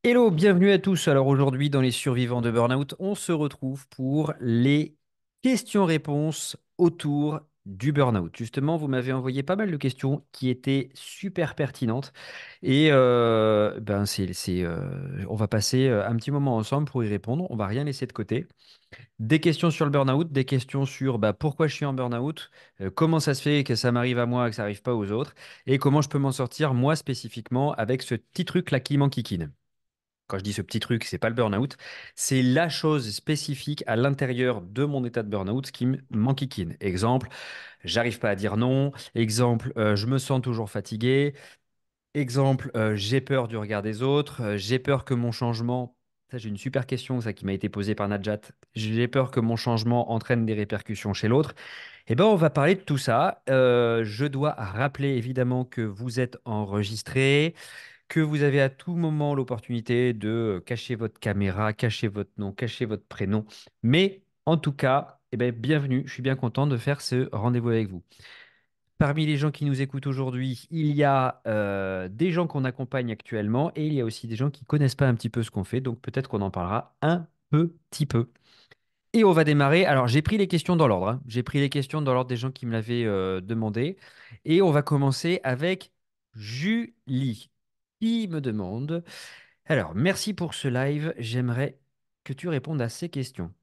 Hello, bienvenue à tous. Alors aujourd'hui, dans les survivants de Burnout, on se retrouve pour les questions-réponses autour du burnout. Justement, vous m'avez envoyé pas mal de questions qui étaient super pertinentes et on va passer un petit moment ensemble pour y répondre. On va rien laisser de côté. Des questions sur le burnout, des questions sur pourquoi je suis en burnout, comment ça se fait que ça m'arrive à moi et que ça n'arrive pas aux autres, et comment je peux m'en sortir moi spécifiquement avec ce petit truc là qui m'enquiquine. Quand je dis ce petit truc, c'est pas le burn-out, c'est la chose spécifique à l'intérieur de mon état de burn-out qui m'enquiquine. Exemple, j'arrive pas à dire non. Exemple, je me sens toujours fatigué. Exemple, j'ai peur du regard des autres. J'ai peur que mon changement. Ça, j'ai une super question, ça qui m'a été posée par Najat. J'ai peur que mon changement entraîne des répercussions chez l'autre. Eh ben, on va parler de tout ça. Je dois rappeler évidemment que vous êtes enregistré, que vous avez à tout moment l'opportunité de cacher votre caméra, cacher votre nom, cacher votre prénom. Mais en tout cas, eh ben, bienvenue. Je suis bien content de faire ce rendez-vous avec vous. Parmi les gens qui nous écoutent aujourd'hui, il y a des gens qu'on accompagne actuellement et il y a aussi des gens qui connaissent pas un petit peu ce qu'on fait. Donc peut-être qu'on en parlera un petit peu. Et on va démarrer. Alors, j'ai pris les questions dans l'ordre, hein. J'ai pris les questions dans l'ordre des gens qui me l'avaient demandé. Et on va commencer avec Julie, qui me demande. Alors, merci pour ce live. J'aimerais que tu répondes à ces questions.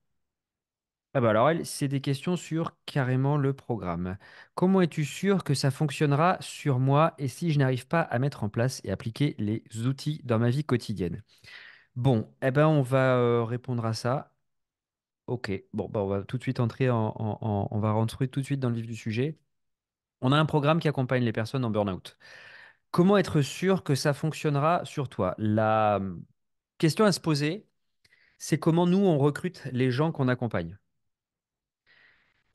Ah bah alors, elle, c'est des questions sur carrément le programme. Comment es-tu sûr que ça fonctionnera sur moi et si je n'arrive pas à mettre en place et appliquer les outils dans ma vie quotidienne? Bon, eh ben, on va répondre à ça. Ok, bon, bah, on va tout de suite entrer on va rentrer tout de suite dans le vif du sujet. On a un programme qui accompagne les personnes en burn-out. Comment être sûr que ça fonctionnera sur toi? La question à se poser, c'est comment nous, on recrute les gens qu'on accompagne.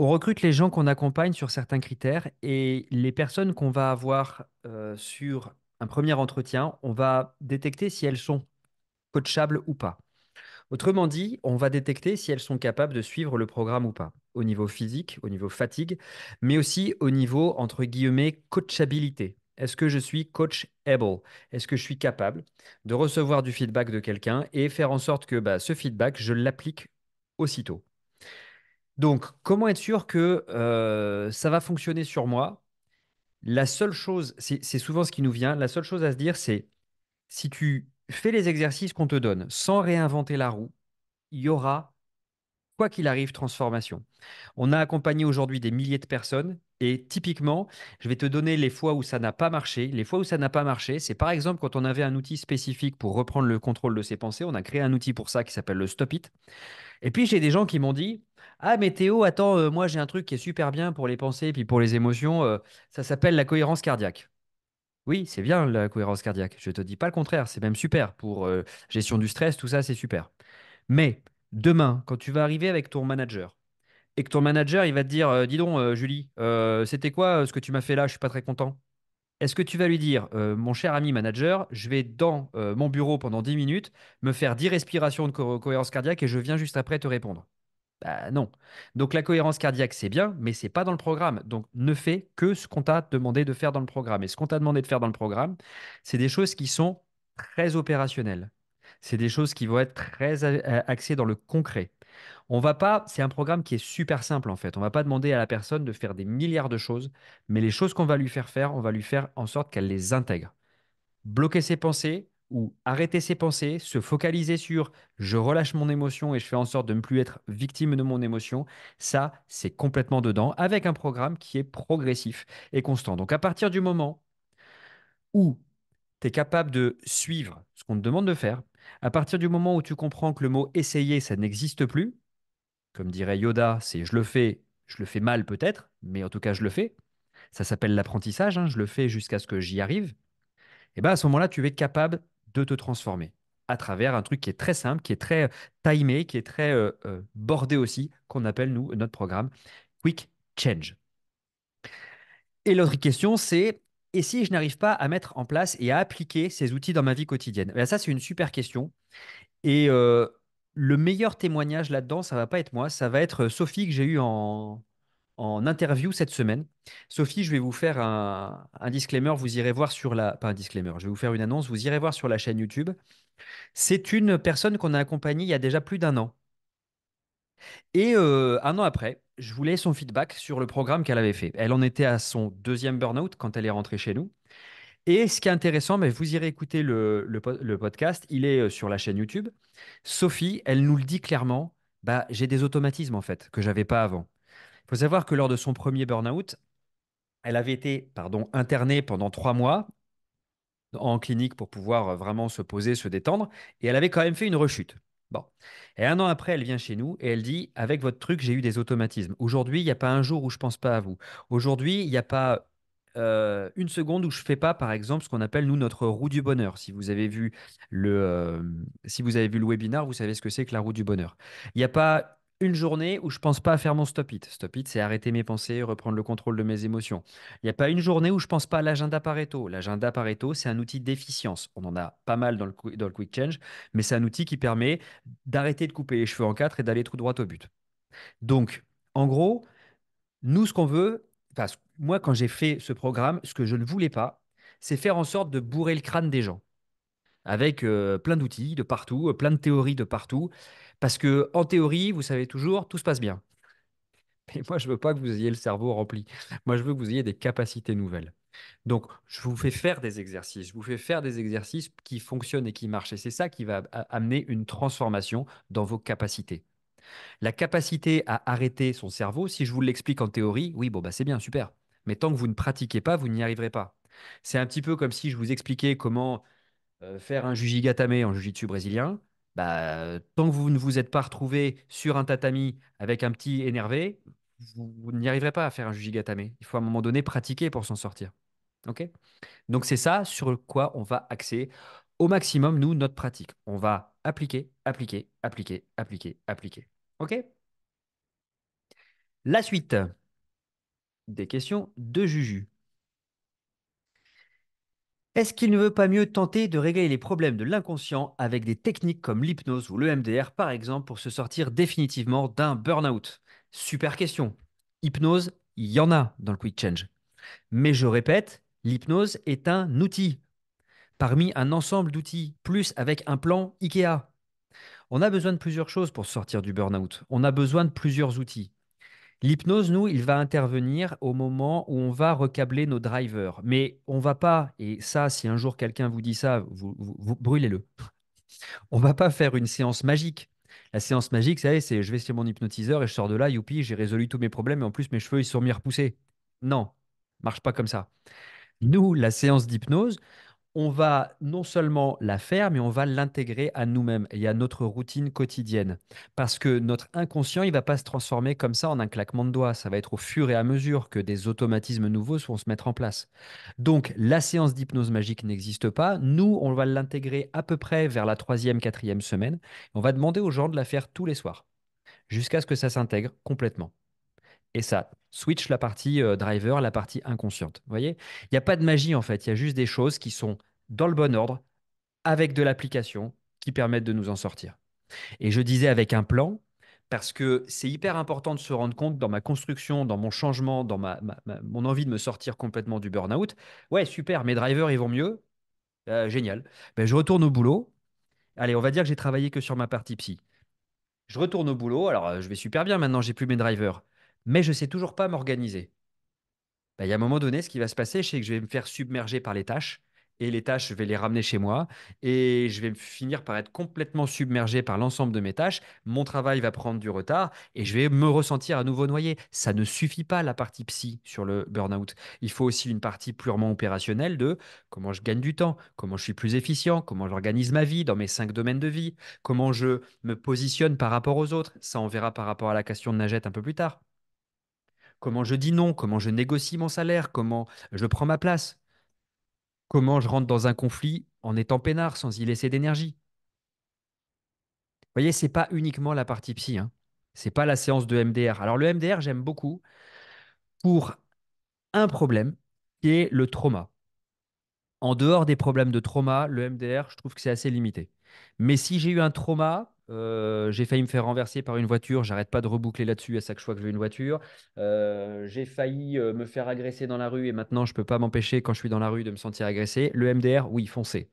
On recrute les gens qu'on accompagne sur certains critères et les personnes qu'on va avoir sur un premier entretien, on va détecter si elles sont coachables ou pas. Autrement dit, on va détecter si elles sont capables de suivre le programme ou pas, au niveau physique, au niveau fatigue, mais aussi au niveau, entre guillemets, coachabilité. Est-ce que je suis coachable? Est-ce que je suis capable de recevoir du feedback de quelqu'un et faire en sorte que ce feedback, je l'applique aussitôt? Donc, comment être sûr que ça va fonctionner sur moi? La seule chose, c'est souvent ce qui nous vient, la seule chose à se dire, c'est si tu fais les exercices qu'on te donne sans réinventer la roue, il y aura quoi qu'il arrive, transformation. On a accompagné aujourd'hui des milliers de personnes et typiquement, je vais te donner les fois où ça n'a pas marché. Les fois où ça n'a pas marché, c'est par exemple quand on avait un outil spécifique pour reprendre le contrôle de ses pensées. On a créé un outil pour ça qui s'appelle le Stop It. Et puis j'ai des gens qui m'ont dit, ah mais Théo, attends, moi j'ai un truc qui est super bien pour les pensées et puis pour les émotions. Ça s'appelle la cohérence cardiaque. Oui, c'est bien la cohérence cardiaque. Je te dis pas le contraire. C'est même super pour gestion du stress, tout ça, c'est super. Mais demain, quand tu vas arriver avec ton manager et que ton manager il va te dire dis donc Julie, c'était quoi ce que tu m'as fait là, je suis pas très content. Est-ce que tu vas lui dire mon cher ami manager, je vais dans mon bureau pendant 10 minutes, me faire 10 respirations de cohérence cardiaque et je viens juste après te répondre? Bah non. Donc la cohérence cardiaque c'est bien, mais c'est pas dans le programme. Donc ne fais que ce qu'on t'a demandé de faire dans le programme. Et ce qu'on t'a demandé de faire dans le programme, c'est des choses qui sont très opérationnelles. C'est des choses qui vont être très axées dans le concret. On va pas, c'est un programme qui est super simple en fait. On va pas demander à la personne de faire des milliards de choses, mais les choses qu'on va lui faire faire, on va lui faire en sorte qu'elle les intègre. Bloquer ses pensées ou arrêter ses pensées, se focaliser sur je relâche mon émotion et je fais en sorte de ne plus être victime de mon émotion, ça, c'est complètement dedans avec un programme qui est progressif et constant. Donc à partir du moment où tu es capable de suivre ce qu'on te demande de faire, à partir du moment où tu comprends que le mot essayer, ça n'existe plus, comme dirait Yoda, c'est je le fais mal peut-être, mais en tout cas je le fais. Ça s'appelle l'apprentissage, hein, je le fais jusqu'à ce que j'y arrive. Et bien à ce moment-là, tu es capable de te transformer à travers un truc qui est très simple, qui est très timé, qui est très bordé aussi, qu'on appelle nous notre programme Quick Change. Et l'autre question, c'est et si je n'arrive pas à mettre en place et à appliquer ces outils dans ma vie quotidienne? Ben ça, c'est une super question. Et le meilleur témoignage là-dedans, ça va pas être moi, ça va être Sophie que j'ai eue en en interview cette semaine. Sophie, je vais vous faire un disclaimer. Vous irez voir sur la... Pas un disclaimer, je vais vous faire une annonce. Vous irez voir sur la chaîne YouTube. C'est une personne qu'on a accompagnée il y a déjà plus d'un an. Et un an après, je voulais son feedback sur le programme qu'elle avait fait. Elle en était à son deuxième burn-out quand elle est rentrée chez nous. Et ce qui est intéressant, mais vous irez écouter le podcast, il est sur la chaîne YouTube. Sophie, elle nous le dit clairement, bah, j'ai des automatismes en fait que j'avais pas avant. Il faut savoir que lors de son premier burn-out, elle avait été, pardon, internée pendant 3 mois en clinique pour pouvoir vraiment se poser, se détendre, et elle avait quand même fait une rechute. Bon. Et un an après, elle vient chez nous et elle dit, avec votre truc, j'ai eu des automatismes. Aujourd'hui, il n'y a pas un jour où je pense pas à vous. Aujourd'hui, il n'y a pas une seconde où je fais pas, par exemple, ce qu'on appelle nous notre roue du bonheur. Si vous avez vu le webinaire, vous savez ce que c'est que la roue du bonheur. Il n'y a pas une journée où je pense pas à faire mon stop it. Stop it, c'est arrêter mes pensées, reprendre le contrôle de mes émotions. Il n'y a pas une journée où je pense pas à l'agenda Pareto. L'agenda Pareto, c'est un outil d'efficience. On en a pas mal dans le Quick Change, mais c'est un outil qui permet d'arrêter de couper les cheveux en quatre et d'aller tout droit au but. Donc, en gros, nous, ce qu'on veut, moi, quand j'ai fait ce programme, ce que je ne voulais pas, c'est faire en sorte de bourrer le crâne des gens avec plein d'outils de partout, plein de théories de partout. Parce que en théorie, vous savez toujours, tout se passe bien. Mais moi, je veux pas que vous ayez le cerveau rempli. Moi, je veux que vous ayez des capacités nouvelles. Donc, je vous fais faire des exercices. Je vous fais faire des exercices qui fonctionnent et qui marchent. Et c'est ça qui va amener une transformation dans vos capacités. La capacité à arrêter son cerveau, si je vous l'explique en théorie, oui, bon, bah, c'est bien, super. Mais tant que vous ne pratiquez pas, vous n'y arriverez pas. C'est un petit peu comme si je vous expliquais comment faire un jujigatame en jiu-jitsu brésilien. Bah, tant que vous ne vous êtes pas retrouvé sur un tatami avec un petit énervé, vous n'y arriverez pas à faire un jujigatame. Il faut à un moment donné pratiquer pour s'en sortir. Ok? Donc c'est ça sur quoi on va axer au maximum, nous, notre pratique. On va appliquer, appliquer, appliquer, appliquer, appliquer. OK? La suite des questions de Juju. Est-ce qu'il ne veut pas mieux tenter de régler les problèmes de l'inconscient avec des techniques comme l'hypnose ou le MDR, par exemple, pour se sortir définitivement d'un burn-out? Super question. Hypnose, il y en a dans le Quick Change. Mais je répète, l'hypnose est un outil parmi un ensemble d'outils, plus avec un plan IKEA. On a besoin de plusieurs choses pour sortir du burn-out. On a besoin de plusieurs outils. L'hypnose, nous, il va intervenir au moment où on va recabler nos drivers. Mais on va pas, et ça, si un jour quelqu'un vous dit ça, vous brûlez-le. On va pas faire une séance magique. La séance magique, vous savez, c'est je vais sur mon hypnotiseur et je sors de là, youpi, j'ai résolu tous mes problèmes et en plus mes cheveux, ils sont mis à repousser. Non, marche pas comme ça. Nous, la séance d'hypnose, on va non seulement la faire, mais on va l'intégrer à nous-mêmes et à notre routine quotidienne. Parce que notre inconscient, il ne va pas se transformer comme ça en un claquement de doigts. Ça va être au fur et à mesure que des automatismes nouveaux vont se mettre en place. Donc, la séance d'hypnose magique n'existe pas. Nous, on va l'intégrer à peu près vers la troisième, quatrième semaine. On va demander aux gens de la faire tous les soirs, jusqu'à ce que ça s'intègre complètement. Et ça switch la partie driver, la partie inconsciente. Vous voyez? Il n'y a pas de magie en fait, il y a juste des choses qui sont dans le bon ordre, avec de l'application, qui permettent de nous en sortir. Et je disais avec un plan, parce que c'est hyper important de se rendre compte dans ma construction, dans mon changement, dans mon envie de me sortir complètement du burn-out. Ouais, super, mes drivers, ils vont mieux. Génial. Ben, je retourne au boulot. Allez, on va dire que j'ai travaillé que sur ma partie psy. Je retourne au boulot. Alors, je vais super bien maintenant, j'ai plus mes drivers. Mais je sais toujours pas m'organiser. Bah, il y a un moment donné, ce qui va se passer, c'est que je vais me faire submerger par les tâches. Et les tâches, je vais les ramener chez moi. Et je vais finir par être complètement submergé par l'ensemble de mes tâches. Mon travail va prendre du retard et je vais me ressentir à nouveau noyé. Ça ne suffit pas la partie psy sur le burn-out. Il faut aussi une partie purement opérationnelle de comment je gagne du temps, comment je suis plus efficient, comment j'organise ma vie dans mes 5 domaines de vie, comment je me positionne par rapport aux autres. Ça, on verra par rapport à la question de Najette un peu plus tard. Comment je dis non, comment je négocie mon salaire, comment je prends ma place, comment je rentre dans un conflit en étant peinard sans y laisser d'énergie. Vous voyez, c'est pas uniquement la partie psy, hein. C'est pas la séance de MDR. Alors le MDR, j'aime beaucoup pour un problème qui est le trauma. En dehors des problèmes de trauma, le MDR, je trouve que c'est assez limité. Mais si j'ai eu un trauma, J'ai failli me faire renverser par une voiture, j'arrête pas de reboucler là-dessus à chaque fois que je veux une voiture. J'ai failli me faire agresser dans la rue et maintenant je peux pas m'empêcher quand je suis dans la rue de me sentir agressé. Le MDR, oui, foncez.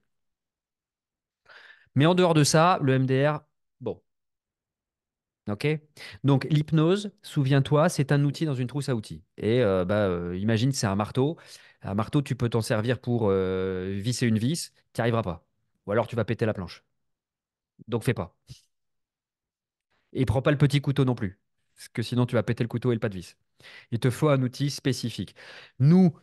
Mais en dehors de ça, le MDR, bon, ok. Donc l'hypnose, souviens-toi, c'est un outil dans une trousse à outils. Et imagine, c'est un marteau. Un marteau, tu peux t'en servir pour visser une vis, tu n'y arriveras pas. Ou alors tu vas péter la planche. Donc fais pas. Et prends pas le petit couteau non plus. Parce que sinon tu vas péter le couteau et le pas de vis. Il te faut un outil spécifique. Nous,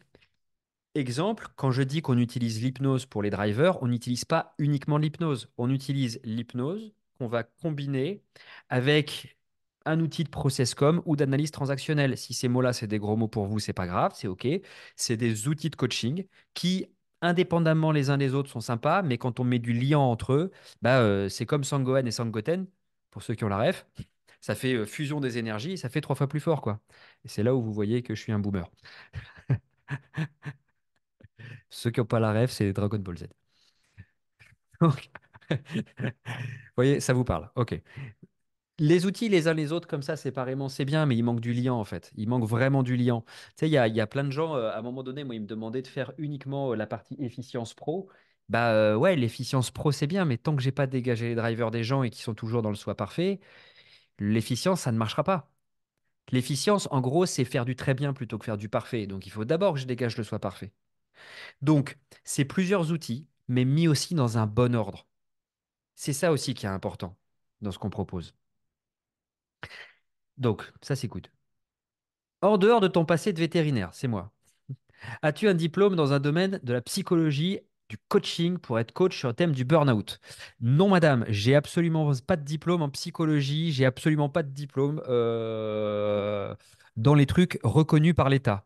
exemple, quand je dis qu'on utilise l'hypnose pour les drivers, on n'utilise pas uniquement l'hypnose. On utilise l'hypnose qu'on va combiner avec un outil de process com ou d'analyse transactionnelle. Si ces mots-là, c'est des gros mots pour vous, c'est pas grave, c'est OK. C'est des outils de coaching qui, indépendamment les uns des autres, sont sympas, mais quand on met du lien entre eux, c'est comme Sangohan et Sangoten, pour ceux qui ont la ref. Ça fait fusion des énergies et ça fait 3 fois plus fort, quoi. Et c'est là où vous voyez que je suis un boomer. Ceux qui n'ont pas la ref, c'est Dragon Ball Z. Donc, vous voyez, ça vous parle. OK. Les outils les uns les autres comme ça séparément, c'est bien, mais il manque du lien en fait. Il manque vraiment du lien. Tu sais, il y a plein de gens, à un moment donné, moi, ils me demandaient de faire uniquement la partie efficience pro. Ouais, l'efficience pro, c'est bien, mais tant que j'ai pas dégagé les drivers des gens et qui sont toujours dans le soi parfait, l'efficience, ça ne marchera pas. L'efficience, en gros, c'est faire du très bien plutôt que faire du parfait. Donc, il faut d'abord que je dégage le soi parfait. Donc, c'est plusieurs outils, mais mis aussi dans un bon ordre. C'est ça aussi qui est important dans ce qu'on propose. Donc, ça s'écoute. En dehors de ton passé de vétérinaire, c'est moi. As-tu un diplôme dans un domaine de la psychologie, du coaching pour être coach sur le thème du burn-out? Non, madame, j'ai absolument pas de diplôme en psychologie, j'ai absolument pas de diplôme dans les trucs reconnus par l'État.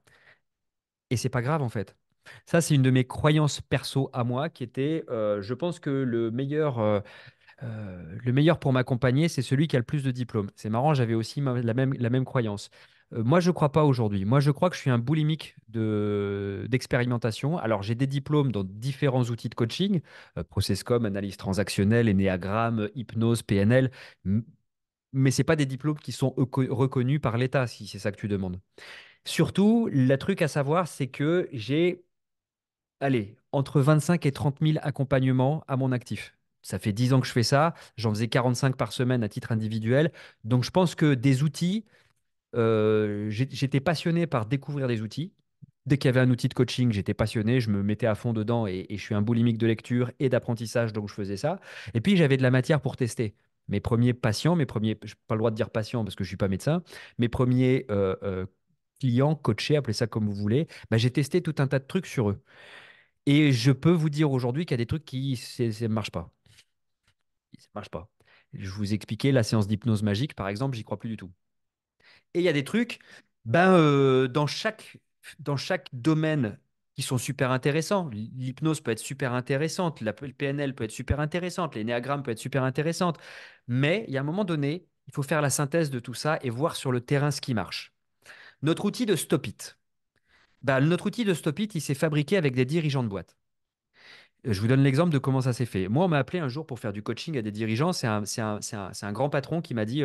Et c'est pas grave en fait. Ça, c'est une de mes croyances perso à moi qui était, je pense que le meilleur pour m'accompagner, c'est celui qui a le plus de diplômes. C'est marrant, j'avais aussi la même croyance. Moi, je ne crois pas aujourd'hui. Moi, je crois que je suis un boulimique d'expérimentation. Alors, j'ai des diplômes dans différents outils de coaching, ProcessCom, analyse transactionnelle, énéagramme, hypnose, PNL, mais ce pas des diplômes qui sont reconnus par l'État, si c'est ça que tu demandes. Surtout, le truc à savoir, c'est que j'ai allez, entre 25 et 30 000 accompagnements à mon actif. Ça fait 10 ans que je fais ça. J'en faisais 45 par semaine à titre individuel. Donc, je pense que des outils, j'étais passionné par découvrir des outils. Dès qu'il y avait un outil de coaching, j'étais passionné, je me mettais à fond dedans et je suis un boulimique de lecture et d'apprentissage, donc je faisais ça. Et puis, j'avais de la matière pour tester. Mes premiers patients, je n'ai pas le droit de dire patients parce que je ne suis pas médecin, mes premiers clients coachés, appelez ça comme vous voulez, j'ai testé tout un tas de trucs sur eux. Et je peux vous dire aujourd'hui qu'il y a des trucs qui ne marchent pas. Ça marche pas. Je vous expliquais la séance d'hypnose magique, par exemple, j'y crois plus du tout. Et il y a des trucs, dans chaque domaine qui sont super intéressants. L'hypnose peut être super intéressante, la PNL peut être super intéressante, l'énéagramme peut être super intéressante. Mais il y a un moment donné, il faut faire la synthèse de tout ça et voir sur le terrain ce qui marche. Notre outil de Stop It. Notre outil de Stop It, il s'est fabriqué avec des dirigeants de boîte. Je vous donne l'exemple de comment ça s'est fait. Moi, on m'a appelé un jour pour faire du coaching à des dirigeants. C'est un grand patron qui m'a dit,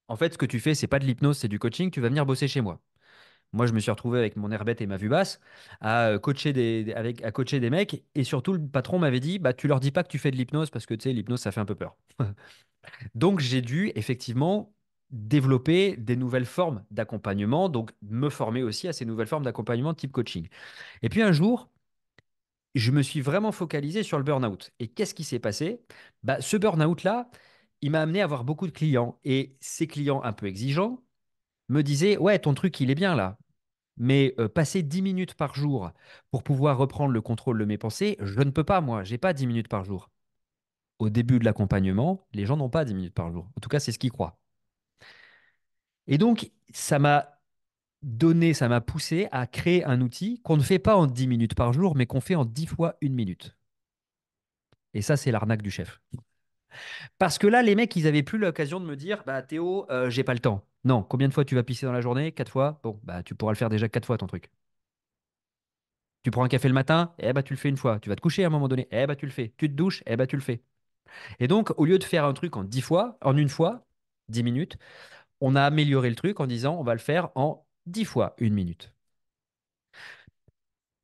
en fait, ce que tu fais, c'est pas de l'hypnose, c'est du coaching. Tu vas venir bosser chez moi. Moi, je me suis retrouvé avec mon air bête et ma vue basse à coacher des mecs. Et surtout, le patron m'avait dit, tu leur dis pas que tu fais de l'hypnose parce que tu sais, l'hypnose, ça fait un peu peur. Donc, j'ai dû effectivement développer des nouvelles formes d'accompagnement, donc me former aussi à ces nouvelles formes d'accompagnement type coaching. Et puis un jour, je me suis vraiment focalisé sur le burn-out. Et qu'est-ce qui s'est passé? Ce burn-out-là, il m'a amené à avoir beaucoup de clients. Et ces clients un peu exigeants me disaient, ouais, ton truc, il est bien là. Mais passer 10 minutes par jour pour pouvoir reprendre le contrôle de mes pensées, je ne peux pas, moi. J'ai pas 10 minutes par jour. Au début de l'accompagnement, les gens n'ont pas 10 minutes par jour. En tout cas, c'est ce qu'ils croient. Et donc, ça m'a poussé à créer un outil qu'on ne fait pas en 10 minutes par jour, mais qu'on fait en 10 fois 1 minute. Et ça, c'est l'arnaque du chef. Parce que là, les mecs, ils avaient plus l'occasion de me dire, Théo, j'ai pas le temps. Non, combien de fois tu vas pisser dans la journée? 4 fois? Bon, tu pourras le faire déjà 4 fois ton truc. Tu prends un café le matin? Tu le fais une fois. Tu vas te coucher à un moment donné? Tu le fais. Tu te douches? Tu le fais. Et donc, au lieu de faire un truc en 10 fois, en une fois, 10 minutes, on a amélioré le truc en disant on va le faire en 10 fois une minute.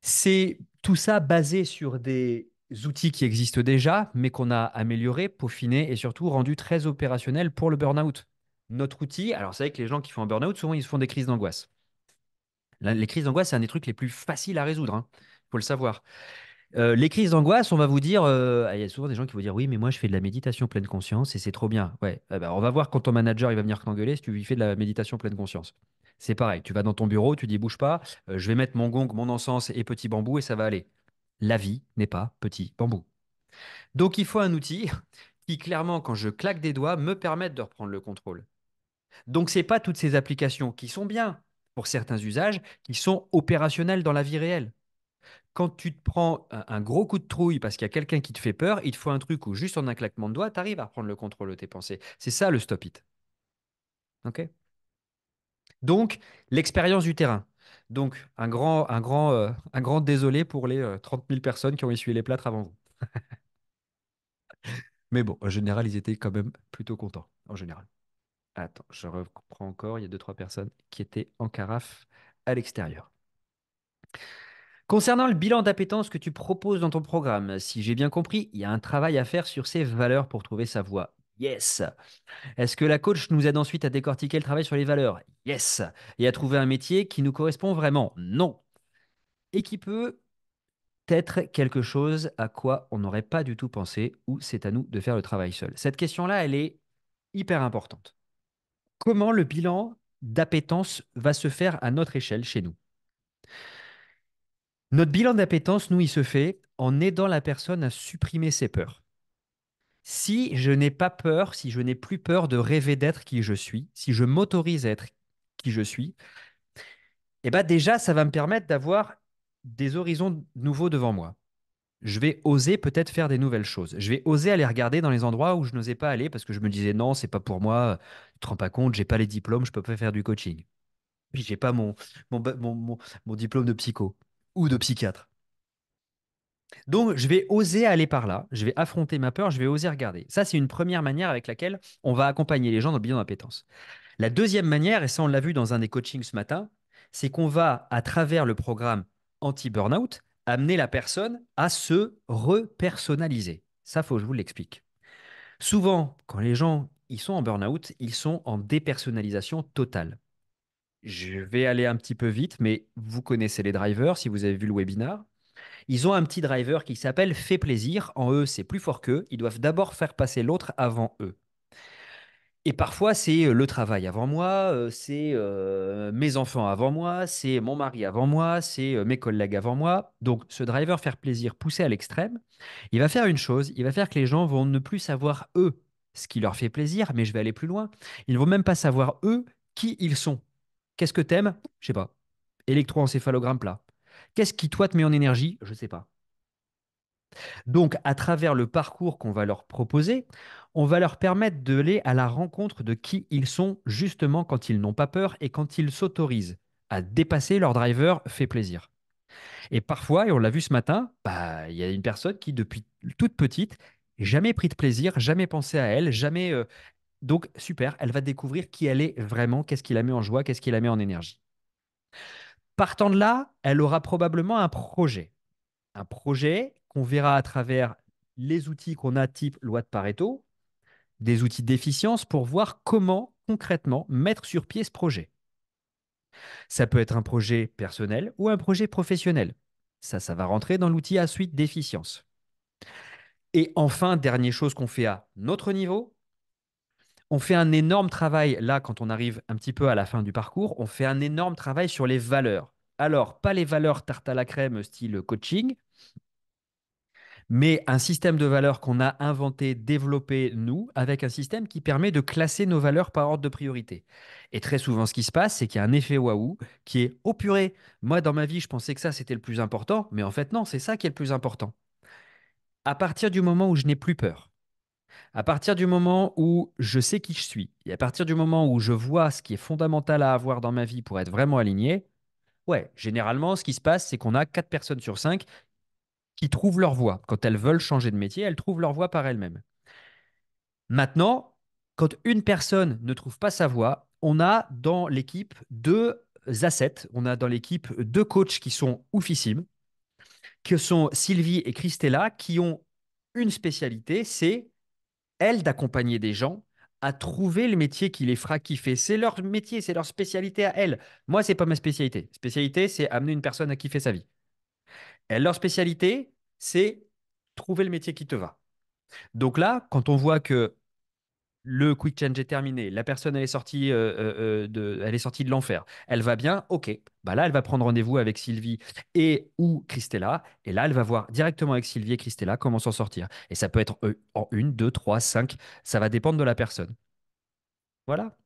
C'est tout ça basé sur des outils qui existent déjà, mais qu'on a améliorés, peaufinés et surtout rendus très opérationnels pour le burn-out. Notre outil, alors c'est vrai que les gens qui font un burn-out, souvent ils se font des crises d'angoisse. Les crises d'angoisse, c'est un des trucs les plus faciles à résoudre, hein. Faut le savoir. Les crises d'angoisse, on va vous dire, il y a souvent des gens qui vont dire oui, mais moi je fais de la méditation pleine conscience et c'est trop bien. Ouais, eh ben, on va voir quand ton manager il va venir t'engueuler si tu lui fais de la méditation pleine conscience. C'est pareil, tu vas dans ton bureau, tu dis bouge pas, je vais mettre mon gong, mon encens et petit bambou et ça va aller. La vie n'est pas petit bambou. Donc il faut un outil qui clairement, quand je claque des doigts, me permette de reprendre le contrôle. Donc c'est pas toutes ces applications qui sont bien pour certains usages, qui sont opérationnelles dans la vie réelle. Quand tu te prends un gros coup de trouille parce qu'il y a quelqu'un qui te fait peur, il te faut un truc où juste en un claquement de doigts, tu arrives à reprendre le contrôle de tes pensées. C'est ça le stop it. Ok. Donc, l'expérience du terrain. Donc, un grand désolé pour les 30 000 personnes qui ont essuyé les plâtres avant vous. Mais bon, en général, ils étaient quand même plutôt contents. En général. Attends, je reprends encore. Il y a deux, trois personnes qui étaient en carafe à l'extérieur. Concernant le bilan d'appétence que tu proposes dans ton programme, si j'ai bien compris, il y a un travail à faire sur ses valeurs pour trouver sa voie. Yes. Est-ce que la coach nous aide ensuite à décortiquer le travail sur les valeurs? Yes. Et à trouver un métier qui nous correspond vraiment? Non. Et qui peut être quelque chose à quoi on n'aurait pas du tout pensé ou c'est à nous de faire le travail seul? Cette question-là, elle est hyper importante. Comment le bilan d'appétence va se faire à notre échelle chez nous? Notre bilan d'appétence, nous, il se fait en aidant la personne à supprimer ses peurs. Si je n'ai pas peur, si je n'ai plus peur de rêver d'être qui je suis, si je m'autorise à être qui je suis, eh ben déjà, ça va me permettre d'avoir des horizons nouveaux devant moi. Je vais oser peut-être faire des nouvelles choses. Je vais oser aller regarder dans les endroits où je n'osais pas aller parce que je me disais non, c'est pas pour moi. Tu te rends pas compte, j'ai pas les diplômes, je peux pas faire du coaching. Puis j'ai pas mon diplôme de psycho ou de psychiatre. Donc, je vais oser aller par là, je vais affronter ma peur, je vais oser regarder. Ça, c'est une première manière avec laquelle on va accompagner les gens dans le bilan d'appétence. La deuxième manière, et ça, on l'a vu dans un des coachings ce matin, c'est qu'on va, à travers le programme anti-burnout, amener la personne à se repersonnaliser. Ça, faut que je vous l'explique. Souvent, quand les gens ils sont en burn-out, ils sont en dépersonnalisation totale. Je vais aller un petit peu vite, mais vous connaissez les drivers si vous avez vu le webinar. Ils ont un petit driver qui s'appelle fait plaisir. En eux, c'est plus fort qu'eux. Ils doivent d'abord faire passer l'autre avant eux. Et parfois, c'est le travail avant moi, c'est mes enfants avant moi, c'est mon mari avant moi, c'est mes collègues avant moi. Donc, ce driver faire plaisir poussé à l'extrême, il va faire une chose, il va faire que les gens vont ne plus savoir eux ce qui leur fait plaisir, mais je vais aller plus loin. Ils vont même pas savoir eux qui ils sont. Qu'est-ce que t'aimes? Je sais pas. Électroencéphalogramme plat. Qu'est-ce qui toi te met en énergie? Je sais pas. Donc, à travers le parcours qu'on va leur proposer, on va leur permettre d'aller à la rencontre de qui ils sont justement quand ils n'ont pas peur et quand ils s'autorisent à dépasser leur driver fait plaisir. Et parfois, et on l'a vu ce matin, bah, il y a une personne qui, depuis toute petite, jamais pris de plaisir, jamais pensé à elle, jamais. Donc, super, elle va découvrir qui elle est vraiment, qu'est-ce qui la met en joie, qu'est-ce qui la met en énergie. Partant de là, elle aura probablement un projet. Un projet qu'on verra à travers les outils qu'on a type loi de Pareto, des outils d'efficience pour voir comment concrètement mettre sur pied ce projet. Ça peut être un projet personnel ou un projet professionnel. Ça va rentrer dans l'outil à suite d'efficience. Et enfin, dernière chose qu'on fait à notre niveau, on fait un énorme travail, là, quand on arrive un petit peu à la fin du parcours, on fait un énorme travail sur les valeurs. Alors, pas les valeurs tarte à la crème style coaching, mais un système de valeurs qu'on a inventé, développé nous, avec un système qui permet de classer nos valeurs par ordre de priorité. Et très souvent, ce qui se passe, c'est qu'il y a un effet waouh qui est oh purée, moi dans ma vie, je pensais que ça c'était le plus important, mais en fait, non, c'est ça qui est le plus important. À partir du moment où je n'ai plus peur, à partir du moment où je sais qui je suis, et à partir du moment où je vois ce qui est fondamental à avoir dans ma vie pour être vraiment aligné, ouais, généralement, ce qui se passe, c'est qu'on a 4 personnes sur 5 qui trouvent leur voie. Quand elles veulent changer de métier, elles trouvent leur voie par elles-mêmes. Maintenant, quand une personne ne trouve pas sa voie, on a dans l'équipe deux assets. On a dans l'équipe deux coachs qui sont oufissimes, que sont Sylvie et Christella, qui ont une spécialité, c'est elles d'accompagner des gens à trouver le métier qui les fera kiffer. C'est leur métier, c'est leur spécialité à elles. Moi, c'est pas ma spécialité. Spécialité, c'est amener une personne à kiffer sa vie. Elles, leur spécialité, c'est trouver le métier qui te va. Donc là, quand on voit que le quick change est terminé, la personne elle est sortie de l'enfer, elle va bien, ok. Bah là, elle va prendre rendez-vous avec Sylvie et ou Christella, et là, elle va voir directement avec Sylvie et Christella comment s'en sortir. Et ça peut être en une, deux, trois, cinq, ça va dépendre de la personne. Voilà,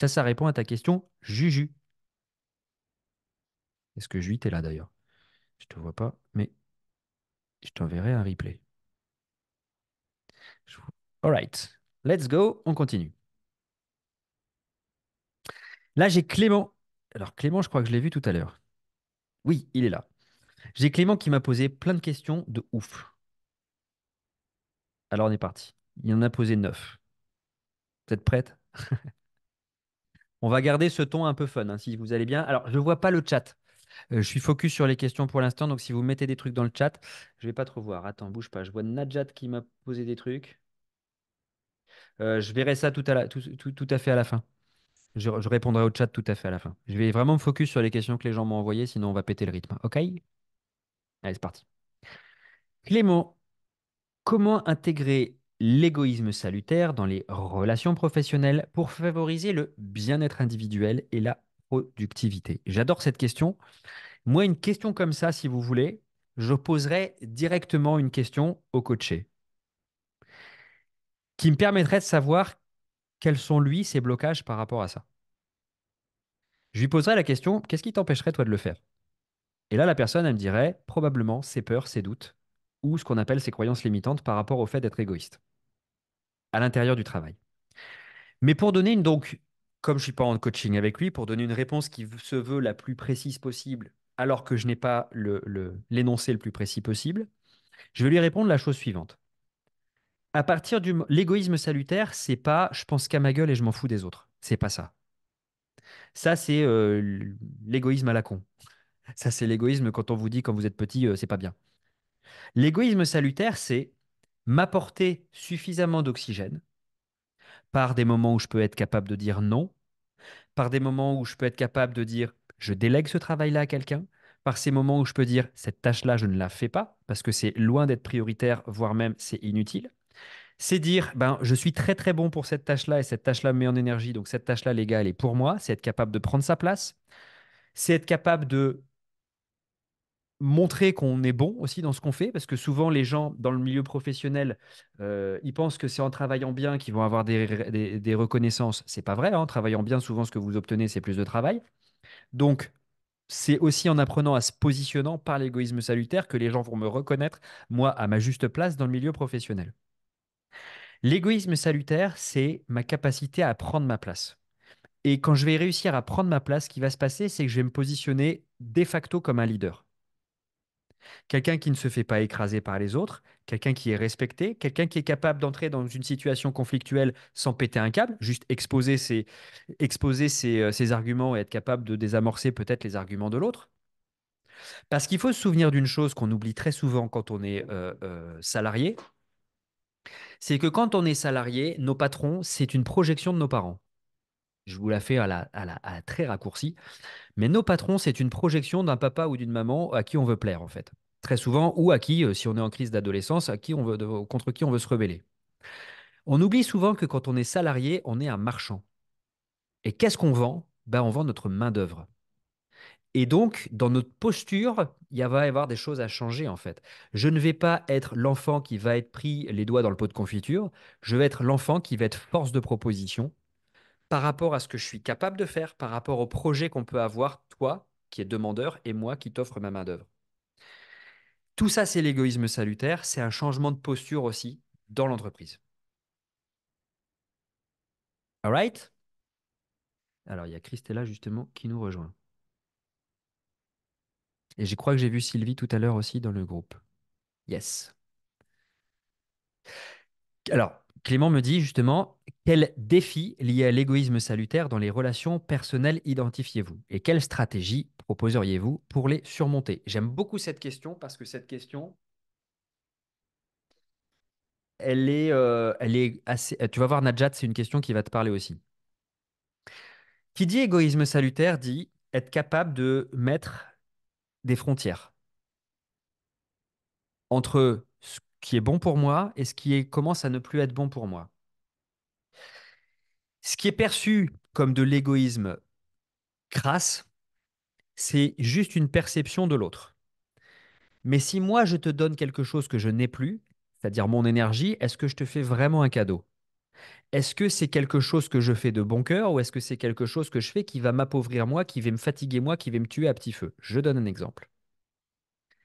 ça répond à ta question, Juju. Est-ce que Juju, t'es là d'ailleurs? Je te vois pas, mais je t'enverrai un replay. Je- All right, let's go, on continue. Là, j'ai Clément. Alors, Clément, je crois que je l'ai vu tout à l'heure. Oui, il est là. J'ai Clément qui m'a posé plein de questions de ouf. Alors on est parti. Il en a posé 9. Vous êtes prête? On va garder ce ton un peu fun, hein, si vous allez bien. Alors, je ne vois pas le chat. Je suis focus sur les questions pour l'instant, donc si vous mettez des trucs dans le chat, je ne vais pas trop voir. Attends, bouge pas. Je vois Najat qui m'a posé des trucs. Je verrai ça tout à fait à la fin. Je répondrai au chat tout à fait à la fin. Je vais vraiment me focus sur les questions que les gens m'ont envoyées, sinon on va péter le rythme. OK? Allez, c'est parti. Clément, comment intégrer l'égoïsme salutaire dans les relations professionnelles pour favoriser le bien-être individuel et la productivité? J'adore cette question. Moi, une question comme ça, si vous voulez, je poserai directement une question au coaché qui me permettrait de savoir quels sont, lui, ses blocages par rapport à ça. Je lui poserai la question, qu'est-ce qui t'empêcherait, toi, de le faire? Et là, la personne, elle me dirait probablement ses peurs, ses doutes, ou ce qu'on appelle ses croyances limitantes par rapport au fait d'être égoïste à l'intérieur du travail. Mais pour donner donc, comme je ne suis pas en coaching avec lui, pour donner une réponse qui se veut la plus précise possible, alors que je n'ai pas l'énoncé le plus précis possible, je vais lui répondre la chose suivante. À partir du l'égoïsme salutaire, c'est pas je pense qu'à ma gueule et je m'en fous des autres. C'est pas ça. Ça c'est l'égoïsme à la con. Ça c'est l'égoïsme quand on vous dit quand vous êtes petit, c'est pas bien. L'égoïsme salutaire, c'est m'apporter suffisamment d'oxygène par des moments où je peux être capable de dire non, par des moments où je peux être capable de dire je délègue ce travail-là à quelqu'un, par ces moments où je peux dire cette tâche-là, je ne la fais pas parce que c'est loin d'être prioritaire, voire même c'est inutile. C'est dire ben, je suis très très bon pour cette tâche-là et cette tâche-là me met en énergie, donc cette tâche-là, les gars, elle est pour moi. C'est être capable de prendre sa place, c'est être capable de montrer qu'on est bon aussi dans ce qu'on fait, parce que souvent les gens dans le milieu professionnel, ils pensent que c'est en travaillant bien qu'ils vont avoir des reconnaissances. C'est pas vrai, hein. En travaillant bien, souvent ce que vous obtenez, c'est plus de travail. Donc, c'est aussi en apprenant à se positionnant par l'égoïsme salutaire que les gens vont me reconnaître, moi, à ma juste place dans le milieu professionnel. L'égoïsme salutaire, c'est ma capacité à prendre ma place. Et quand je vais réussir à prendre ma place, ce qui va se passer, c'est que je vais me positionner de facto comme un leader. Quelqu'un qui ne se fait pas écraser par les autres, quelqu'un qui est respecté, quelqu'un qui est capable d'entrer dans une situation conflictuelle sans péter un câble, juste exposer ses arguments et être capable de désamorcer peut-être les arguments de l'autre. Parce qu'il faut se souvenir d'une chose qu'on oublie très souvent quand on est salarié, c'est que quand on est salarié, nos patrons, c'est une projection de nos parents. Je vous la fais à la très raccourci, mais nos patrons, c'est une projection d'un papa ou d'une maman à qui on veut plaire, en fait. Très souvent, ou à qui, si on est en crise d'adolescence, contre qui on veut se rebeller. On oublie souvent que quand on est salarié, on est un marchand. Et qu'est-ce qu'on vend? Ben, on vend notre main-d'œuvre. Et donc, dans notre posture, va y avoir des choses à changer en fait. Je ne vais pas être l'enfant qui va être pris les doigts dans le pot de confiture. Je vais être l'enfant qui va être force de proposition par rapport à ce que je suis capable de faire, par rapport au projet qu'on peut avoir, toi qui es demandeur et moi qui t'offre ma main-d'œuvre. Tout ça, c'est l'égoïsme salutaire. C'est un changement de posture aussi dans l'entreprise. All right? Alors, il y a Christella justement qui nous rejoint. Et je crois que j'ai vu Sylvie tout à l'heure aussi dans le groupe. Yes. Alors, Clément me dit justement, quels défis liés à l'égoïsme salutaire dans les relations personnelles identifiez-vous? Et quelles stratégies proposeriez-vous pour les surmonter? J'aime beaucoup cette question parce que cette question, elle est assez. Tu vas voir, Najat, c'est une question qui va te parler aussi. Qui dit égoïsme salutaire dit être capable de mettre des frontières entre ce qui est bon pour moi et commence à ne plus être bon pour moi. Ce qui est perçu comme de l'égoïsme crasse, c'est juste une perception de l'autre. Mais si moi je te donne quelque chose que je n'ai plus, c'est-à-dire mon énergie, est-ce que je te fais vraiment un cadeau? Est-ce que c'est quelque chose que je fais de bon cœur ou est-ce que c'est quelque chose que je fais qui va m'appauvrir moi, qui va me fatiguer moi, qui va me tuer à petit feu? Je donne un exemple.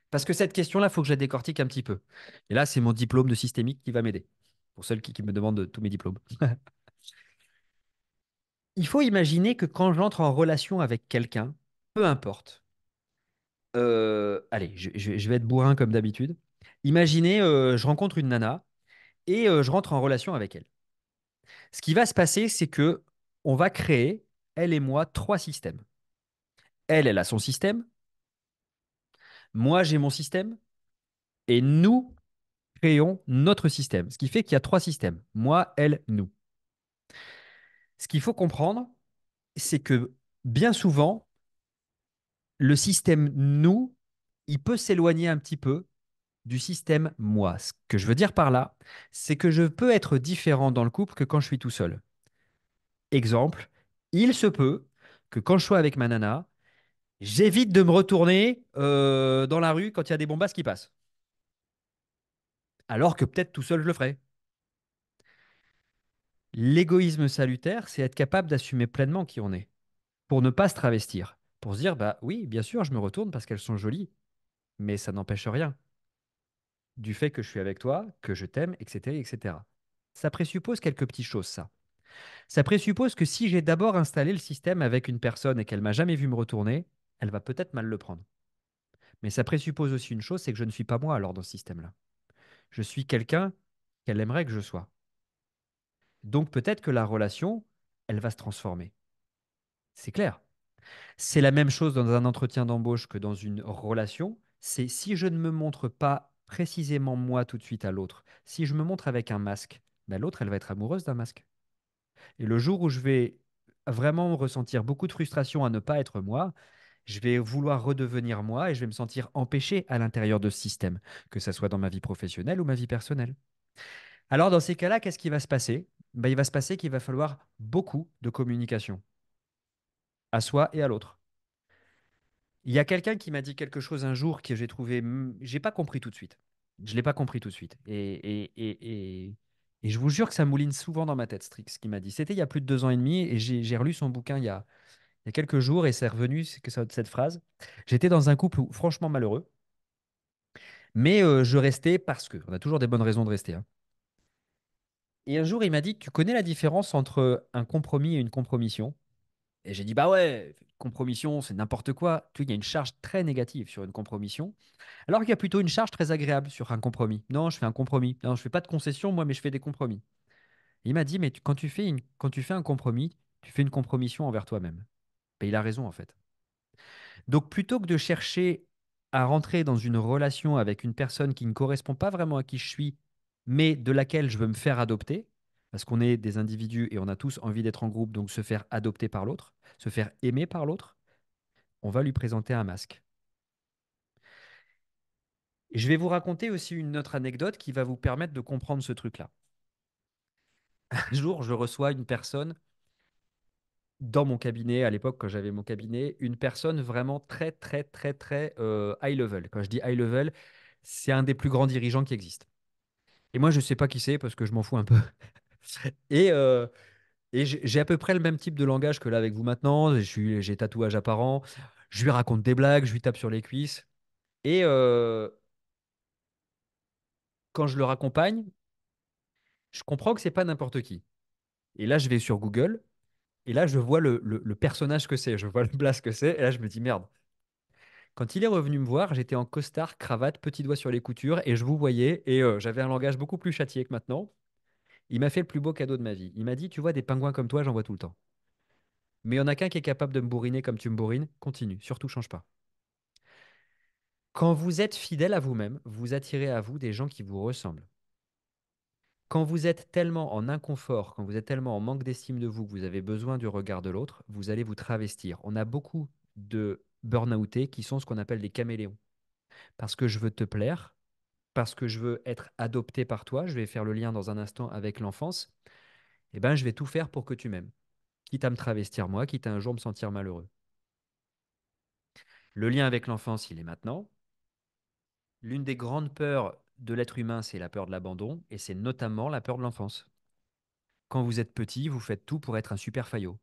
Parce que cette question-là, il faut que je la décortique un petit peu. Et là, c'est mon diplôme de systémique qui va m'aider. Pour ceux qui me demandent tous mes diplômes. Il faut imaginer que quand j'entre en relation avec quelqu'un, peu importe, allez, je vais être bourrin comme d'habitude. Imaginez, je rencontre une nana et je rentre en relation avec elle. Ce qui va se passer, c'est que on va créer, elle et moi, trois systèmes. Elle, elle a son système, moi, j'ai mon système, et nous créons notre système. Ce qui fait qu'il y a trois systèmes. Moi, elle, nous. Ce qu'il faut comprendre, c'est que bien souvent, le système nous, il peut s'éloigner un petit peu du système moi. Ce que je veux dire par là, c'est que je peux être différent dans le couple que quand je suis tout seul. Exemple, il se peut que quand je sois avec ma nana, j'évite de me retourner dans la rue quand il y a des bombasses qui passent. Alors que peut-être tout seul je le ferais. L'égoïsme salutaire, c'est être capable d'assumer pleinement qui on est, pour ne pas se travestir, pour se dire, bah oui, bien sûr, je me retourne parce qu'elles sont jolies, mais ça n'empêche rien du fait que je suis avec toi, que je t'aime, etc., etc. Ça présuppose quelques petites choses, ça. Ça présuppose que si j'ai d'abord installé le système avec une personne et qu'elle m'a jamais vu me retourner, elle va peut-être mal le prendre. Mais ça présuppose aussi une chose, c'est que je ne suis pas moi alors dans ce système-là. Je suis quelqu'un qu'elle aimerait que je sois. Donc peut-être que la relation, elle va se transformer. C'est clair. C'est la même chose dans un entretien d'embauche que dans une relation. C'est si je ne me montre pas précisément moi tout de suite à l'autre, si je me montre avec un masque, ben l'autre, elle va être amoureuse d'un masque. Et le jour où je vais vraiment ressentir beaucoup de frustration à ne pas être moi, je vais vouloir redevenir moi et je vais me sentir empêché à l'intérieur de ce système, que ce soit dans ma vie professionnelle ou ma vie personnelle. Alors dans ces cas-là, qu'est-ce qui va se passer? Ben, il va se passer qu'il va falloir beaucoup de communication à soi et à l'autre. Il y a quelqu'un qui m'a dit quelque chose un jour que j'ai trouvé, j'ai pas compris tout de suite. Je l'ai pas compris tout de suite. Et je vous jure que ça mouline souvent dans ma tête, ce qu'il m'a dit. C'était il y a plus de 2 ans et demi et j'ai relu son bouquin il y a quelques jours et c'est revenu cette phrase. J'étais dans un couple franchement malheureux, mais je restais parce que, on a toujours des bonnes raisons de rester, hein. Et un jour, il m'a dit, tu connais la différence entre un compromis et une compromission? Et j'ai dit, bah ouais, compromission, c'est n'importe quoi. Tu vois, il y a une charge très négative sur une compromission. Alors qu'il y a plutôt une charge très agréable sur un compromis. Non, je fais un compromis. Non, je fais pas de concession, moi, mais je fais des compromis. Il m'a dit, mais quand tu fais un compromis, tu fais une compromission envers toi-même. Ben, il a raison, en fait. Donc, plutôt que de chercher à rentrer dans une relation avec une personne qui ne correspond pas vraiment à qui je suis, mais de laquelle je veux me faire adopter, parce qu'on est des individus et on a tous envie d'être en groupe, donc se faire adopter par l'autre, se faire aimer par l'autre, on va lui présenter un masque. Et je vais vous raconter aussi une autre anecdote qui va vous permettre de comprendre ce truc-là. Un jour, je reçois une personne dans mon cabinet, à l'époque, quand j'avais mon cabinet, une personne vraiment très, très, très, très high level. Quand je dis high level, c'est un des plus grands dirigeants qui existent. Et moi, je ne sais pas qui c'est parce que je m'en fous un peu. Et, euh, et j'ai à peu près le même type de langage que là avec vous maintenant. J'ai tatouage apparent. Je lui raconte des blagues, je lui tape sur les cuisses. Et quand je le raccompagne, je comprends que c'est pas n'importe qui. Et là, je vais sur Google. Et là, je vois le personnage que c'est, je vois le blast que c'est, et là, je me dis merde. Quand il est revenu me voir, j'étais en costard, cravate, petit doigt sur les coutures, et je vous voyais, et j'avais un langage beaucoup plus châtié que maintenant. Il m'a fait le plus beau cadeau de ma vie. Il m'a dit, tu vois, des pingouins comme toi, j'en vois tout le temps. Mais il y en a qu'un qui est capable de me bourriner comme tu me bourrines. Continue, surtout change pas. Quand vous êtes fidèle à vous-même, vous attirez à vous des gens qui vous ressemblent. Quand vous êtes tellement en inconfort, quand vous êtes tellement en manque d'estime de vous que vous avez besoin du regard de l'autre, vous allez vous travestir. On a beaucoup de burn-outés qui sont ce qu'on appelle des caméléons. Parce que je veux te plaire, parce que je veux être adopté par toi, je vais faire le lien dans un instant avec l'enfance, eh ben, je vais tout faire pour que tu m'aimes. Quitte à me travestir moi, quitte à un jour me sentir malheureux. Le lien avec l'enfance, il est maintenant. L'une des grandes peurs de l'être humain, c'est la peur de l'abandon, et c'est notamment la peur de l'enfance. Quand vous êtes petit, vous faites tout pour être un super faillot.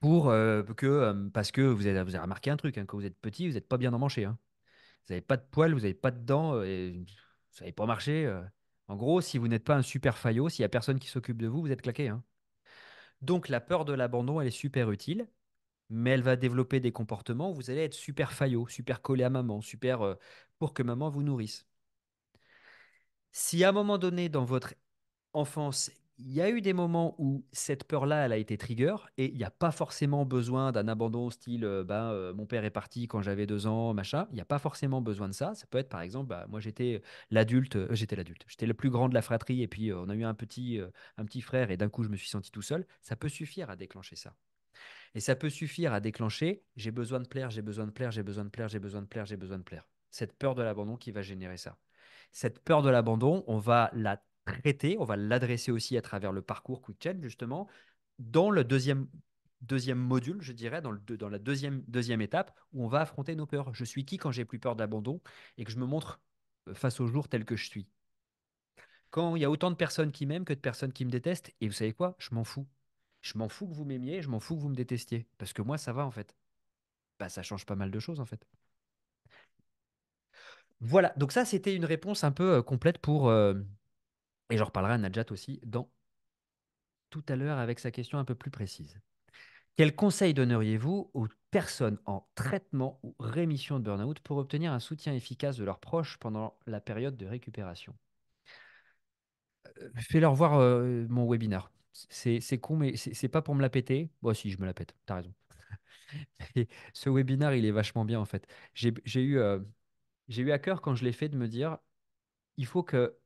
Parce que vous avez remarqué un truc, hein, quand vous êtes petit, vous n'êtes pas bien emmanché, hein. Vous n'avez pas de poils, vous n'avez pas de dents, et vous savez pas marcher. En gros, si vous n'êtes pas un super faillot, s'il n'y a personne qui s'occupe de vous, vous êtes claqué, hein. Donc la peur de l'abandon, elle est super utile, mais elle va développer des comportements où vous allez être super faillot, super collé à maman, pour que maman vous nourrisse. Si à un moment donné dans votre enfance, il y a eu des moments où cette peur-là, elle a été trigger, et il n'y a pas forcément besoin d'un abandon style mon père est parti quand j'avais 2 ans, machin. Il n'y a pas forcément besoin de ça. Ça peut être par exemple, moi j'étais l'adulte, j'étais le plus grand de la fratrie, et puis on a eu un petit frère, et d'un coup je me suis senti tout seul. Ça peut suffire à déclencher ça. Et ça peut suffire à déclencher j'ai besoin de plaire, j'ai besoin de plaire, j'ai besoin de plaire, j'ai besoin de plaire, j'ai besoin de plaire. Cette peur de l'abandon qui va générer ça. Cette peur de l'abandon, on va la traiter, on va l'adresser aussi à travers le parcours Quick Change, justement, dans le deuxième module, je dirais, dans la deuxième étape, où on va affronter nos peurs. Je suis qui quand j'ai plus peur de l'abandon et que je me montre face au jour tel que je suis. Quand il y a autant de personnes qui m'aiment que de personnes qui me détestent, et vous savez quoi? Je m'en fous. Je m'en fous que vous m'aimiez, je m'en fous que vous me détestiez. Parce que moi, ça va en fait. Bah, ça change pas mal de choses en fait. Voilà, donc ça, c'était une réponse un peu complète et j'en reparlerai à Najat aussi dans tout à l'heure avec sa question un peu plus précise. Quel conseil donneriez-vous aux personnes en traitement ou rémission de burn-out pour obtenir un soutien efficace de leurs proches pendant la période de récupération? Fais-leur voir mon webinaire. C'est con, mais c'est pas pour me la péter. Bon, si, je me la pète, t'as raison. Et ce webinaire, il est vachement bien en fait. J'ai eu à cœur quand je l'ai fait de me dire, il faut que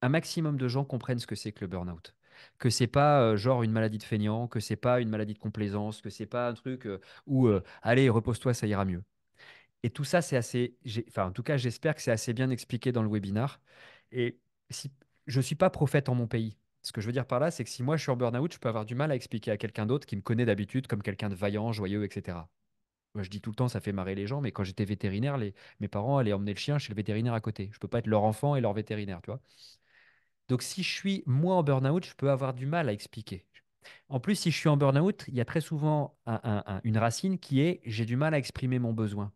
un maximum de gens comprennent ce que c'est que le burn-out. Que c'est pas genre une maladie de feignant, que c'est pas une maladie de complaisance, que c'est pas un truc où allez, repose-toi, ça ira mieux. Et tout ça, enfin, en tout cas, j'espère que c'est assez bien expliqué dans le webinar. Et si je suis pas prophète en mon pays. Ce que je veux dire par là, c'est que si moi je suis en burn-out, je peux avoir du mal à expliquer à quelqu'un d'autre qui me connaît d'habitude comme quelqu'un de vaillant, joyeux, etc. Moi, je dis tout le temps, ça fait marrer les gens, mais quand j'étais vétérinaire, mes parents allaient emmener le chien chez le vétérinaire à côté. Je peux pas être leur enfant et leur vétérinaire, tu vois. Donc, si je suis moi en burn-out, je peux avoir du mal à expliquer. En plus, si je suis en burn-out, il y a très souvent une racine qui est j'ai du mal à exprimer mon besoin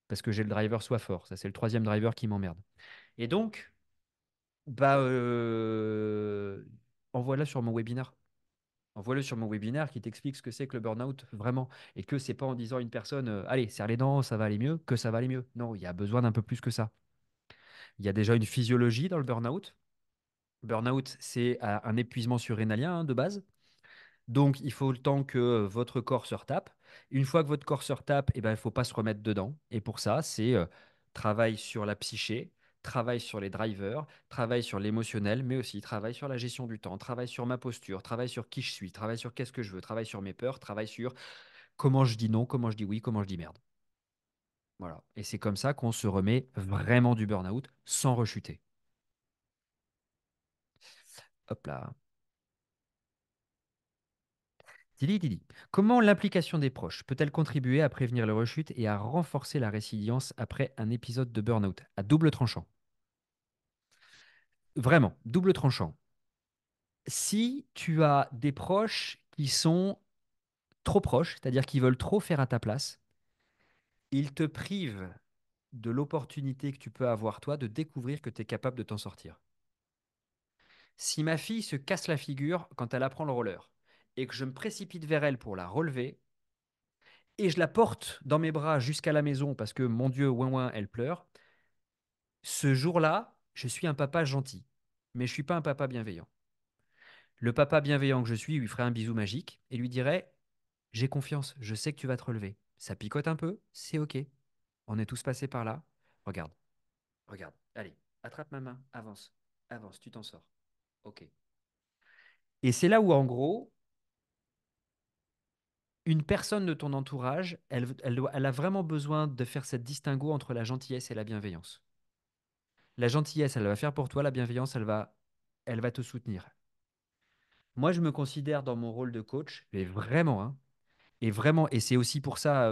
parce que j'ai le driver soit fort. Ça, c'est le troisième driver qui m'emmerde. Et donc, bah, envoie-la sur mon webinaire. Envoie-le sur mon webinaire qui t'explique ce que c'est que le burn-out vraiment. Et que c'est pas en disant à une personne, allez, serre les dents, ça va aller mieux, que ça va aller mieux. Non, il y a besoin d'un peu plus que ça. Il y a déjà une physiologie dans le burn-out. Burn-out, c'est un épuisement surrénalien de base. Donc, il faut le temps que votre corps se retape. Une fois que votre corps se retape, eh ben, il ne faut pas se remettre dedans. Et pour ça, c'est travail sur la psyché, travail sur les drivers, travail sur l'émotionnel, mais aussi travail sur la gestion du temps, travail sur ma posture, travail sur qui je suis, travail sur qu'est-ce que je veux, travail sur mes peurs, travail sur comment je dis non, comment je dis oui, comment je dis merde. Voilà. Et c'est comme ça qu'on se remet vraiment du burn-out sans rechuter. Hop là. Dili, Dili. Comment l'implication des proches peut-elle contribuer à prévenir les rechutes et à renforcer la résilience après un épisode de burn-out? À double tranchant. Vraiment, double tranchant. Si tu as des proches qui sont trop proches, c'est-à-dire qui veulent trop faire à ta place, ils te privent de l'opportunité que tu peux avoir, toi, de découvrir que tu es capable de t'en sortir. Si ma fille se casse la figure quand elle apprend le roller et que je me précipite vers elle pour la relever, et je la porte dans mes bras jusqu'à la maison parce que, mon Dieu, ouin ouin, elle pleure, ce jour-là, je suis un papa gentil, mais je suis pas un papa bienveillant. Le papa bienveillant que je suis lui ferait un bisou magique et lui dirait, j'ai confiance, je sais que tu vas te relever. Ça picote un peu, c'est OK. On est tous passés par là. Regarde, regarde. Allez, attrape ma main, avance, avance, tu t'en sors. OK. Et c'est là où, en gros, une personne de ton entourage, elle a vraiment besoin de faire cette distinguo entre la gentillesse et la bienveillance. La gentillesse, elle va faire pour toi, la bienveillance, elle va te soutenir. Moi, je me considère dans mon rôle de coach, mais vraiment, hein, et vraiment, et c'est aussi pour ça,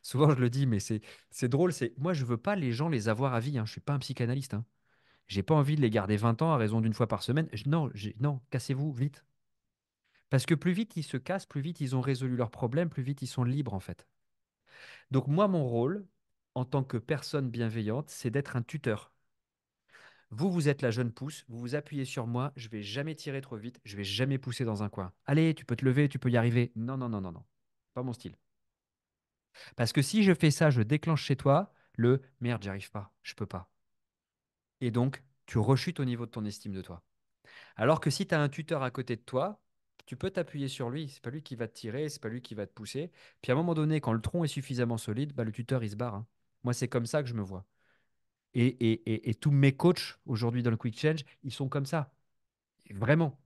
souvent je le dis, mais c'est drôle, c'est moi, je veux pas les gens les avoir à vie, hein, je suis pas un psychanalyste, hein. J'ai pas envie de les garder 20 ans à raison d'une fois par semaine. Non, non, cassez-vous vite. Parce que plus vite ils se cassent, plus vite ils ont résolu leurs problèmes, plus vite ils sont libres en fait. Donc moi, mon rôle, en tant que personne bienveillante, c'est d'être un tuteur. Vous, vous êtes la jeune pousse, vous vous appuyez sur moi, je vais jamais tirer trop vite, je vais jamais pousser dans un coin. Allez, tu peux te lever, tu peux y arriver. Non, non, non, non, non. Pas mon style. Parce que si je fais ça, je déclenche chez toi le merde, j'y arrive pas, je peux pas. Et donc, tu rechutes au niveau de ton estime de toi. Alors que si tu as un tuteur à côté de toi, tu peux t'appuyer sur lui. C'est pas lui qui va te tirer, c'est pas lui qui va te pousser. Puis à un moment donné, quand le tronc est suffisamment solide, bah, le tuteur il se barre, hein. Moi, c'est comme ça que je me vois. Et tous mes coachs aujourd'hui dans le Quick Change, ils sont comme ça. Vraiment.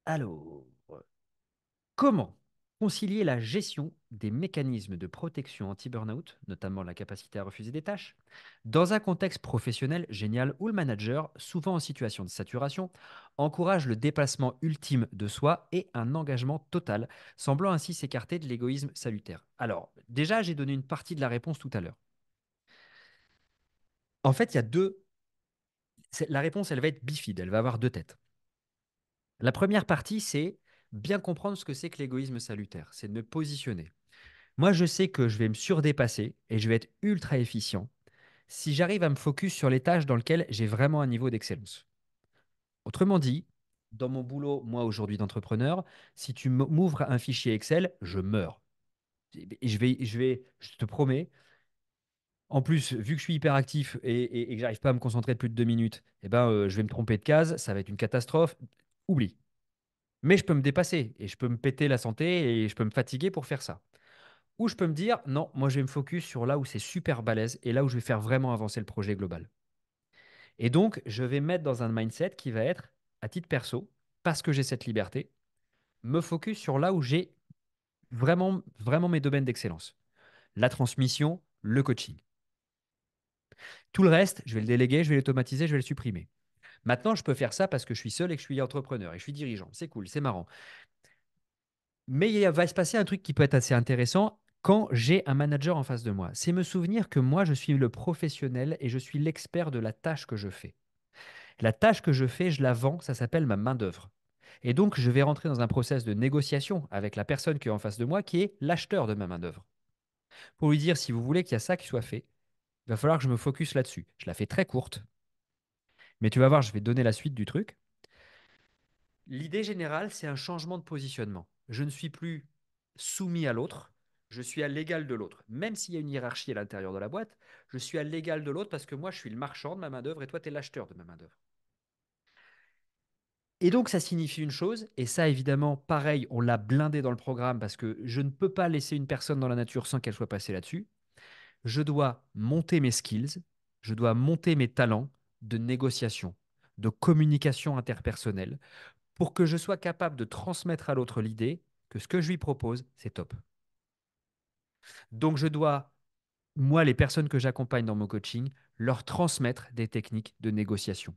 Alors, comment concilier la gestion des mécanismes de protection anti-burnout, notamment la capacité à refuser des tâches, dans un contexte professionnel génial où le manager, souvent en situation de saturation, encourage le dépassement ultime de soi et un engagement total, semblant ainsi s'écarter de l'égoïsme salutaire. Alors, déjà, j'ai donné une partie de la réponse tout à l'heure. En fait, il y a deux. La réponse, elle va être bifide, elle va avoir deux têtes. La première partie, c'est bien comprendre ce que c'est que l'égoïsme salutaire, c'est de me positionner. Moi, je sais que je vais me surdépasser et je vais être ultra efficient si j'arrive à me focus sur les tâches dans lesquelles j'ai vraiment un niveau d'excellence. Autrement dit, dans mon boulot, moi aujourd'hui d'entrepreneur, si tu m'ouvres un fichier Excel, je meurs. Et je te promets, en plus, vu que je suis hyper actif et que j'arrive pas à me concentrer de plus de 2 minutes, eh ben, je vais me tromper de case, ça va être une catastrophe. Oublie. Mais je peux me dépasser et je peux me péter la santé et je peux me fatiguer pour faire ça. Ou je peux me dire, non, moi je vais me focus sur là où c'est super balèze et là où je vais faire vraiment avancer le projet global. Et donc, je vais mettre dans un mindset qui va être, à titre perso, parce que j'ai cette liberté, me focus sur là où j'ai vraiment, vraiment mes domaines d'excellence. La transmission, le coaching. Tout le reste, je vais le déléguer, je vais l'automatiser, je vais le supprimer. Maintenant, je peux faire ça parce que je suis seul et que je suis entrepreneur et je suis dirigeant. C'est cool, c'est marrant. Mais il va se passer un truc qui peut être assez intéressant quand j'ai un manager en face de moi. C'est me souvenir que moi, je suis le professionnel et je suis l'expert de la tâche que je fais. La tâche que je fais, je la vends, ça s'appelle ma main-d'œuvre. Et donc, je vais rentrer dans un process de négociation avec la personne qui est en face de moi, qui est l'acheteur de ma main-d'œuvre. Pour lui dire, si vous voulez qu'il y a ça qui soit fait, il va falloir que je me focus là-dessus. Je la fais très courte, mais tu vas voir, je vais te donner la suite du truc. L'idée générale, c'est un changement de positionnement. Je ne suis plus soumis à l'autre, je suis à l'égal de l'autre. Même s'il y a une hiérarchie à l'intérieur de la boîte, je suis à l'égal de l'autre parce que moi, je suis le marchand de ma main-d'œuvre et toi, tu es l'acheteur de ma main-d'œuvre. Et donc, ça signifie une chose, et ça, évidemment, pareil, on l'a blindé dans le programme parce que je ne peux pas laisser une personne dans la nature sans qu'elle soit passée là-dessus. Je dois monter mes skills, je dois monter mes talents de négociation, de communication interpersonnelle, pour que je sois capable de transmettre à l'autre l'idée que ce que je lui propose, c'est top. Donc je dois, moi, les personnes que j'accompagne dans mon coaching, leur transmettre des techniques de négociation.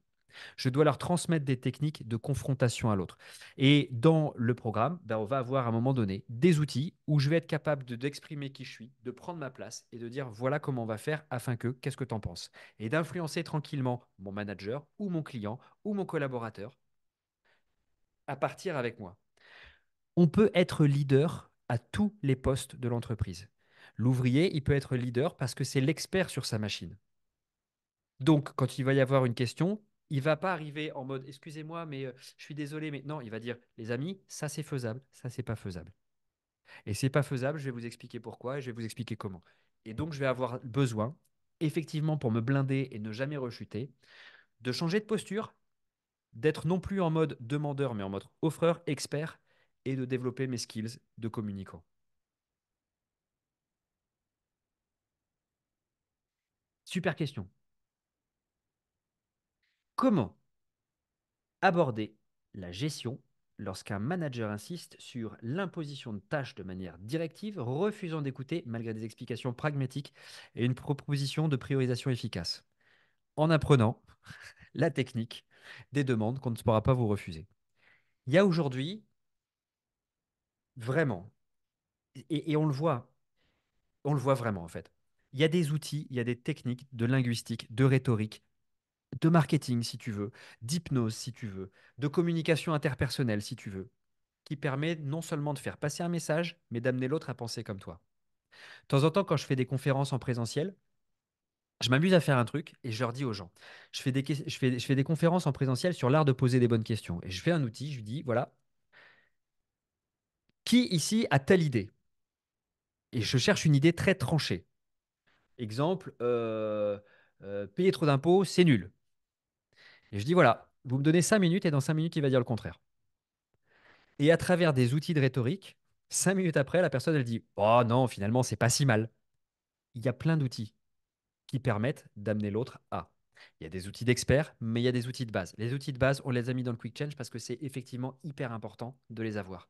Je dois leur transmettre des techniques de confrontation à l'autre. Et dans le programme, ben, on va avoir à un moment donné des outils où je vais être capable d'exprimer qui je suis, de prendre ma place et de dire voilà comment on va faire afin que, qu'est-ce que tu en penses? Et d'influencer tranquillement mon manager ou mon client ou mon collaborateur à partir avec moi. On peut être leader à tous les postes de l'entreprise. L'ouvrier, il peut être leader parce que c'est l'expert sur sa machine. Donc, quand il va y avoir une question, il va pas arriver en mode excusez-moi, mais je suis désolé, mais non, il va dire les amis, ça c'est faisable, ça c'est pas faisable. Et c'est pas faisable, je vais vous expliquer pourquoi et je vais vous expliquer comment. Et donc, je vais avoir besoin, effectivement, pour me blinder et ne jamais rechuter, de changer de posture, d'être non plus en mode demandeur, mais en mode offreur, expert, et de développer mes skills de communicant. Super question. Comment aborder la gestion lorsqu'un manager insiste sur l'imposition de tâches de manière directive, refusant d'écouter malgré des explications pragmatiques et une proposition de priorisation efficace, en apprenant la technique des demandes qu'on ne pourra pas vous refuser. Il y a aujourd'hui, vraiment, et on le voit vraiment en fait. Il y a des outils, il y a des techniques de linguistique, de rhétorique, de marketing si tu veux, d'hypnose si tu veux, de communication interpersonnelle si tu veux, qui permet non seulement de faire passer un message, mais d'amener l'autre à penser comme toi. De temps en temps, quand je fais des conférences en présentiel, je m'amuse à faire un truc et je leur dis aux gens, je fais des conférences en présentiel sur l'art de poser des bonnes questions. Et je fais un outil, je lui dis, voilà, qui ici a telle idée? Et je cherche une idée très tranchée. Exemple, payer trop d'impôts, c'est nul. Et je dis, voilà, vous me donnez 5 minutes et dans 5 minutes, il va dire le contraire. Et à travers des outils de rhétorique, 5 minutes après, la personne, elle dit, oh non, finalement, c'est pas si mal. Il y a plein d'outils qui permettent d'amener l'autre à. Il y a des outils d'experts, mais il y a des outils de base. Les outils de base, on les a mis dans le Quick Change parce que c'est effectivement hyper important de les avoir.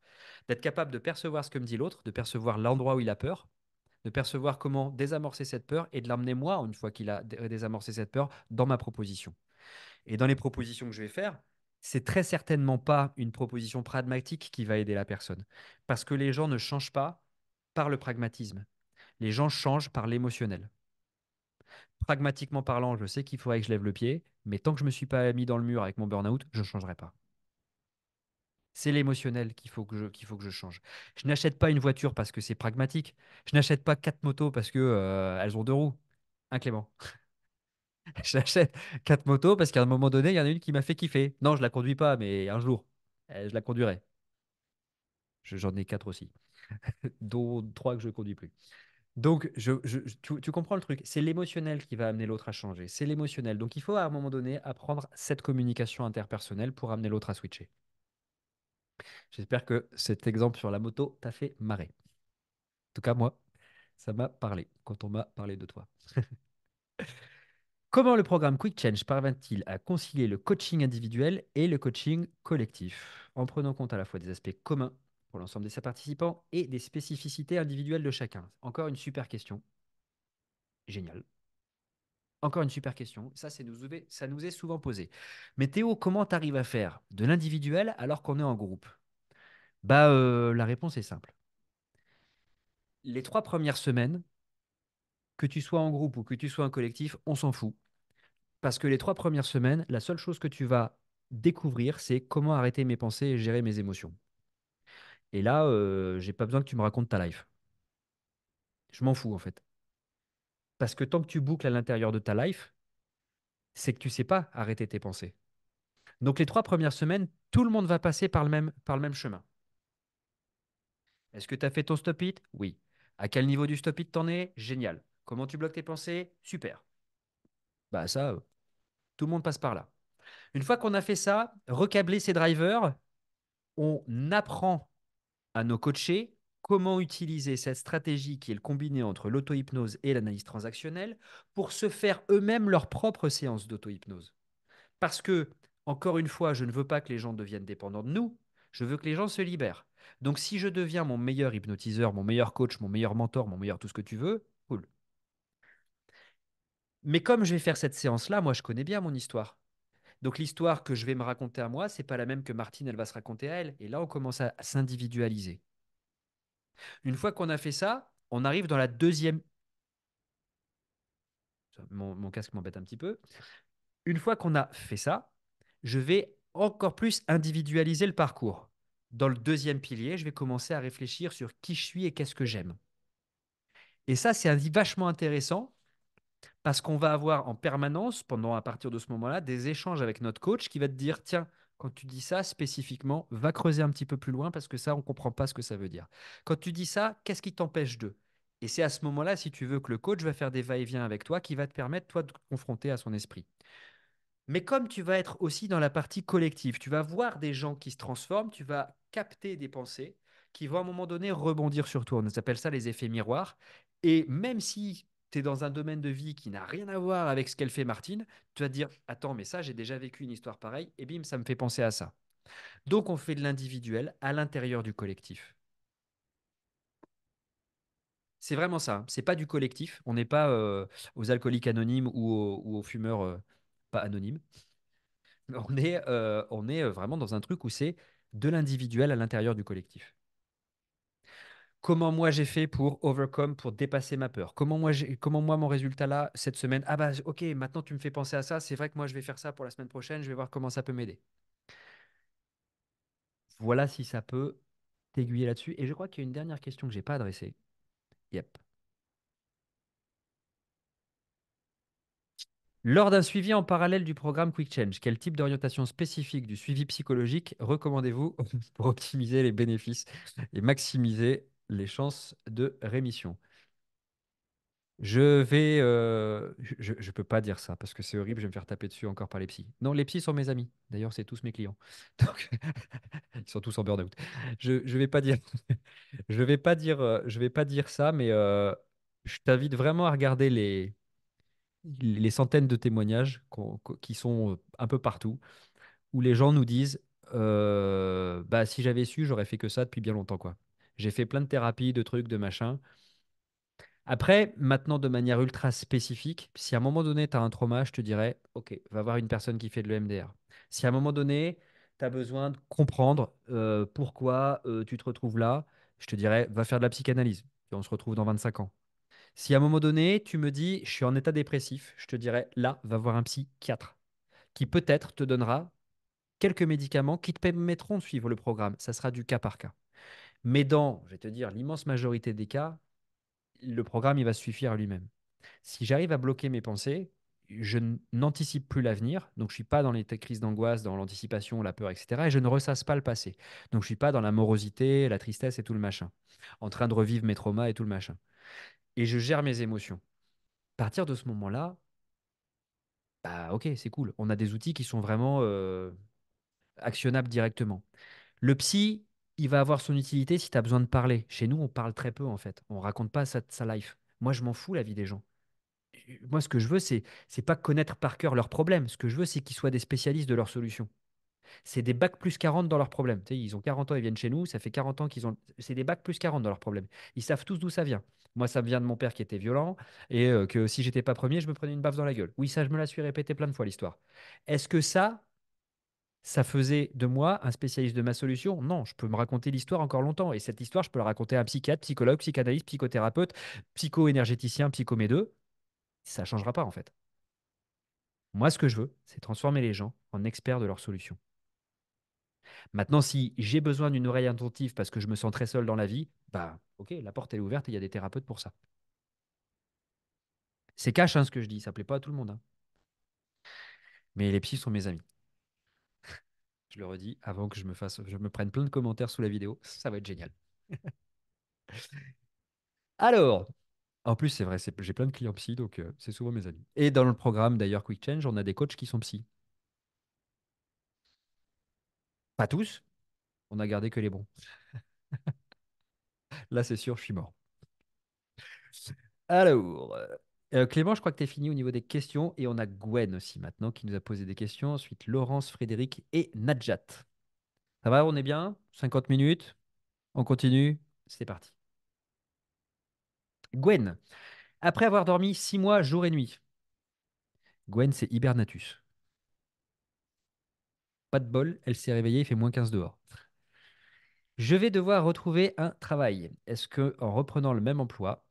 D'être capable de percevoir ce que me dit l'autre, de percevoir l'endroit où il a peur, de percevoir comment désamorcer cette peur et de l'emmener moi, une fois qu'il a désamorcé cette peur, dans ma proposition. Et dans les propositions que je vais faire, c'est très certainement pas une proposition pragmatique qui va aider la personne. Parce que les gens ne changent pas par le pragmatisme. Les gens changent par l'émotionnel. Pragmatiquement parlant, je sais qu'il faudrait que je lève le pied, mais tant que je ne me suis pas mis dans le mur avec mon burn-out, je ne changerai pas. C'est l'émotionnel qu'il faut que je change. Je n'achète pas une voiture parce que c'est pragmatique. Je n'achète pas 4 motos parce que elles ont 2 roues. Hein, Clément? J'achète 4 motos parce qu'à un moment donné, il y en a une qui m'a fait kiffer. Non, je la conduis pas, mais un jour, je la conduirai. J'en ai 4 aussi, dont 3 que je ne conduis plus. Donc, tu comprends le truc. C'est l'émotionnel qui va amener l'autre à changer. C'est l'émotionnel. Donc, il faut à un moment donné apprendre cette communication interpersonnelle pour amener l'autre à switcher. J'espère que cet exemple sur la moto t'a fait marrer. En tout cas, moi, ça m'a parlé quand on m'a parlé de toi. Comment le programme Quick Change parvient-il à concilier le coaching individuel et le coaching collectif, en prenant compte à la fois des aspects communs pour l'ensemble de ses participants et des spécificités individuelles de chacun? Encore une super question. Génial. Encore une super question. Ça nous est souvent posé. Mais Théo, comment tu arrives à faire de l'individuel alors qu'on est en groupe? La réponse est simple. Les 3 premières semaines, que tu sois en groupe ou que tu sois en collectif, on s'en fout. Parce que les 3 premières semaines, la seule chose que tu vas découvrir, c'est comment arrêter mes pensées et gérer mes émotions. Et là, j'ai pas besoin que tu me racontes ta life. Je m'en fous en fait. Parce que tant que tu boucles à l'intérieur de ta life, c'est que tu sais pas arrêter tes pensées. Donc les 3 premières semaines, tout le monde va passer par le même chemin. Est-ce que tu as fait ton stop it? Oui. À quel niveau du stop it t'en es? Génial. Comment tu bloques tes pensées? Super. Bah ça, tout le monde passe par là. Une fois qu'on a fait ça, recabler ses drivers, on apprend à nos coachés comment utiliser cette stratégie qui est le combiné entre l'auto-hypnose et l'analyse transactionnelle pour se faire eux-mêmes leur propre séance d'auto-hypnose. Parce que, encore une fois, je ne veux pas que les gens deviennent dépendants de nous, je veux que les gens se libèrent. Donc si je deviens mon meilleur hypnotiseur, mon meilleur coach, mon meilleur mentor, mon meilleur tout ce que tu veux, cool. Mais comme je vais faire cette séance-là, moi je connais bien mon histoire. Donc l'histoire que je vais me raconter à moi, c'est pas la même que Martine, elle va se raconter à elle. Et là, on commence à s'individualiser. Une fois qu'on a fait ça, on arrive dans la deuxième. Mon casque m'embête un petit peu. Une fois qu'on a fait ça, je vais encore plus individualiser le parcours. Dans le deuxième pilier, je vais commencer à réfléchir sur qui je suis et qu'est-ce que j'aime. Et ça, c'est vachement intéressant parce qu'on va avoir en permanence, pendant à partir de ce moment-là, des échanges avec notre coach qui va te dire, tiens, quand tu dis ça spécifiquement, va creuser un petit peu plus loin parce que ça, on ne comprend pas ce que ça veut dire. Quand tu dis ça, qu'est-ce qui t'empêche de? Et c'est à ce moment-là, si tu veux, que le coach va faire des va-et-vient avec toi qui va te permettre, toi, de te confronter à son esprit. Mais comme tu vas être aussi dans la partie collective, tu vas voir des gens qui se transforment, tu vas capter des pensées qui vont à un moment donné rebondir sur toi. On appelle ça les effets miroirs. Et même si tu es dans un domaine de vie qui n'a rien à voir avec ce qu'elle fait Martine, tu vas te dire, attends, mais ça, j'ai déjà vécu une histoire pareille, et bim, ça me fait penser à ça. Donc on fait de l'individuel à l'intérieur du collectif. C'est vraiment ça, hein. C'est pas du collectif. On n'est pas aux alcooliques anonymes ou aux fumeurs pas anonymes. On est vraiment dans un truc où c'est de l'individuel à l'intérieur du collectif. Comment moi j'ai fait pour overcome, pour dépasser ma peur? Comment moi mon résultat là cette semaine? Ah bah ok, maintenant tu me fais penser à ça. C'est vrai que moi je vais faire ça pour la semaine prochaine. Je vais voir comment ça peut m'aider. Voilà si ça peut t'aiguiller là-dessus. Et je crois qu'il y a une dernière question que j'ai pas adressée. Yep. Lors d'un suivi en parallèle du programme Quick Change, quel type d'orientation spécifique du suivi psychologique recommandez-vous pour optimiser les bénéfices et maximiser les chances de rémission? Je peux pas dire ça parce que c'est horrible, je vais me faire taper dessus encore par les psys. Non, les psys sont mes amis. D'ailleurs, c'est tous mes clients. Donc, ils sont tous en burn-out. Je vais pas dire, je vais pas dire ça, mais je t'invite vraiment à regarder les centaines de témoignages qui sont un peu partout où les gens nous disent, bah si j'avais su, j'aurais fait que ça depuis bien longtemps, quoi. J'ai fait plein de thérapies, de trucs, de machins. Après, maintenant, de manière ultra spécifique, si à un moment donné, tu as un trauma, je te dirais, OK, va voir une personne qui fait de l'EMDR. Si à un moment donné, tu as besoin de comprendre pourquoi tu te retrouves là, je te dirais, va faire de la psychanalyse. Et on se retrouve dans 25 ans. Si à un moment donné, tu me dis, je suis en état dépressif, je te dirais, là, va voir un psychiatre qui peut-être te donnera quelques médicaments qui te permettront de suivre le programme. Ça sera du cas par cas. Mais dans, je vais te dire, l'immense majorité des cas, le programme, il va se suffire à lui-même. Si j'arrive à bloquer mes pensées, n'anticipe plus l'avenir, donc je suis pas dans les crises d'angoisse, dans l'anticipation, la peur, etc. Et je ne ressasse pas le passé. Donc je suis pas dans la morosité, la tristesse et tout le machin, en train de revivre mes traumas et tout le machin. Et je gère mes émotions. À partir de ce moment-là, bah ok, c'est cool. On a des outils qui sont vraiment actionnables directement. Le psy, il va avoir son utilité si tu as besoin de parler. Chez nous, on parle très peu en fait. On raconte pas sa life. Moi, je m'en fous la vie des gens. Moi, ce que je veux, c'est pas connaître par cœur leurs problèmes. Ce que je veux, c'est qu'ils soient des spécialistes de leurs solutions. C'est des bacs plus 40 dans leurs problèmes. Tu sais, ils ont 40 ans, ils viennent chez nous, ça fait 40 ans qu'ils ont. C'est des bacs plus 40 dans leurs problèmes. Ils savent tous d'où ça vient. Moi, ça me vient de mon père qui était violent et que si j'étais pas premier, je me prenais une baffe dans la gueule. Oui, ça, je me la suis répété plein de fois l'histoire. Est-ce que ça faisait de moi un spécialiste de ma solution? Non, je peux me raconter l'histoire encore longtemps. Et cette histoire, je peux la raconter à un psychiatre, psychologue, psychanalyste, psychothérapeute, psycho-énergéticien, psychomédeux. Ça ne changera pas en fait. Moi, ce que je veux, c'est transformer les gens en experts de leurs solutions. Maintenant, si j'ai besoin d'une oreille attentive parce que je me sens très seul dans la vie, bah ok, la porte elle est ouverte et il y a des thérapeutes pour ça. C'est cash hein, ce que je dis, ça plaît pas à tout le monde, hein. Mais les psys sont mes amis. Je le redis avant que je me prenne plein de commentaires sous la vidéo. Ça va être génial. Alors, en plus, c'est vrai, j'ai plein de clients psy, donc c'est souvent mes amis. Et dans le programme d'ailleurs Quick Change, on a des coachs qui sont psy. Pas tous, on a gardé que les bons. Là, c'est sûr, je suis mort. Alors, Clément, je crois que tu es fini au niveau des questions. Et on a Gwen aussi maintenant qui nous a posé des questions. Ensuite, Laurence, Frédéric et Nadjat. Ça va, on est bien? 50 minutes? On continue? C'est parti. Gwen, après avoir dormi 6 mois jour et nuit. Gwen, c'est Hibernatus. Pas de bol, elle s'est réveillée, il fait -15 dehors. Je vais devoir retrouver un travail. Est-ce que en reprenant le même emploi,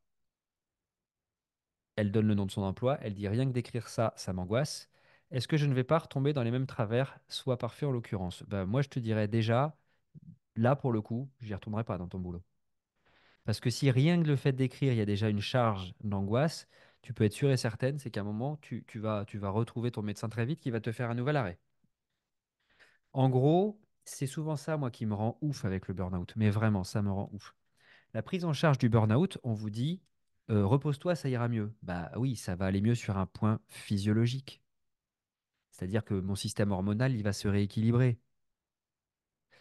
elle donne le nom de son emploi, elle dit rien que d'écrire ça, ça m'angoisse. Est-ce que je ne vais pas retomber dans les mêmes travers, soit parfait en l'occurrence? Ben, moi, je te dirais déjà, là, pour le coup, j'y retournerai pas dans ton boulot. Parce que si rien que le fait d'écrire, il y a déjà une charge d'angoisse, tu peux être sûr et certaine, c'est qu'à un moment, tu vas retrouver ton médecin très vite qui va te faire un nouvel arrêt. En gros, c'est souvent ça, moi, qui me rend ouf avec le burn-out. Mais vraiment, ça me rend ouf. La prise en charge du burn-out, on vous dit, repose-toi, ça ira mieux. Bah oui, ça va aller mieux sur un point physiologique. C'est-à-dire que mon système hormonal, il va se rééquilibrer.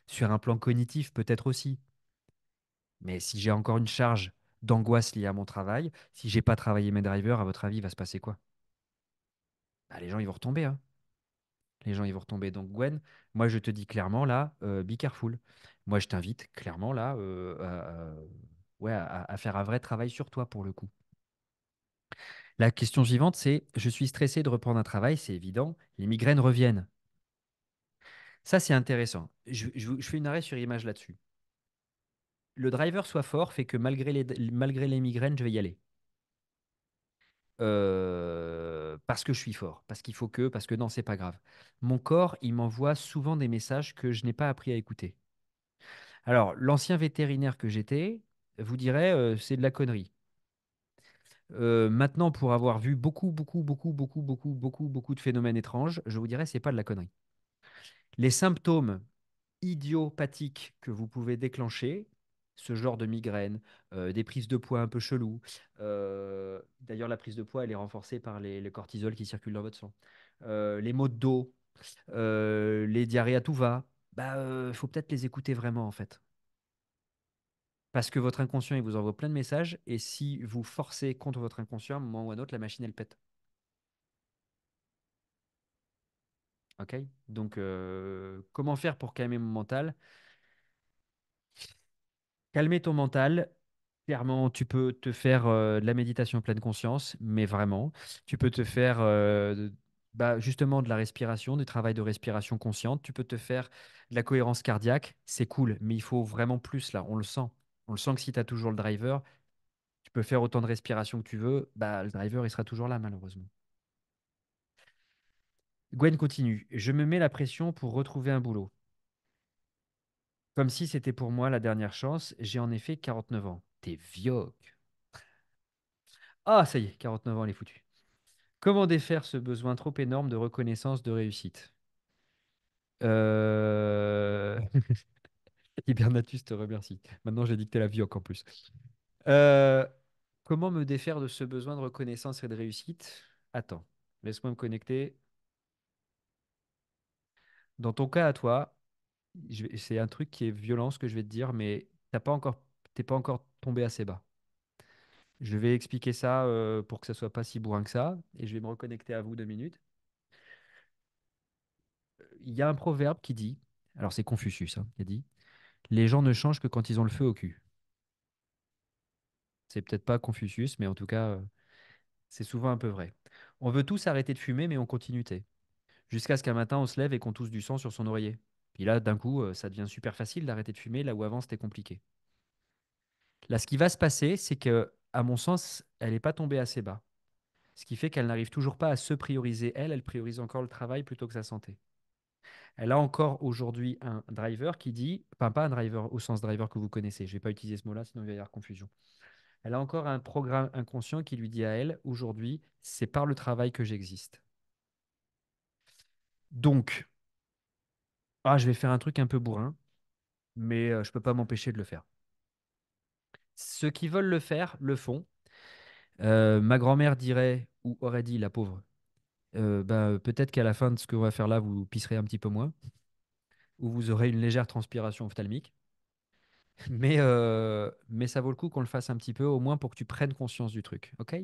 Sur un plan cognitif, peut-être aussi. Mais si j'ai encore une charge d'angoisse liée à mon travail, si j'ai pas travaillé mes drivers, à votre avis, il va se passer quoi? Bah, les gens, ils vont retomber, hein. Les gens, ils vont retomber. Donc, Gwen, moi, je te dis clairement, là, be careful. Moi, je t'invite clairement, là, ouais, à faire un vrai travail sur toi, pour le coup. La question suivante, c'est, je suis stressé de reprendre un travail, c'est évident, les migraines reviennent. Ça, c'est intéressant. Je fais une arrêt sur image là-dessus. Le driver soit fort fait que malgré les migraines, je vais y aller. Parce que je suis fort, parce qu'il faut que, parce que non, c'est pas grave. Mon corps, il m'envoie souvent des messages que je n'ai pas appris à écouter. Alors, l'ancien vétérinaire que j'étais vous dirait, c'est de la connerie. Maintenant, pour avoir vu beaucoup de phénomènes étranges, je vous dirais, c'est pas de la connerie. Les symptômes idiopathiques que vous pouvez déclencher, ce genre de migraine, des prises de poids un peu cheloues. D'ailleurs, la prise de poids, elle est renforcée par les cortisol qui circulent dans votre sang. Les maux de dos, les diarrhées à tout va. Bah, faut peut-être les écouter vraiment en fait. Parce que votre inconscient, il vous envoie plein de messages, et si vous forcez contre votre inconscient, à un moment ou à un autre, la machine, elle pète. Ok? Donc, comment faire pour calmer mon mental? Calmer ton mental, clairement, tu peux te faire de la méditation pleine conscience, mais vraiment. Tu peux te faire bah, justement de la respiration, du travail de respiration consciente. Tu peux te faire de la cohérence cardiaque. C'est cool, mais il faut vraiment plus là. On le sent. On le sent que si tu as toujours le driver, tu peux faire autant de respiration que tu veux. Bah, le driver, il sera toujours là, malheureusement. Gwen continue. Je me mets la pression pour retrouver un boulot. Comme si c'était pour moi la dernière chance. J'ai en effet 49 ans. T'es vieux. Ah, ça y est, 49 ans, elle est foutue. Comment défaire ce besoin trop énorme de reconnaissance de réussite? Euh... Hibernatus te remercie. Maintenant, j'ai dicté la vie encore plus. Euh, Comment me défaire de ce besoin de reconnaissance et de réussite? Attends, laisse-moi me connecter. Dans ton cas à toi, c'est un truc qui est violent ce que je vais te dire, mais t'es pas encore tombé assez bas. Je vais expliquer ça pour que ça soit pas si bourrin que ça, et je vais me reconnecter à vous 2 minutes. Il y a un proverbe qui dit, alors c'est Confucius, hein, qui a dit, les gens ne changent que quand ils ont le feu au cul. C'est peut-être pas Confucius, mais en tout cas, c'est souvent un peu vrai. On veut tous arrêter de fumer, mais on continue, t'sais. Jusqu'à ce qu'un matin, on se lève et qu'on tousse du sang sur son oreiller. Puis là, d'un coup, ça devient super facile d'arrêter de fumer, là où avant, c'était compliqué. Là, ce qui va se passer, c'est que, à mon sens, elle n'est pas tombée assez bas. Ce qui fait qu'elle n'arrive toujours pas à se prioriser. Elle priorise encore le travail plutôt que sa santé. Elle a encore aujourd'hui un driver qui dit, enfin pas un driver au sens driver que vous connaissez, je ne vais pas utiliser ce mot-là, sinon il va y avoir confusion. Elle a encore un programme inconscient qui lui dit à elle, aujourd'hui, c'est par le travail que j'existe. Donc, je vais faire un truc un peu bourrin, mais je ne peux pas m'empêcher de le faire. Ceux qui veulent le faire, le font. Ma grand-mère dirait, ou aurait dit, la pauvre, bah, peut-être qu'à la fin de ce qu'on va faire là, vous pisserez un petit peu moins, ou vous aurez une légère transpiration ophtalmique. Mais ça vaut le coup qu'on le fasse un petit peu, au moins pour que tu prennes conscience du truc, ok?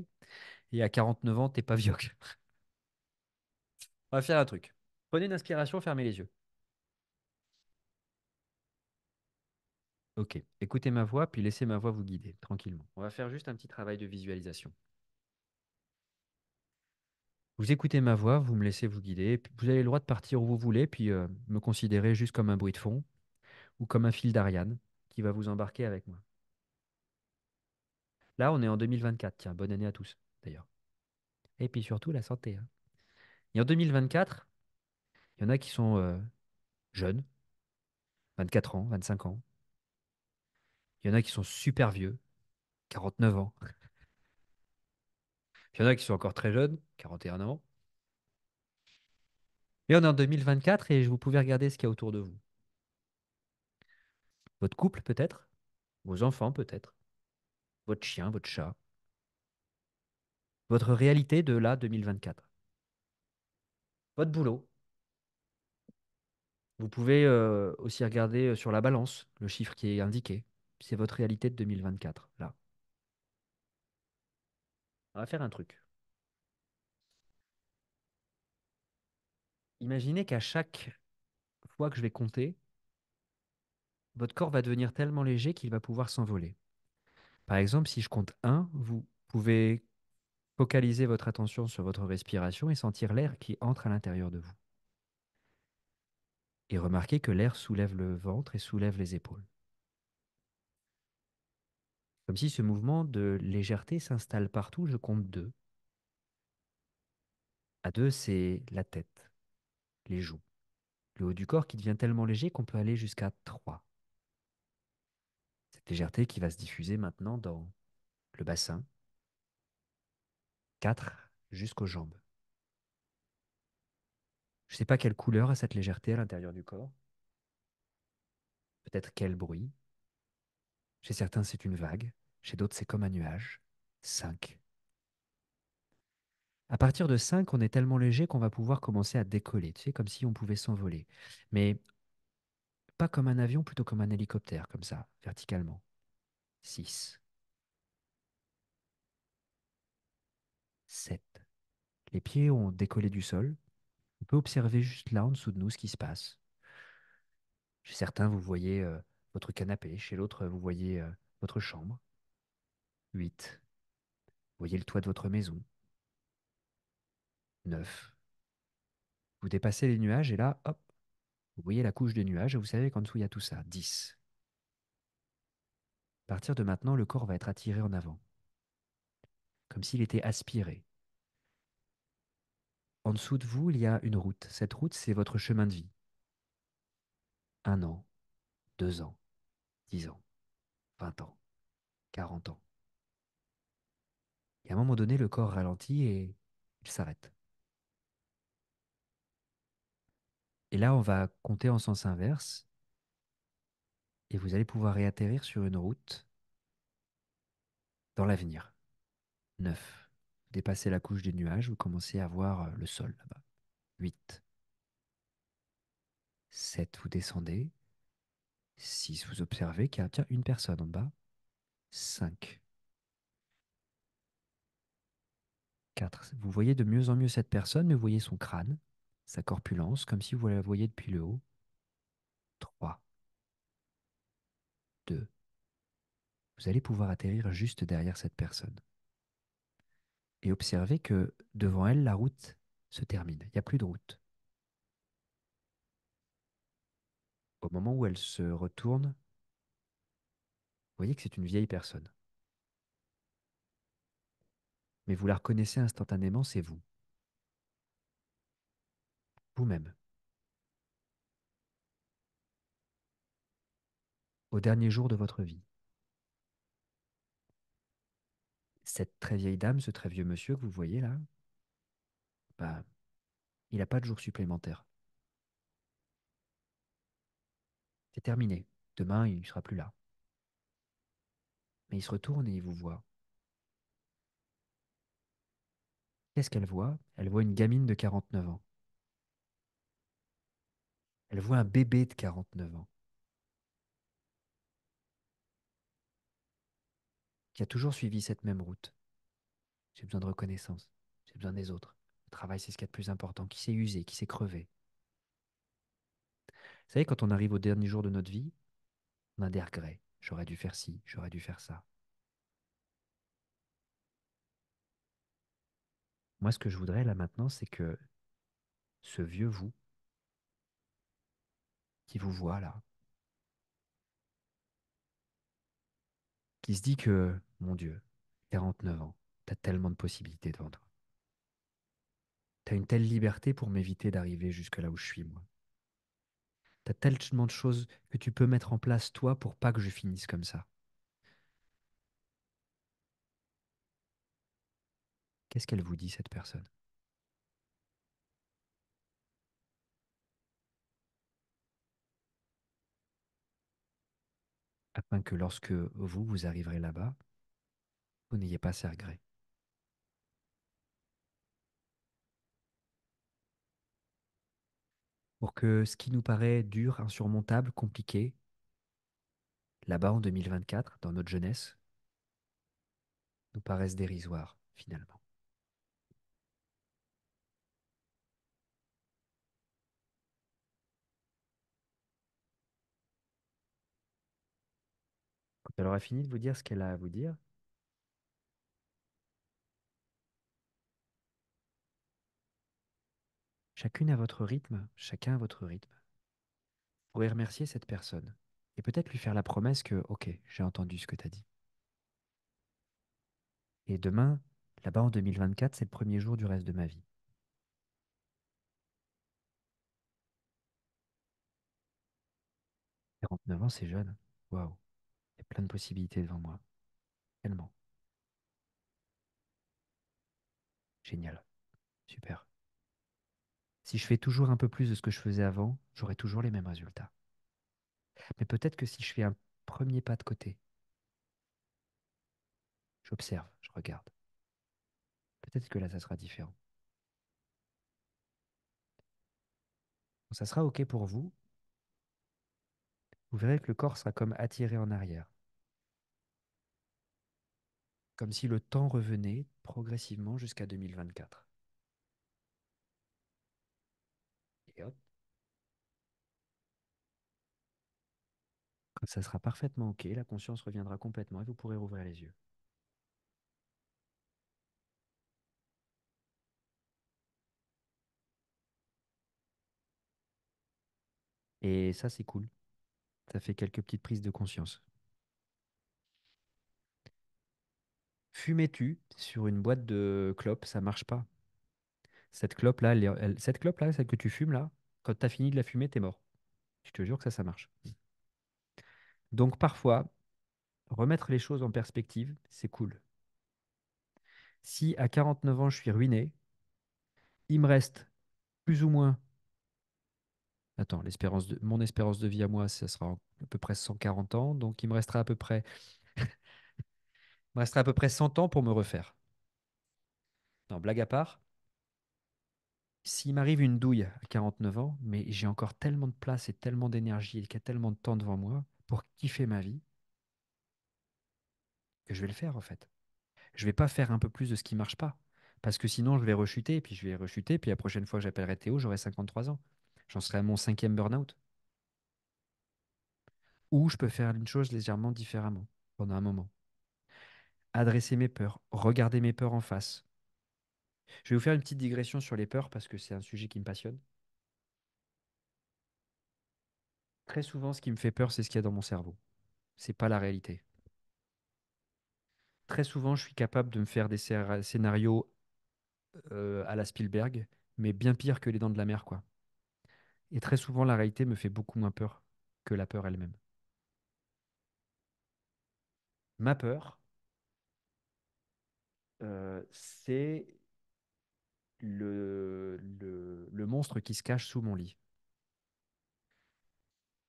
Et à 49 ans, t'es pas vieux. On va faire un truc. Prenez une inspiration, fermez les yeux. Ok, écoutez ma voix, puis laissez ma voix vous guider tranquillement. On va faire juste un petit travail de visualisation. Vous écoutez ma voix, vous me laissez vous guider, puis vous avez le droit de partir où vous voulez, puis me considérer juste comme un bruit de fond ou comme un fil d'Ariane qui va vous embarquer avec moi. Là, on est en 2024. Tiens, bonne année à tous, d'ailleurs. Et puis surtout, la santé, hein. Et en 2024, il y en a qui sont jeunes, 24 ans, 25 ans. Il y en a qui sont super vieux, 49 ans. Il y en a qui sont encore très jeunes, 41 ans. Et on est en 2024 et vous pouvez regarder ce qu'il y a autour de vous. Votre couple peut-être, vos enfants peut-être, votre chien, votre chat, votre réalité de là 2024. Votre boulot. Vous pouvez aussi regarder sur la balance le chiffre qui est indiqué. C'est votre réalité de 2024, là. On va faire un truc. Imaginez qu'à chaque fois que je vais compter, votre corps va devenir tellement léger qu'il va pouvoir s'envoler. Par exemple, si je compte un, vous pouvez focaliser votre attention sur votre respiration et sentir l'air qui entre à l'intérieur de vous. Et remarquez que l'air soulève le ventre et soulève les épaules. Comme si ce mouvement de légèreté s'installe partout, je compte deux. À deux, c'est la tête, les joues, le haut du corps qui devient tellement léger qu'on peut aller jusqu'à trois. Cette légèreté qui va se diffuser maintenant dans le bassin, quatre, jusqu'aux jambes. Je ne sais pas quelle couleur a cette légèreté à l'intérieur du corps, peut-être quel bruit. Chez certains, c'est une vague, chez d'autres, c'est comme un nuage. Cinq. À partir de 5, on est tellement léger qu'on va pouvoir commencer à décoller, tu sais, comme si on pouvait s'envoler. Mais pas comme un avion, plutôt comme un hélicoptère, comme ça, verticalement. 6, 7. Les pieds ont décollé du sol. On peut observer juste là, en dessous de nous, ce qui se passe. Chez certains, vous voyez votre canapé. Chez l'autre, vous voyez votre chambre. 8. Vous voyez le toit de votre maison. 9. Vous dépassez les nuages et là, hop, vous voyez la couche de nuages et vous savez qu'en dessous, il y a tout ça. 10. À partir de maintenant, le corps va être attiré en avant, comme s'il était aspiré. En dessous de vous, il y a une route. Cette route, c'est votre chemin de vie. 1 an, 2 ans, 10 ans, 20 ans, 40 ans. Et à un moment donné, le corps ralentit et il s'arrête. Et là, on va compter en sens inverse et vous allez pouvoir réatterrir sur une route dans l'avenir. 9. Vous dépassez la couche du nuage, vous commencez à voir le sol là-bas. 8. 7. Vous descendez. 6. Vous observez qu'il y a tiens, une personne en bas. 5. 4. Vous voyez de mieux en mieux cette personne, mais vous voyez son crâne, sa corpulence, comme si vous la voyiez depuis le haut. 3. 2. Vous allez pouvoir atterrir juste derrière cette personne. Et observez que devant elle, la route se termine. Il n'y a plus de route. Au moment où elle se retourne, vous voyez que c'est une vieille personne. Mais vous la reconnaissez instantanément, c'est vous. Vous-même. Au dernier jour de votre vie. Cette très vieille dame, ce très vieux monsieur que vous voyez là, bah, il n'a pas de jour supplémentaire. C'est terminé. Demain, il ne sera plus là. Mais il se retourne et il vous voit. Qu'est-ce qu'elle voit? Elle voit une gamine de 49 ans. Elle voit un bébé de 49 ans qui a toujours suivi cette même route. J'ai besoin de reconnaissance. J'ai besoin des autres. Le travail, c'est ce qu'il y a de plus important. Qui s'est usé, qui s'est crevé. Vous savez, quand on arrive au dernier jour de notre vie, on a des regrets. J'aurais dû faire ci, j'aurais dû faire ça. Moi, ce que je voudrais là maintenant, c'est que ce vieux vous qui vous voit là, qui se dit que, mon Dieu, 49 ans, t'as tellement de possibilités devant toi. T'as une telle liberté pour m'éviter d'arriver jusque là où je suis, moi. T'as tellement de choses que tu peux mettre en place, toi, pour pas que je finisse comme ça. Qu'est-ce qu'elle vous dit, cette personne? Afin que lorsque vous arriverez là-bas, vous n'ayez pas ces regrets. pour que ce qui nous paraît dur, insurmontable, compliqué, là-bas en 2024, dans notre jeunesse, nous paraisse dérisoire, finalement. Quand elle aura fini de vous dire ce qu'elle a à vous dire, chacune à votre rythme, chacun à votre rythme, vous pourrez remercier cette personne et peut-être lui faire la promesse que, ok, j'ai entendu ce que tu as dit. Et demain, là-bas en 2024, c'est le premier jour du reste de ma vie. 49 ans, c'est jeune. Waouh, il y a plein de possibilités devant moi. Tellement. Génial. Super. Si je fais toujours un peu plus de ce que je faisais avant, j'aurai toujours les mêmes résultats. Mais peut-être que si je fais un premier pas de côté, j'observe, je regarde, peut-être que là, ça sera différent. Quand ça sera OK pour vous, vous verrez que le corps sera comme attiré en arrière, comme si le temps revenait progressivement jusqu'à 2024. Et hop, quand ça sera parfaitement OK, la conscience reviendra complètement et vous pourrez rouvrir les yeux. Et ça, c'est cool. Ça fait quelques petites prises de conscience. Fumer-tu sur une boîte de clopes, ça marche pas. Cette clope-là, cette clope-là, celle que tu fumes là, quand tu as fini de la fumer, t'es mort. Je te jure que ça marche. Donc parfois, remettre les choses en perspective, c'est cool. Si à 49 ans, je suis ruiné, il me reste plus ou moins. Attends, mon espérance de vie à moi, ça sera à peu près 140 ans. Donc il me restera à peu près 100 ans pour me refaire. Non, blague à part, s'il m'arrive une douille à 49 ans, mais j'ai encore tellement de place et tellement d'énergie et qu'il y a tellement de temps devant moi pour kiffer ma vie que je vais le faire en fait. Je vais pas faire un peu plus de ce qui marche pas. Parce que sinon, je vais rechuter, et puis je vais rechuter, puis la prochaine fois que j'appellerai Théo, j'aurai 53 ans. J'en serai à mon cinquième burn-out. Ou je peux faire une chose légèrement différemment pendant un moment. Adresser mes peurs, regarder mes peurs en face. Je vais vous faire une petite digression sur les peurs parce que c'est un sujet qui me passionne. Très souvent, ce qui me fait peur, c'est ce qu'il y a dans mon cerveau. C'est pas la réalité. Très souvent, je suis capable de me faire des scénarios à la Spielberg, mais bien pire que les Dents de la Mer, quoi. Et très souvent, la réalité me fait beaucoup moins peur que la peur elle-même. Ma peur, c'est le monstre qui se cache sous mon lit.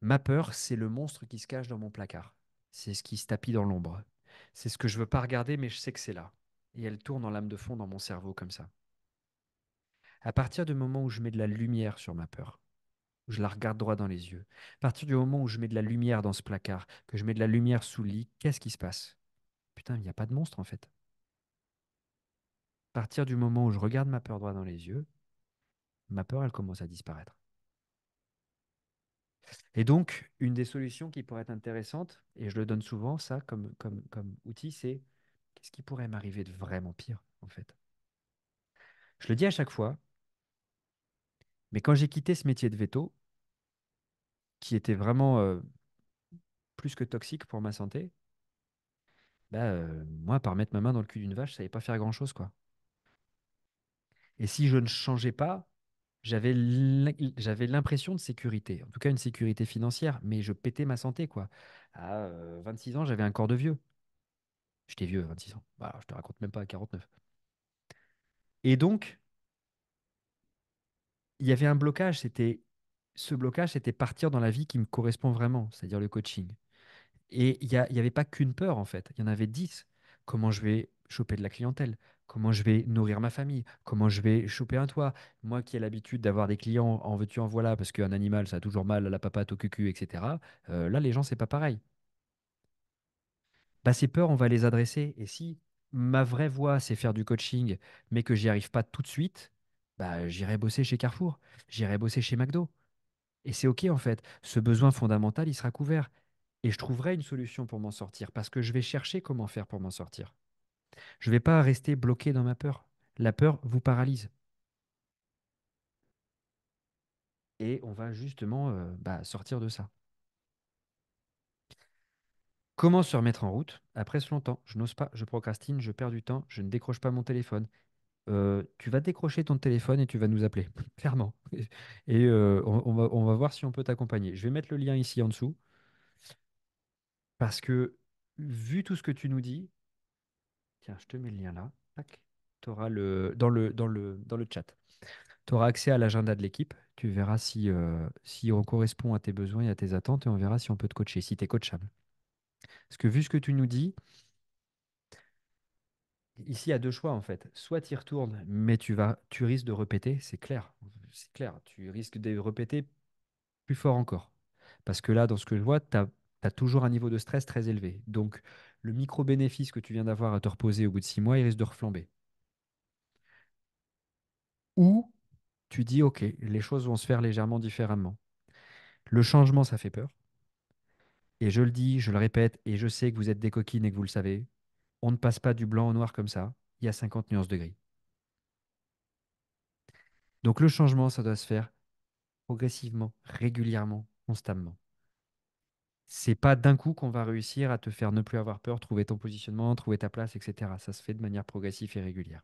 Ma peur, c'est le monstre qui se cache dans mon placard. C'est ce qui se tapit dans l'ombre. C'est ce que je veux pas regarder, mais je sais que c'est là. Et elle tourne en lame de fond dans mon cerveau comme ça. À partir du moment où je mets de la lumière sur ma peur, où je la regarde droit dans les yeux, à partir du moment où je mets de la lumière dans ce placard, que je mets de la lumière sous le lit, qu'est-ce qui se passe? Putain, il n'y a pas de monstre en fait. À partir du moment où je regarde ma peur droit dans les yeux, ma peur, elle commence à disparaître. Et donc, une des solutions qui pourrait être intéressante, et je le donne souvent, ça, comme outil, c'est qu'est-ce qui pourrait m'arriver de vraiment pire, en fait? Je le dis à chaque fois, mais quand j'ai quitté ce métier de veto, qui était vraiment plus que toxique pour ma santé, bah, moi, par mettre ma main dans le cul d'une vache, ça savais pas faire grand-chose, quoi. Et si je ne changeais pas, j'avais l'impression de sécurité, en tout cas une sécurité financière, mais je pétais ma santé, quoi. À 26 ans, j'avais un corps de vieux. J'étais vieux, 26 ans. Voilà, je te raconte même pas à 49. Et donc, il y avait un blocage. Ce blocage, c'était partir dans la vie qui me correspond vraiment, c'est-à-dire le coaching. Et il y avait pas qu'une peur, en fait. Il y en avait 10. Comment je vais choper de la clientèle, comment je vais nourrir ma famille, comment je vais choper un toit. Moi qui ai l'habitude d'avoir des clients en veux-tu, en voilà, parce qu'un animal, ça a toujours mal à la papate, au cucu, etc. Là, les gens, c'est pas pareil. Bah, ces peurs, on va les adresser. Et si ma vraie voie, c'est faire du coaching, mais que j'y arrive pas tout de suite, bah, j'irai bosser chez Carrefour, j'irai bosser chez McDo. Et c'est OK, en fait. Ce besoin fondamental, il sera couvert. Et je trouverai une solution pour m'en sortir, parce que je vais chercher comment faire pour m'en sortir. Je ne vais pas rester bloqué dans ma peur. La peur vous paralyse. Et on va justement sortir de ça. Comment se remettre en route après ce longtemps? Je n'ose pas, je procrastine, je perds du temps, je ne décroche pas mon téléphone. Tu vas décrocher ton téléphone et tu vas nous appeler, clairement. Et on va voir si on peut t'accompagner. Je vais mettre le lien ici en dessous parce que vu tout ce que tu nous dis, tiens, je te mets le lien là. Tac. Tu auras dans le chat. Tu auras accès à l'agenda de l'équipe. Tu verras si on correspond à tes besoins et à tes attentes et on verra si on peut te coacher, si tu es coachable. Parce que vu ce que tu nous dis, ici, il y a deux choix en fait. Soit tu y retournes, mais tu risques de répéter, c'est clair. C'est clair, tu risques de répéter plus fort encore. Parce que là, dans ce que je vois, tu as toujours un niveau de stress très élevé. Donc, le micro-bénéfice que tu viens d'avoir à te reposer au bout de 6 mois, il risque de reflamber. Ou tu dis, OK, les choses vont se faire légèrement différemment. Le changement, ça fait peur. Et je le dis, je le répète, et je sais que vous êtes des coquines et que vous le savez. On ne passe pas du blanc au noir comme ça. Il y a 50 nuances de gris. Donc, le changement, ça doit se faire progressivement, régulièrement, constamment. C'est pas d'un coup qu'on va réussir à te faire ne plus avoir peur, trouver ton positionnement, trouver ta place, etc. Ça se fait de manière progressive et régulière.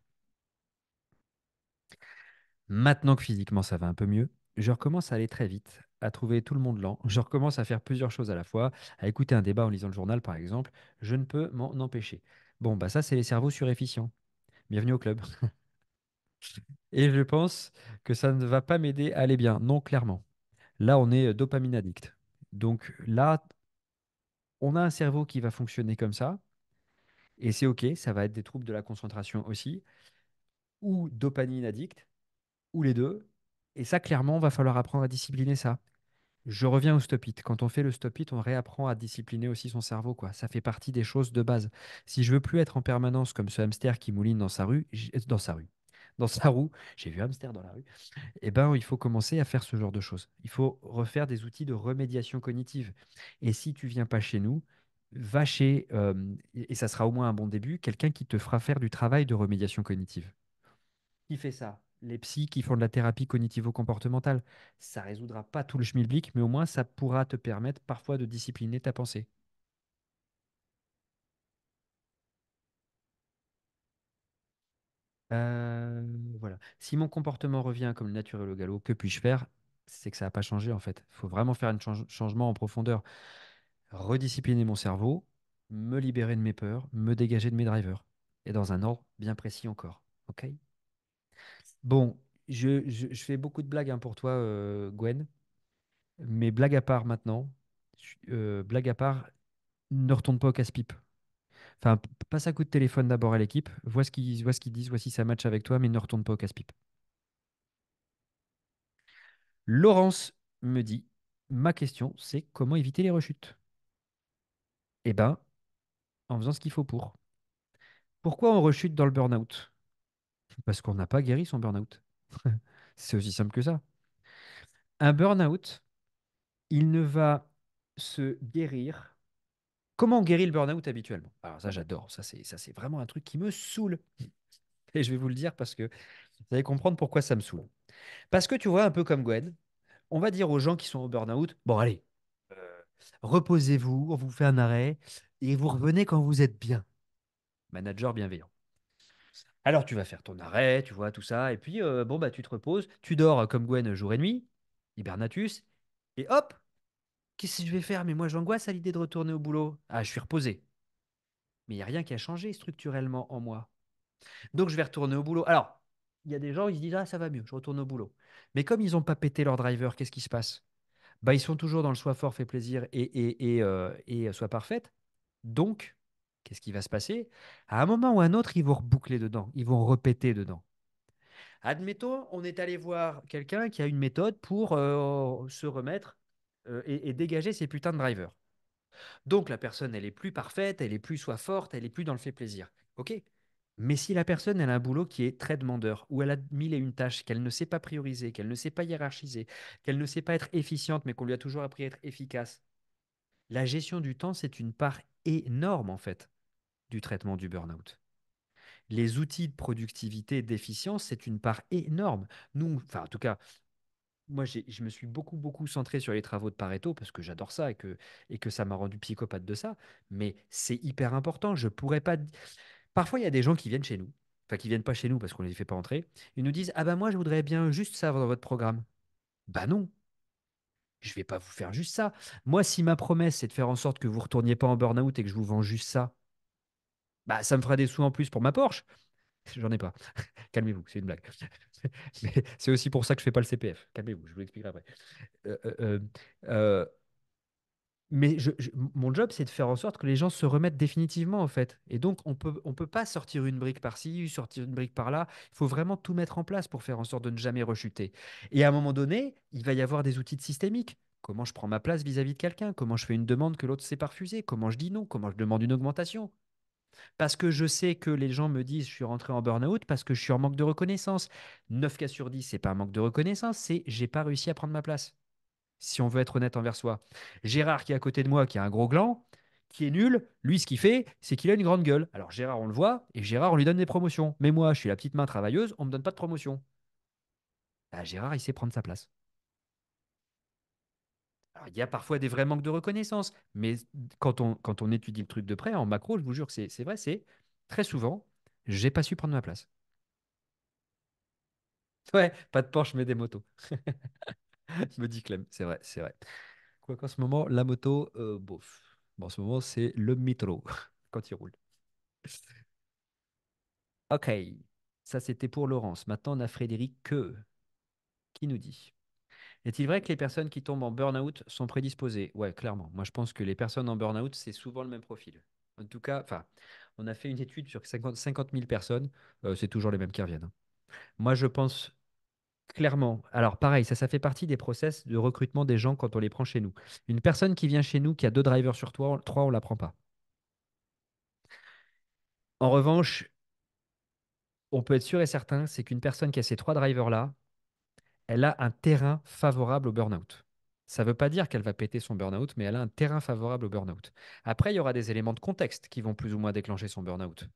Maintenant que physiquement ça va un peu mieux, je recommence à aller très vite, à trouver tout le monde lent. Je recommence à faire plusieurs choses à la fois, à écouter un débat en lisant le journal par exemple. Je ne peux m'en empêcher. Bon, bah ça, c'est les cerveaux surefficients. Bienvenue au club. Et je pense que ça ne va pas m'aider à aller bien. Non, clairement. Là, on est dopamine addict. Donc là, on a un cerveau qui va fonctionner comme ça. Et c'est OK, ça va être des troubles de la concentration aussi, ou dopamine addict, ou les deux. Et ça, clairement, va falloir apprendre à discipliner ça. Je reviens au stop-it. Quand on fait le stop-it, on réapprend à discipliner aussi son cerveau, quoi. Ça fait partie des choses de base. Si je veux plus être en permanence comme ce hamster qui mouline dans sa rue, dans sa roue, j'ai vu hamster dans la rue, eh ben, il faut commencer à faire ce genre de choses. Il faut refaire des outils de remédiation cognitive. Et si tu viens pas chez nous, va chez, et ça sera au moins un bon début, quelqu'un qui te fera faire du travail de remédiation cognitive. Qui fait ça? Les psys qui font de la thérapie cognitivo-comportementale. Ça résoudra pas tout le schmilblick, mais au moins ça pourra te permettre parfois de discipliner ta pensée. Voilà. Si mon comportement revient comme le naturel au galop, que puis-je faire? C'est que ça n'a pas changé en fait. Il faut vraiment faire un changement en profondeur. Rediscipliner mon cerveau, me libérer de mes peurs, me dégager de mes drivers. Et dans un ordre bien précis encore. OK? Bon, je fais beaucoup de blagues hein, pour toi, Gwen. Mais blague à part maintenant, blague à part, ne retourne pas au casse-pipe. Enfin, passe un coup de téléphone d'abord à l'équipe, vois ce qu'ils disent, vois si ça match avec toi, mais ne retourne pas au casse-pipe. Laurence me dit, ma question, c'est comment éviter les rechutes? Eh ben, en faisant ce qu'il faut pour. Pourquoi on rechute dans le burn-out? Parce qu'on n'a pas guéri son burn-out. C'est aussi simple que ça. Un burn-out, il ne va se guérir. Comment on guérit le burn-out habituellement? Alors ça, j'adore. Ça, c'est vraiment un truc qui me saoule. Et je vais vous le dire parce que vous allez comprendre pourquoi ça me saoule. Parce que tu vois, un peu comme Gwen, on va dire aux gens qui sont au burn-out, bon allez, euh, reposez-vous, on vous fait un arrêt et vous revenez quand vous êtes bien. Manager bienveillant. Alors tu vas faire ton arrêt, tu vois, tout ça, et puis bon bah tu te reposes, tu dors comme Gwen jour et nuit, hibernatus, et hop, qu'est-ce que je vais faire? Mais moi j'angoisse à l'idée de retourner au boulot. Ah, je suis reposé. Mais il n'y a rien qui a changé structurellement en moi. Donc je vais retourner au boulot. Alors, il y a des gens, ils se disent, ah, ça va mieux, je retourne au boulot. Mais comme ils n'ont pas pété leur driver, qu'est-ce qui se passe? Bah, ils sont toujours dans le soit fort, fait plaisir et soit parfaite. Donc, qu'est-ce qui va se passer? À un moment ou à un autre, ils vont reboucler dedans, ils vont répéter dedans. Admettons, on est allé voir quelqu'un qui a une méthode pour se remettre et dégager ses putains de drivers. Donc la personne, elle est plus parfaite, elle est plus soit forte, elle est plus dans le fait plaisir. Ok. Mais si la personne, elle a un boulot qui est très demandeur, où elle a mille et une tâches, qu'elle ne sait pas prioriser, qu'elle ne sait pas hiérarchiser, qu'elle ne sait pas être efficiente, mais qu'on lui a toujours appris à être efficace, la gestion du temps, c'est une part énorme, en fait, du traitement du burn-out. Les outils de productivité et d'efficience, c'est une part énorme. Nous, enfin, en tout cas, moi, je me suis beaucoup, beaucoup centré sur les travaux de Pareto parce que j'adore ça et que ça m'a rendu psychopathe de ça. Mais c'est hyper important. Je pourrais pas. Parfois, il y a des gens qui viennent chez nous, enfin, qui viennent pas chez nous parce qu'on les fait pas entrer. Ils nous disent, ah bah moi, je voudrais bien juste ça dans votre programme. Bah non, je vais pas vous faire juste ça. Moi, si ma promesse, c'est de faire en sorte que vous retourniez pas en burn-out et que je vous vends juste ça, bah ça me fera des sous en plus pour ma Porsche. J'en ai pas. Calmez-vous, c'est une blague. Mais c'est aussi pour ça que je fais pas le CPF. Calmez-vous, je vous l'expliquerai après. Euh, euh, euh, euh, mais mon job, c'est de faire en sorte que les gens se remettent définitivement, en fait. Et donc, on peut pas sortir une brique par-ci, sortir une brique par-là. Il faut vraiment tout mettre en place pour faire en sorte de ne jamais rechuter. Et à un moment donné, il va y avoir des outils de systémique. Comment je prends ma place vis-à-vis de quelqu'un? Comment je fais une demande que l'autre ne sait pas refuser? Comment je dis non? Comment je demande une augmentation? Parce que je sais que les gens me disent je suis rentré en burn-out parce que je suis en manque de reconnaissance. 9 cas sur 10, c'est pas un manque de reconnaissance, c'est j'ai pas réussi à prendre ma place. Si on veut être honnête envers soi. Gérard qui est à côté de moi, qui a un gros gland, qui est nul, lui ce qu'il fait, c'est qu'il a une grande gueule. Alors Gérard, on le voit, et Gérard, on lui donne des promotions. Mais moi, je suis la petite main travailleuse, on me donne pas de promotion. Ah, Gérard, il sait prendre sa place. Alors, il y a parfois des vrais manques de reconnaissance, mais quand on étudie le truc de près, en macro, je vous jure que c'est vrai, c'est très souvent, j'ai pas su prendre ma place. Ouais, pas de Porsche, mais des motos. Me dit Clem, c'est vrai, c'est vrai. Quoi qu'en ce moment, la moto, bof. Bon, en ce moment, c'est le métro quand il roule. Ok, ça c'était pour Laurence. Maintenant, on a Frédéric qui nous dit. Est-il vrai que les personnes qui tombent en burn-out sont prédisposées? Ouais, clairement. Moi, je pense que les personnes en burn-out, c'est souvent le même profil. En tout cas, enfin, on a fait une étude sur 50 000 personnes, c'est toujours les mêmes qui reviennent, hein. Moi, je pense clairement. Alors, pareil, ça fait partie des process de recrutement des gens quand on les prend chez nous. Une personne qui vient chez nous qui a deux drivers sur trois, on ne la prend pas. En revanche, on peut être sûr et certain, c'est qu'une personne qui a ces trois drivers-là, elle a un terrain favorable au burn-out. Ça ne veut pas dire qu'elle va péter son burn-out, mais elle a un terrain favorable au burn-out. Après, il y aura des éléments de contexte qui vont plus ou moins déclencher son burn-out.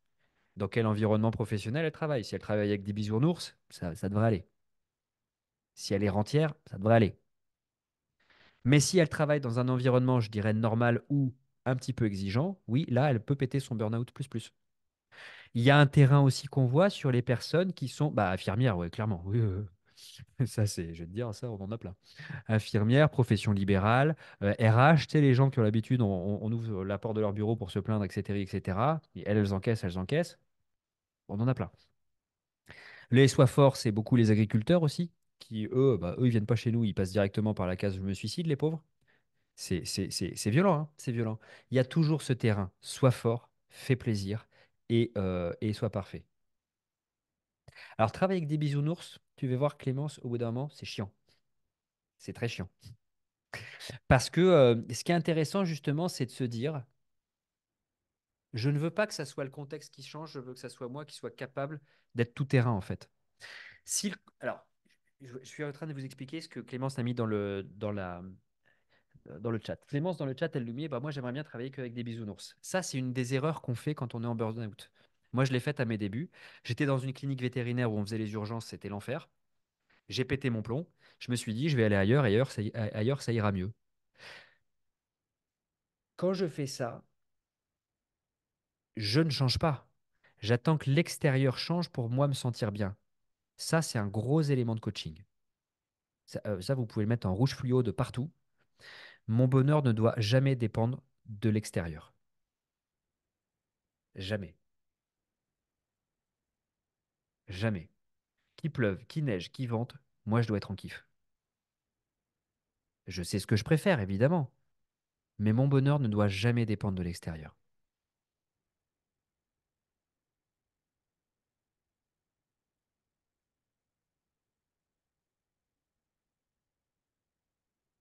Dans quel environnement professionnel elle travaille? Si elle travaille avec des bisounours, ça devrait aller. Si elle est rentière, ça devrait aller. Mais si elle travaille dans un environnement, je dirais, normal ou un petit peu exigeant, oui, là, elle peut péter son burn-out plus plus. Il y a un terrain aussi qu'on voit sur les personnes qui sont bah, infirmières, ouais, clairement. Oui, ça, c'est, je vais te dire, ça, on en a plein. Infirmières, profession libérale, RH, tu sais, les gens qui ont l'habitude, on ouvre la porte de leur bureau pour se plaindre, etc., etc. Et elles encaissent, elles encaissent. On en a plein. Les soient forts, c'est beaucoup les agriculteurs aussi, qui, eux, bah, eux, ils viennent pas chez nous, ils passent directement par la case je me suicide, les pauvres. C'est violent, hein, c'est violent. Il y a toujours ce terrain. Sois fort, fais plaisir et sois parfait. Alors, travailler avec des bisounours, tu vas voir Clémence, au bout d'un moment, c'est chiant. C'est très chiant. Parce que ce qui est intéressant, justement, c'est de se dire, je ne veux pas que ça soit le contexte qui change, je veux que ça soit moi qui soit capable d'être tout terrain, en fait. Si, alors, je suis en train de vous expliquer ce que Clémence a mis dans le chat. Clémence, dans le chat, elle lui met, bah, moi, j'aimerais bien travailler qu'avec des bisounours. Ça, c'est une des erreurs qu'on fait quand on est en burn-out. Moi, je l'ai faite à mes débuts. J'étais dans une clinique vétérinaire où on faisait les urgences, c'était l'enfer. J'ai pété mon plomb. Je me suis dit, je vais aller ailleurs, ailleurs, ça ira mieux. Quand je fais ça, je ne change pas. J'attends que l'extérieur change pour moi me sentir bien. Ça, c'est un gros élément de coaching. Ça, vous pouvez le mettre en rouge fluo de partout. Mon bonheur ne doit jamais dépendre de l'extérieur. Jamais. Jamais. Qu'il pleuve, qu'il neige, qu'il vente, moi, je dois être en kiff. Je sais ce que je préfère, évidemment, mais mon bonheur ne doit jamais dépendre de l'extérieur.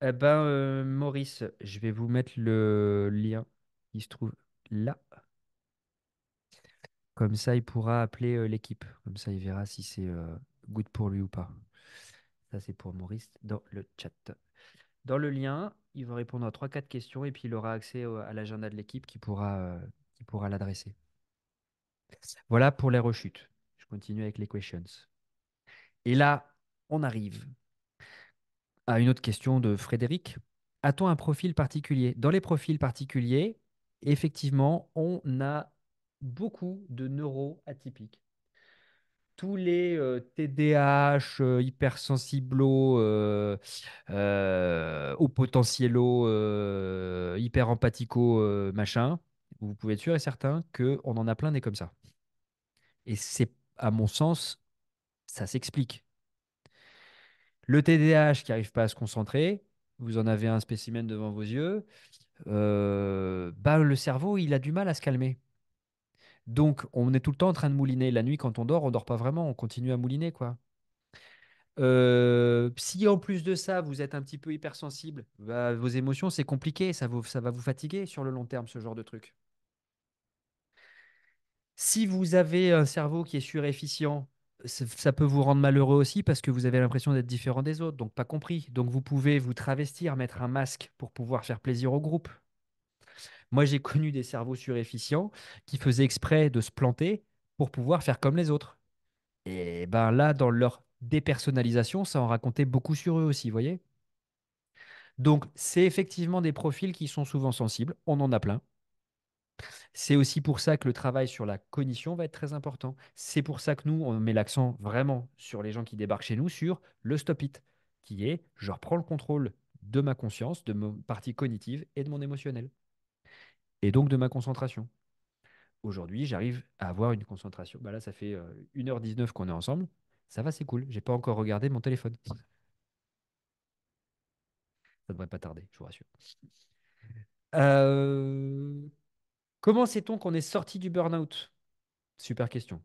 Eh ben, Maurice, je vais vous mettre le lien qui se trouve là. Comme ça, il pourra appeler l'équipe. Comme ça, il verra si c'est good pour lui ou pas. Ça, c'est pour Maurice dans le chat. Dans le lien, il va répondre à trois quatre questions et puis il aura accès à l'agenda de l'équipe qui pourra l'adresser. Voilà pour les rechutes. Je continue avec les questions. Et là, on arrive à une autre question de Frédéric. A-t-on un profil particulier? Dans les profils particuliers, effectivement, on a beaucoup de neuroatypiques. Tous les TDAH, hypersensiblo, au potentielo, hyper empathico, machin, vous pouvez être sûr et certain qu'on en a plein des comme ça. Et c'est, à mon sens, ça s'explique. Le TDAH qui n'arrive pas à se concentrer, vous en avez un spécimen devant vos yeux, bah, le cerveau, il a du mal à se calmer. Donc, on est tout le temps en train de mouliner. La nuit, quand on dort pas vraiment, on continue à mouliner, quoi. Si en plus de ça, vous êtes un petit peu hypersensible, bah, vos émotions, c'est compliqué, ça va vous fatiguer sur le long terme, ce genre de truc. Si vous avez un cerveau qui est surefficient, ça peut vous rendre malheureux aussi parce que vous avez l'impression d'être différent des autres, donc pas compris. Donc vous pouvez vous travestir, mettre un masque pour pouvoir faire plaisir au groupe. Moi, j'ai connu des cerveaux surefficients qui faisaient exprès de se planter pour pouvoir faire comme les autres. Et ben là, dans leur dépersonnalisation, ça en racontait beaucoup sur eux aussi, vous voyez? Donc, c'est effectivement des profils qui sont souvent sensibles. On en a plein. C'est aussi pour ça que le travail sur la cognition va être très important. C'est pour ça que nous, on met l'accent vraiment sur les gens qui débarquent chez nous, sur le stop it, qui est je reprends le contrôle de ma conscience, de ma partie cognitive et de mon émotionnel, et donc de ma concentration. Aujourd'hui, j'arrive à avoir une concentration. Bah là, ça fait 1h19 qu'on est ensemble. Ça va, c'est cool. J'ai pas encore regardé mon téléphone. Ça devrait pas tarder, je vous rassure. Euh, Comment sait-on qu'on est sorti du burn-out? Super question.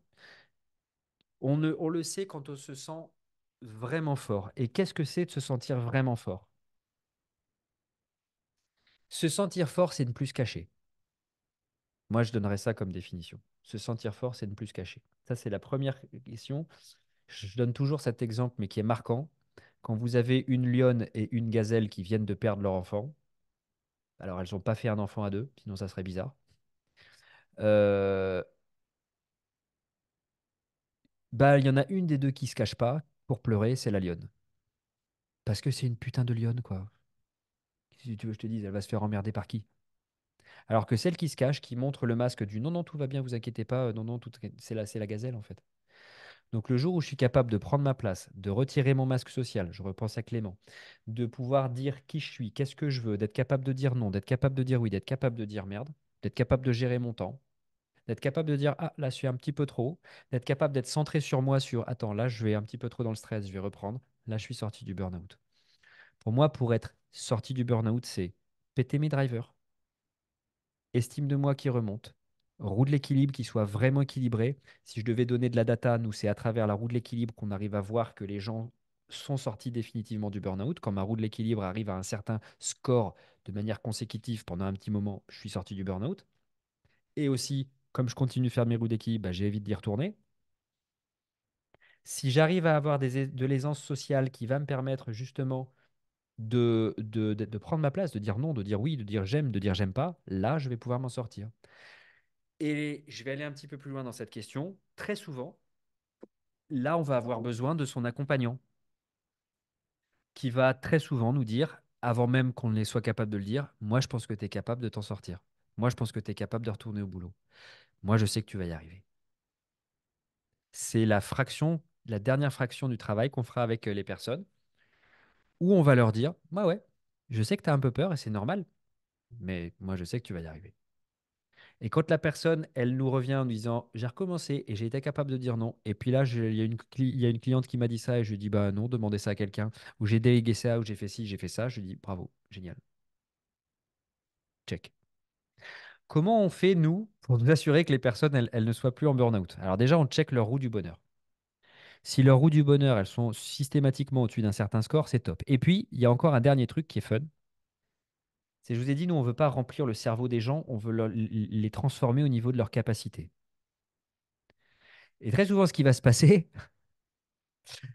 On le sait quand on se sent vraiment fort. Et qu'est-ce que c'est de se sentir vraiment fort? Se sentir fort, c'est ne plus se cacher. Moi, je donnerais ça comme définition. Se sentir fort, c'est ne plus se cacher. Ça, c'est la première question. Je donne toujours cet exemple, mais qui est marquant. Quand vous avez une lionne et une gazelle qui viennent de perdre leur enfant, alors elles n'ont pas fait un enfant à deux, sinon ça serait bizarre. Euh, Bah, il y en a une des deux qui se cache pas pour pleurer, c'est la lionne. Parce que c'est une putain de lionne, quoi. Si tu veux, je te dise, elle va se faire emmerder par qui? Alors que celle qui se cache, qui montre le masque du non, non, tout va bien, vous inquiétez pas, non, non, c'est la gazelle, en fait. Donc le jour où je suis capable de prendre ma place, de retirer mon masque social, je repense à Clément, de pouvoir dire qui je suis, qu'est-ce que je veux, d'être capable de dire non, d'être capable de dire oui, d'être capable de dire merde, d'être capable de gérer mon temps, d'être capable de dire ah là je suis un petit peu trop, d'être capable d'être centré sur moi, sur attends là je vais un petit peu trop dans le stress, je vais reprendre, là je suis sorti du burn-out. Pour moi, pour être sorti du burn-out, c'est péter mes drivers, estime de moi qui remonte, roue de l'équilibre qui soit vraiment équilibrée. Si je devais donner de la data, nous, c'est à travers la roue de l'équilibre qu'on arrive à voir que les gens sont sortis définitivement du burn-out. Quand ma roue de l'équilibre arrive à un certain score de manière consécutive pendant un petit moment, je suis sorti du burn-out. Et aussi, comme je continue de faire mes roues d'équilibre, bah, j'évite d'y retourner. Si j'arrive à avoir de l'aisance sociale qui va me permettre justement de prendre ma place, de dire non, de dire oui, de dire j'aime pas, là, je vais pouvoir m'en sortir. Et je vais aller un petit peu plus loin dans cette question. Très souvent, là, on va avoir besoin de son accompagnant qui va très souvent nous dire, avant même qu'on ne soit capable de le dire, moi, je pense que tu es capable de t'en sortir. Moi, je pense que tu es capable de retourner au boulot. Moi, je sais que tu vas y arriver. C'est la dernière fraction du travail qu'on fera avec les personnes où on va leur dire, bah ouais, je sais que tu as un peu peur et c'est normal, mais moi, je sais que tu vas y arriver. Et quand la personne, elle nous revient en nous disant, j'ai recommencé et j'ai été capable de dire non. Et puis là, il y a une cliente qui m'a dit ça et je lui dis, bah non, demandez ça à quelqu'un. Ou j'ai délégué ça, ou j'ai fait ci, j'ai fait ça. Je lui dis, bravo, génial, check. Comment on fait, nous, pour nous assurer que les personnes, elles ne soient plus en burn-out? Alors déjà, on check leur roue du bonheur. Si leurs roues du bonheur, elles sont systématiquement au-dessus d'un certain score, c'est top. Et puis, il y a encore un dernier truc qui est fun. C'est, je vous ai dit, nous, on ne veut pas remplir le cerveau des gens, on veut les transformer au niveau de leur capacité. Et très souvent, ce qui va se passer,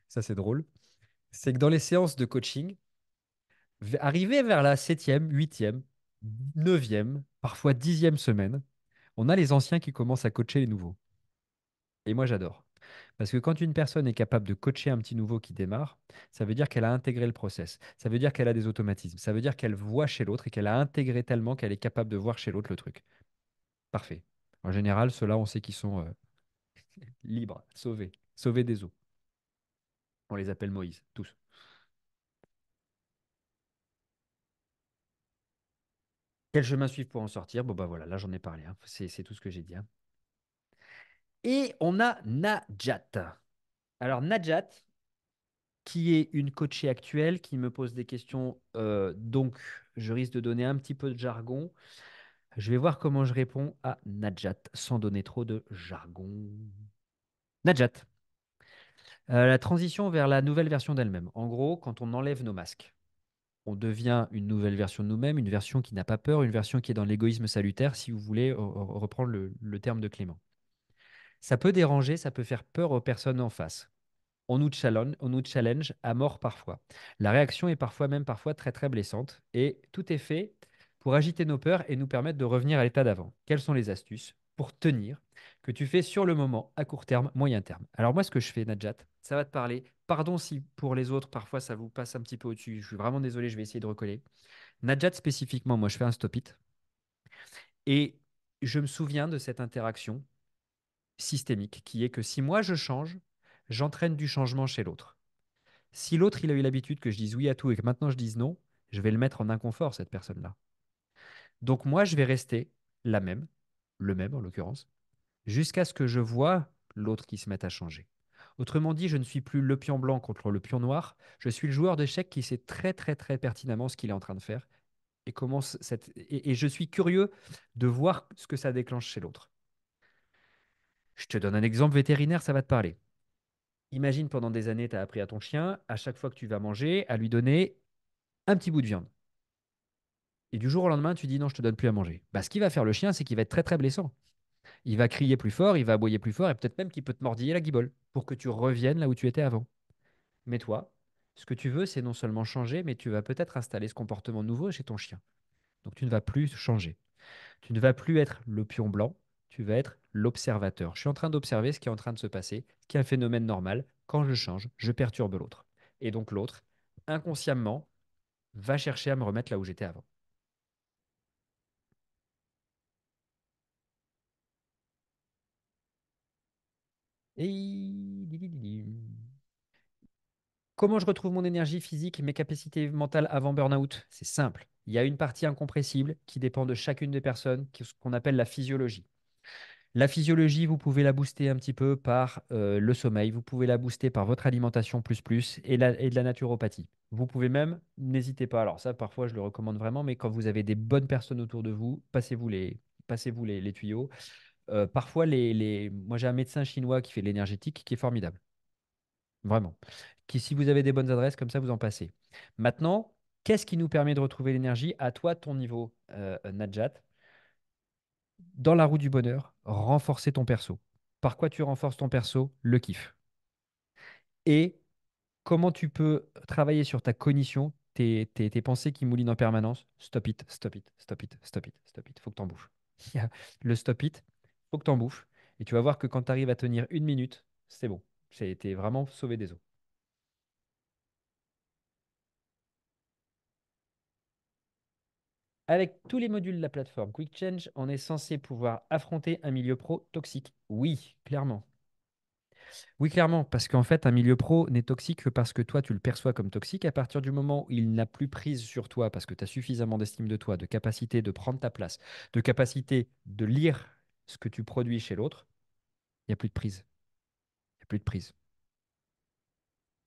ça c'est drôle, c'est que dans les séances de coaching, arrivé vers la septième, huitième, neuvième, parfois dixième semaine, on a les anciens qui commencent à coacher les nouveaux. Et moi, j'adore. Parce que quand une personne est capable de coacher un petit nouveau qui démarre, ça veut dire qu'elle a intégré le process. Ça veut dire qu'elle a des automatismes. Ça veut dire qu'elle voit chez l'autre et qu'elle a intégré tellement qu'elle est capable de voir chez l'autre le truc. Parfait. En général, ceux-là, on sait qu'ils sont libres, sauvés, sauvés des eaux. On les appelle Moïse, tous. Quel chemin suivre pour en sortir? Bon, bah voilà, là, j'en ai parlé, hein. C'est tout ce que j'ai dit, hein. Et on a Najat. Alors, Najat, qui est une coachée actuelle, qui me pose des questions, donc je risque de donner un petit peu de jargon. Je vais voir comment je réponds à Najat sans donner trop de jargon. Najat, la transition vers la nouvelle version d'elle-même. En gros, quand on enlève nos masques, on devient une nouvelle version de nous-mêmes, une version qui n'a pas peur, une version qui est dans l'égoïsme salutaire, si vous voulez reprendre le terme de Clément. Ça peut déranger, ça peut faire peur aux personnes en face. On nous challenge à mort parfois. La réaction est parfois très très blessante et tout est fait pour agiter nos peurs et nous permettre de revenir à l'état d'avant. Quelles sont les astuces pour tenir que tu fais sur le moment, à court terme, moyen terme? Alors moi, ce que je fais, Najat, ça va te parler. Pardon si pour les autres, parfois ça vous passe un petit peu au-dessus. Je suis vraiment désolé, je vais essayer de recoller. Najat spécifiquement, moi, je fais un stop-it et je me souviens de cette interaction systémique qui est que si moi je change, j'entraîne du changement chez l'autre. Si l'autre, il a eu l'habitude que je dise oui à tout et que maintenant je dise non, je vais le mettre en inconfort, cette personne-là. Donc moi, je vais rester la même, le même en l'occurrence, jusqu'à ce que je vois l'autre qui se mette à changer. Autrement dit, je ne suis plus le pion blanc contre le pion noir, je suis le joueur d'échecs qui sait très très très pertinemment ce qu'il est en train de faire et et je suis curieux de voir ce que ça déclenche chez l'autre. Je te donne un exemple vétérinaire, ça va te parler. Imagine pendant des années, tu as appris à ton chien, à chaque fois que tu vas manger, à lui donner un petit bout de viande. Et du jour au lendemain, tu dis non, je te donne plus à manger. Bah, ce qu'il va faire le chien, c'est qu'il va être très très blessant. Il va crier plus fort, il va aboyer plus fort et peut-être même qu'il peut te mordiller la guibole pour que tu reviennes là où tu étais avant. Mais toi, ce que tu veux, c'est non seulement changer, mais tu vas peut-être installer ce comportement nouveau chez ton chien. Donc tu ne vas plus changer. Tu ne vas plus être le pion blanc, tu vas être l'observateur. Je suis en train d'observer ce qui est en train de se passer, ce qui est un phénomène normal. Quand je change, je perturbe l'autre. Et donc l'autre, inconsciemment, va chercher à me remettre là où j'étais avant. Et... Comment je retrouve mon énergie physique, mes capacités mentales avant burn-out? C'est simple. Il y a une partie incompressible qui dépend de chacune des personnes, ce qu'on appelle la physiologie. La physiologie, vous pouvez la booster un petit peu par le sommeil, vous pouvez la booster par votre alimentation plus plus et de la naturopathie. Vous pouvez même, n'hésitez pas, alors ça parfois je le recommande vraiment, mais quand vous avez des bonnes personnes autour de vous, passez-vous les tuyaux. Parfois, moi j'ai un médecin chinois qui fait de l'énergétique qui est formidable. Vraiment. Si vous avez des bonnes adresses, comme ça, vous en passez. Maintenant, qu'est-ce qui nous permet de retrouver l'énergie? À toi, ton niveau, Najat. Dans la roue du bonheur, renforcer ton perso. Par quoi tu renforces ton perso? Le kiff. Et comment tu peux travailler sur ta cognition, tes pensées qui moulinent en permanence? Stop it, stop it, stop it, stop it, stop it. Faut que t'en bouffes. Il y a le stop it, faut que t'en bouffes. Et tu vas voir que quand tu arrives à tenir une minute, c'est bon. T'es vraiment sauvé des eaux. Avec tous les modules de la plateforme Quick Change, on est censé pouvoir affronter un milieu pro toxique. Oui, clairement. Oui, clairement, parce qu'en fait, un milieu pro n'est toxique que parce que toi, tu le perçois comme toxique. À partir du moment où il n'a plus prise sur toi, parce que tu as suffisamment d'estime de toi, de capacité de prendre ta place, de capacité de lire ce que tu produis chez l'autre, il n'y a plus de prise. Il n'y a plus de prise.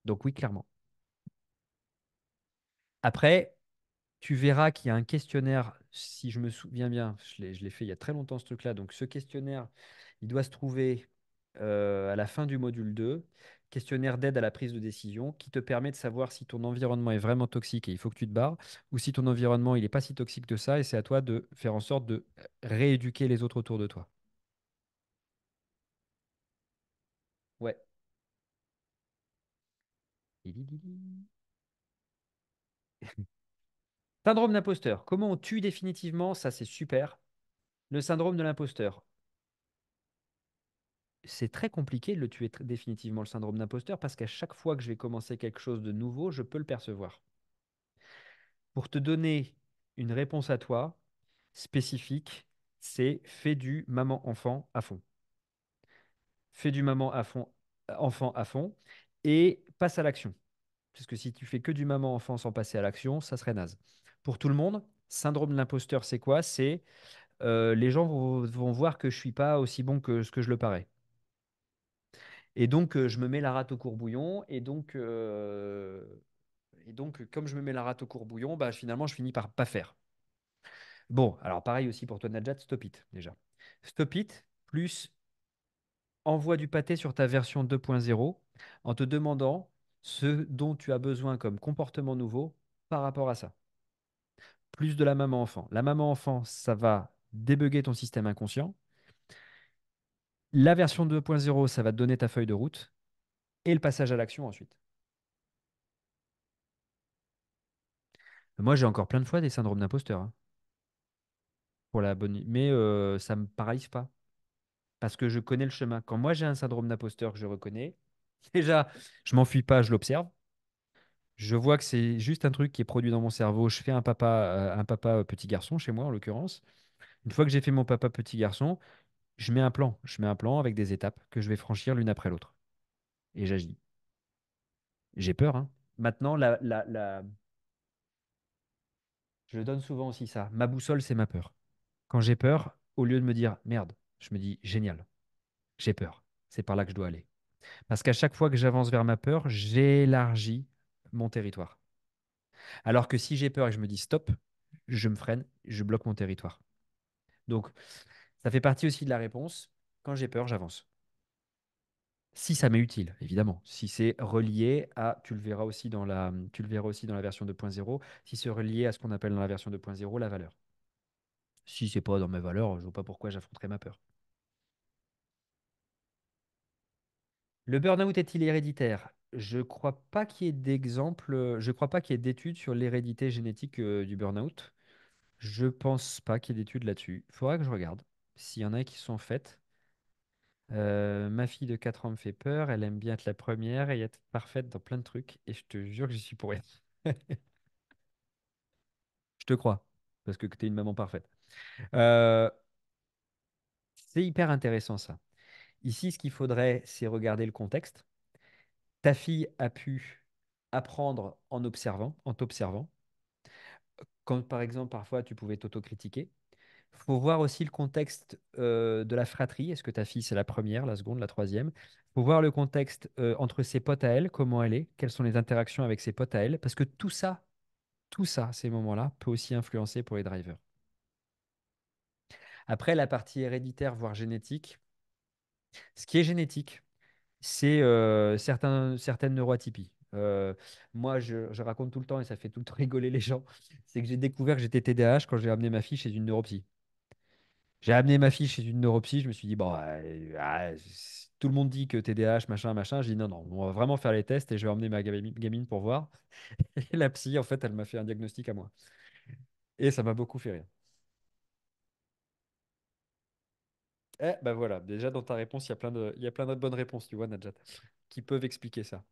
Donc oui, clairement. Après, tu verras qu'il y a un questionnaire, si je me souviens bien, je l'ai fait il y a très longtemps ce truc-là. Donc ce questionnaire, il doit se trouver à la fin du module 2. questionnaire d'aide à la prise de décision qui te permet de savoir si ton environnement est vraiment toxique et il faut que tu te barres, ou si ton environnement il n'est pas si toxique que ça et c'est à toi de faire en sorte de rééduquer les autres autour de toi. Ouais. Syndrome d'imposteur. Comment on tue définitivement? Ça, c'est super. Le syndrome de l'imposteur. C'est très compliqué de le tuer définitivement, le syndrome d'imposteur, parce qu'à chaque fois que je vais commencer quelque chose de nouveau, je peux le percevoir. Pour te donner une réponse à toi, spécifique, c'est fais du maman-enfant à fond. Fais du maman à fond, enfant à fond, et passe à l'action. Parce que si tu fais que du maman-enfant sans passer à l'action, ça serait naze. Pour tout le monde, syndrome de l'imposteur, c'est quoi? C'est les gens vont voir que je suis pas aussi bon que ce que je le parais. Et donc, je me mets la rate au courbouillon. Et donc, comme je me mets la rate au courbouillon, bah, finalement, je finis par pas faire. Bon, alors pareil aussi pour toi, Najat, stop it déjà. Stop it, plus envoie du pâté sur ta version 2.0 en te demandant ce dont tu as besoin comme comportement nouveau par rapport à ça. Plus de la maman-enfant. La maman-enfant, ça va débugger ton système inconscient. La version 2.0, ça va te donner ta feuille de route. Et le passage à l'action ensuite. Moi, j'ai encore plein de fois des syndromes d'imposteur, hein, pour la bonne. Mais ça me paralyse pas. Parce que je connais le chemin. Quand moi j'ai un syndrome d'imposteur que je reconnais, déjà, je m'enfuis pas, je l'observe. Je vois que c'est juste un truc qui est produit dans mon cerveau. Je fais un papa petit garçon chez moi en l'occurrence. Une fois que j'ai fait mon papa petit garçon, je mets un plan. Je mets un plan avec des étapes que je vais franchir l'une après l'autre. Et j'agis. J'ai peur, hein. Maintenant, je le donne souvent aussi ça. Ma boussole, c'est ma peur. Quand j'ai peur, au lieu de me dire merde, je me dis génial, j'ai peur. C'est par là que je dois aller. Parce qu'à chaque fois que j'avance vers ma peur, j'élargis mon territoire. Alors que si j'ai peur et que je me dis stop, je me freine, je bloque mon territoire. Donc, ça fait partie aussi de la réponse. Quand j'ai peur, j'avance. Si ça m'est utile, évidemment. Si c'est relié à, tu le verras aussi dans la version 2.0, si c'est relié à ce qu'on appelle dans la version 2.0 la valeur. Si c'est pas dans mes valeurs, je vois pas pourquoi j'affronterais ma peur. Le burn-out est-il héréditaire? Je crois pas qu'il y ait d'exemple, je crois pas qu'il y ait d'études sur l'hérédité génétique du burn-out. Je pense pas qu'il y ait d'études là-dessus. Il faudra que je regarde s'il y en a qui sont faites. Ma fille de 4 ans me fait peur, elle aime bien être la première et être parfaite dans plein de trucs. Et je te jure que j'y suis pour rien. Je te crois, parce que tu es une maman parfaite. Euh, c'est hyper intéressant ça. Ici, ce qu'il faudrait, c'est regarder le contexte. Ta fille a pu apprendre en observant, en t'observant. Quand par exemple, parfois, tu pouvais t'autocritiquer. Il faut voir aussi le contexte de la fratrie. Est-ce que ta fille, c'est la première, la seconde, la troisième? Il faut voir le contexte entre ses potes à elle, comment elle est, quelles sont les interactions avec ses potes à elle, parce que tout ça, ces moments-là, peut aussi influencer pour les drivers. Après, la partie héréditaire, voire génétique, ce qui est génétique, c'est certaines neuroatypies. Moi, je raconte tout le temps et ça fait tout le temps rigoler les gens. C'est que j'ai découvert que j'étais TDAH quand j'ai amené ma fille chez une neuropsy. J'ai amené ma fille chez une neuropsy. Je me suis dit, bon, tout le monde dit que TDAH, machin, machin. J'ai dit, non, non, on va vraiment faire les tests et je vais emmener ma gamine pour voir. Et la psy, en fait, elle m'a fait un diagnostic à moi. Et ça m'a beaucoup fait rire. Eh ben voilà, déjà dans ta réponse, il y a plein d'autres bonnes réponses, tu vois, Najat, qui peuvent expliquer ça.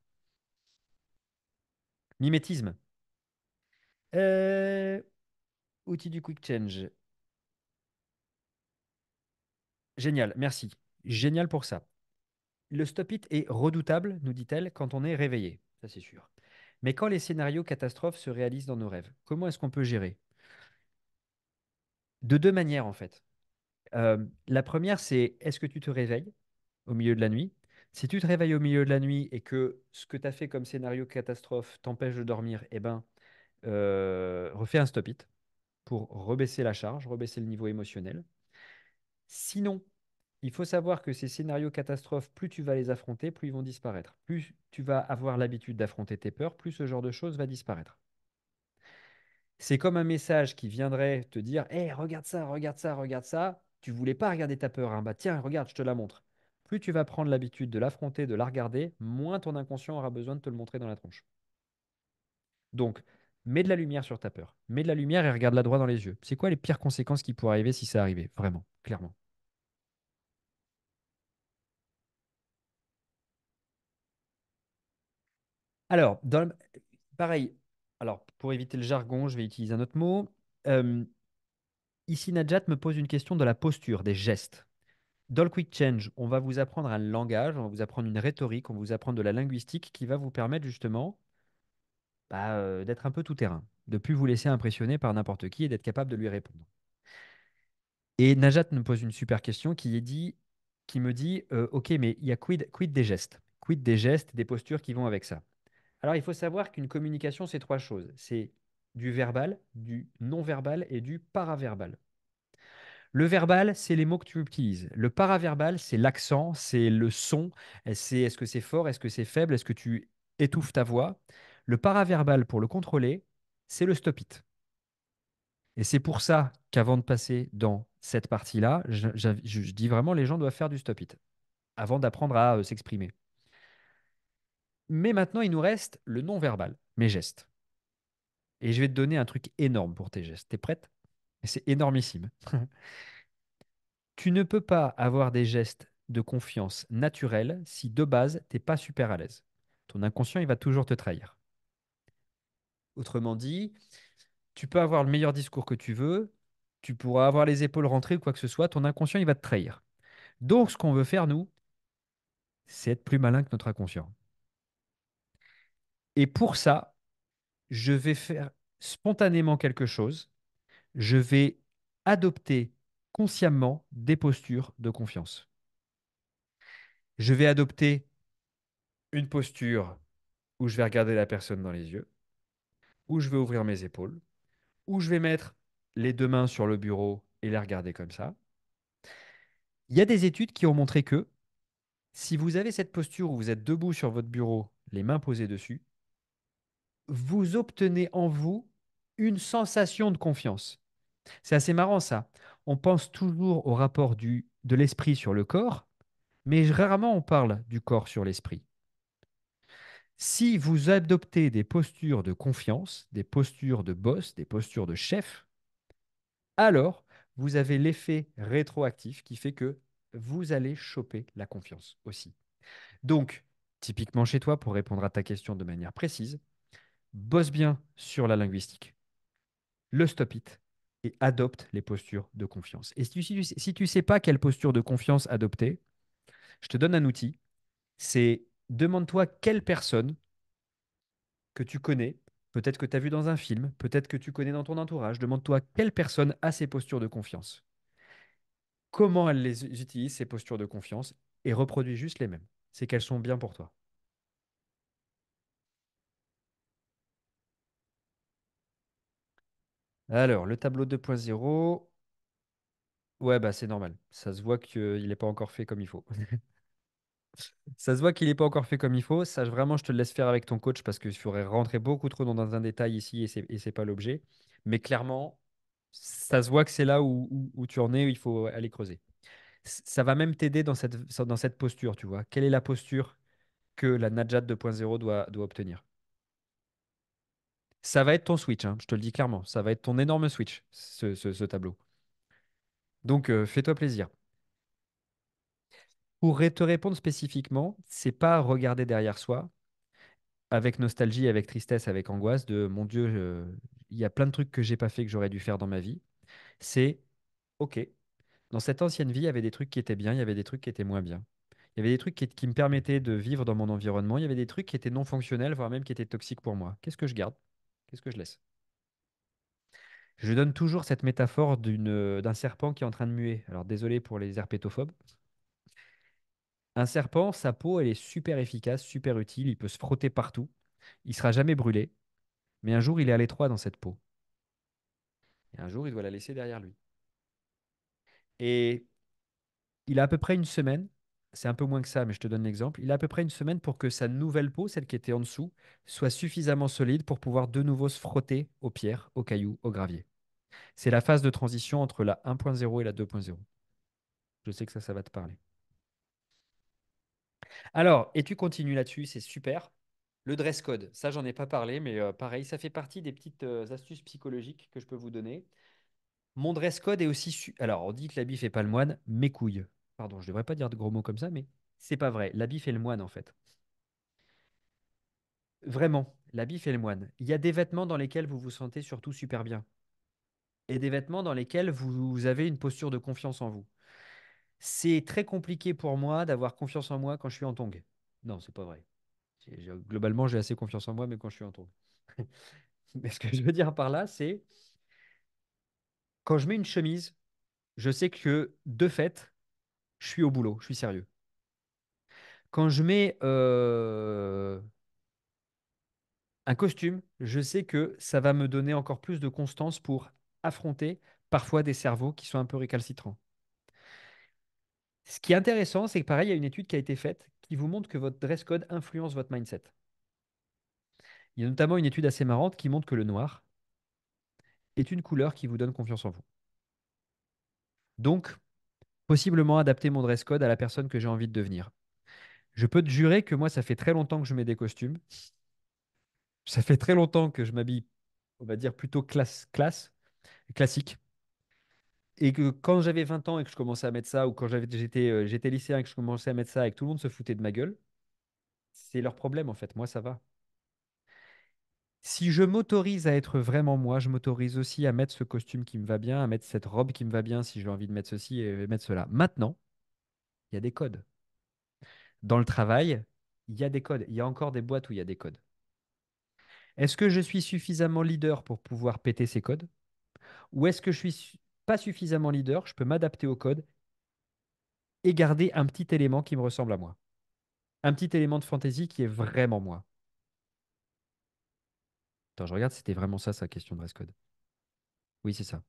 Mimétisme. Euh, Outil du Quick Change. Génial, merci. Génial pour ça. Le stop-it est redoutable, nous dit-elle, quand on est réveillé. Ça, c'est sûr. Mais quand les scénarios catastrophes se réalisent dans nos rêves, comment est-ce qu'on peut gérer? De deux manières, en fait. La première, c'est est-ce que tu te réveilles au milieu de la nuit? Si tu te réveilles au milieu de la nuit et que ce que tu as fait comme scénario catastrophe t'empêche de dormir, eh ben, refais un stop-it pour rebaisser la charge, rebaisser le niveau émotionnel. Sinon, Il faut savoir que ces scénarios catastrophes, plus tu vas les affronter, plus ils vont disparaître. Plus tu vas avoir l'habitude d'affronter tes peurs, plus ce genre de choses va disparaître. C'est comme un message qui viendrait te dire: Hé, regarde ça, regarde ça, regarde ça. Tu voulais pas regarder ta peur, hein. Bah tiens, regarde, je te la montre. Plus tu vas prendre l'habitude de l'affronter, de la regarder, moins ton inconscient aura besoin de te le montrer dans la tronche. Donc, mets de la lumière sur ta peur. Mets de la lumière et regarde-la droit dans les yeux. C'est quoi les pires conséquences qui pourraient arriver si ça arrivait? Vraiment, clairement. Alors, pareil, alors pour éviter le jargon, je vais utiliser un autre mot. Euh, Ici, Najat me pose une question de la posture, des gestes. Dans le Quick Change, on va vous apprendre un langage, on va vous apprendre une rhétorique, on va vous apprendre de la linguistique qui va vous permettre justement d'être un peu tout terrain, de plus vous laisser impressionner par n'importe qui et d'être capable de lui répondre. Et Najat me pose une super question qui me dit, ok, mais il y a quid des gestes? Quid des gestes, des postures qui vont avec ça? Alors, il faut savoir qu'une communication, c'est trois choses. C'est du verbal, du non-verbal et du paraverbal. Le verbal, c'est les mots que tu utilises. Le paraverbal, c'est l'accent, c'est le son. C'est est-ce que c'est fort, est-ce que c'est faible, est-ce que tu étouffes ta voix. Le paraverbal, pour le contrôler, c'est le stop-it. Et c'est pour ça qu'avant de passer dans cette partie-là, je dis vraiment les gens doivent faire du stop-it avant d'apprendre à s'exprimer. Mais maintenant, il nous reste le non-verbal, mes gestes. Et je vais te donner un truc énorme pour tes gestes. T'es prête? Et c'est énormissime. Tu ne peux pas avoir des gestes de confiance naturels si de base, t'es pas super à l'aise. Ton inconscient, il va toujours te trahir. Autrement dit, tu peux avoir le meilleur discours que tu veux, tu pourras avoir les épaules rentrées ou quoi que ce soit, ton inconscient, il va te trahir. Donc, ce qu'on veut faire, nous, c'est être plus malin que notre inconscient. Et pour ça, je vais faire spontanément quelque chose. Je vais adopter consciemment des postures de confiance. Je vais adopter une posture où je vais regarder la personne dans les yeux, où je vais ouvrir mes épaules, où je vais mettre les deux mains sur le bureau et les regarder comme ça. Il y a des études qui ont montré que si vous avez cette posture où vous êtes debout sur votre bureau, les mains posées dessus, vous obtenez en vous une sensation de confiance. C'est assez marrant ça. On pense toujours au rapport de l'esprit sur le corps, mais rarement on parle du corps sur l'esprit. Si vous adoptez des postures de confiance, des postures de boss, des postures de chef, alors vous avez l'effet rétroactif qui fait que vous allez choper la confiance aussi. Donc, typiquement chez toi, pour répondre à ta question de manière précise, bosse bien sur la linguistique, le stop it et adopte les postures de confiance. Et si tu sais pas quelle posture de confiance adopter, je te donne un outil, c'est demande-toi quelle personne que tu connais, peut-être que tu as vu dans un film, peut-être que tu connais dans ton entourage, demande-toi quelle personne a ces postures de confiance, comment elle les utilise, ces postures de confiance, et reproduis juste les mêmes. C'est qu'elles sont bien pour toi. Alors, le tableau 2.0, ouais, bah c'est normal. Ça se voit qu'il n'est pas encore fait comme il faut. Ça se voit qu'il n'est pas encore fait comme il faut. Ça, vraiment, je te le laisse faire avec ton coach parce qu'il faudrait rentrer beaucoup trop dans un détail ici et c'est pas l'objet. Mais clairement, ça se voit que c'est là où tu en es, où il faut aller creuser. Ça va même t'aider dans cette posture, tu vois. Quelle est la posture que la Najat 2.0 doit obtenir? Ça va être ton switch, hein, je te le dis clairement. Ça va être ton énorme switch, ce tableau. Donc, fais-toi plaisir. Pour te répondre spécifiquement, c'est pas regarder derrière soi avec nostalgie, avec tristesse, avec angoisse de mon Dieu, il y a plein de trucs que j'ai pas fait que j'aurais dû faire dans ma vie. C'est OK. Dans cette ancienne vie, il y avait des trucs qui étaient bien, il y avait des trucs qui étaient moins bien. Il y avait des trucs qui me permettaient de vivre dans mon environnement, il y avait des trucs qui étaient non fonctionnels, voire même qui étaient toxiques pour moi. Qu'est-ce que je garde? Qu'est-ce que je laisse? Je donne toujours cette métaphore d'un serpent qui est en train de muer. Alors désolé pour les herpétophobes. Un serpent, sa peau, elle est super efficace, super utile, il peut se frotter partout, il sera jamais brûlé, mais un jour il est à l'étroit dans cette peau. Et un jour il doit la laisser derrière lui. Et Il a à peu près une semaine, c'est un peu moins que ça, mais je te donne l'exemple. Il a à peu près une semaine pour que sa nouvelle peau, celle qui était en dessous, soit suffisamment solide pour pouvoir de nouveau se frotter aux pierres, aux cailloux, au gravier. C'est la phase de transition entre la 1.0 et la 2.0. Je sais que ça va te parler. Alors, et tu continues là-dessus, c'est super. Le dress code, ça, j'en ai pas parlé, mais pareil, ça fait partie des petites astuces psychologiques que je peux vous donner. Mon dress code est aussi. Alors, on dit que l'habit fait pas le moine, mes couilles. Pardon, je devrais pas dire de gros mots comme ça, mais c'est pas vrai. L'habit fait le moine, en fait. Vraiment, l'habit fait le moine. Il y a des vêtements dans lesquels vous vous sentez surtout super bien. Et des vêtements dans lesquels vous avez une posture de confiance en vous. C'est très compliqué pour moi d'avoir confiance en moi quand je suis en tongs. Non, c'est pas vrai. Globalement, j'ai assez confiance en moi, mais quand je suis en tongs. Mais ce que je veux dire par là, c'est quand je mets une chemise, je sais que de fait, je suis au boulot, je suis sérieux. Quand je mets un costume, je sais que ça va me donner encore plus de constance pour affronter parfois des cerveaux qui sont un peu récalcitrants. Ce qui est intéressant, c'est que pareil, il y a une étude qui a été faite qui vous montre que votre dress code influence votre mindset. Il y a notamment une étude assez marrante qui montre que le noir est une couleur qui vous donne confiance en vous. Donc, possiblement adapter mon dress code à la personne que j'ai envie de devenir. Je peux te jurer que moi, ça fait très longtemps que je mets des costumes. Ça fait très longtemps que je m'habille, on va dire, plutôt classique. Et que quand j'avais 20 ans et que je commençais à mettre ça, ou quand j'étais lycéen et que je commençais à mettre ça et que tout le monde se foutait de ma gueule, c'est leur problème en fait. Moi, ça va. Si je m'autorise à être vraiment moi, je m'autorise aussi à mettre ce costume qui me va bien, à mettre cette robe qui me va bien si j'ai envie de mettre ceci et mettre cela. Maintenant, il y a des codes. Dans le travail, il y a des codes. Il y a encore des boîtes où il y a des codes. Est-ce que je suis suffisamment leader pour pouvoir péter ces codes? Ou est-ce que je suis pas suffisamment leader, je peux m'adapter au code et garder un petit élément qui me ressemble à moi? Un petit élément de fantaisie qui est vraiment moi. Attends, je regarde, c'était vraiment ça sa question de dress code. Oui, c'est ça.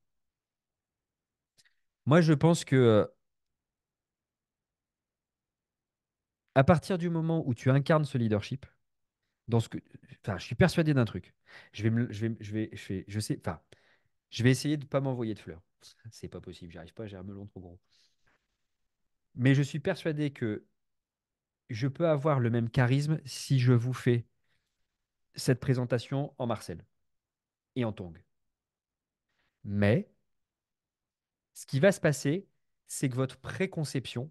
Moi, je pense que à partir du moment où tu incarnes ce leadership, dans ce que, enfin, je suis persuadé d'un truc. Je sais, enfin, je vais essayer de ne pas m'envoyer de fleurs. C'est pas possible, j'y arrive pas, j'ai un melon trop gros. Mais je suis persuadé que je peux avoir le même charisme si je vous fais cette présentation en Marcel et en Tong. Mais ce qui va se passer, c'est que votre préconception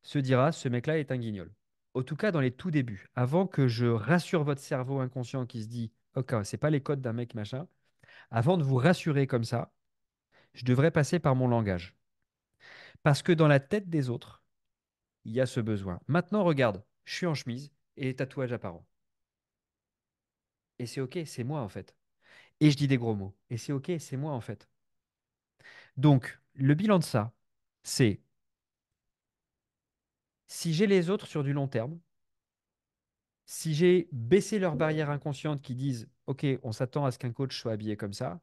se dira, ce mec-là est un guignol. En tout cas, dans les tout débuts, avant que je rassure votre cerveau inconscient qui se dit, ok, c'est pas les codes d'un mec machin, avant de vous rassurer comme ça, je devrais passer par mon langage. Parce que dans la tête des autres, il y a ce besoin. Maintenant, regarde, je suis en chemise et tatouage apparent. Et c'est ok, c'est moi en fait. Et je dis des gros mots. Et c'est ok, c'est moi en fait. Donc, le bilan de ça, c'est si j'ai les autres sur du long terme, si j'ai baissé leurs barrières inconscientes qui disent, ok, on s'attend à ce qu'un coach soit habillé comme ça,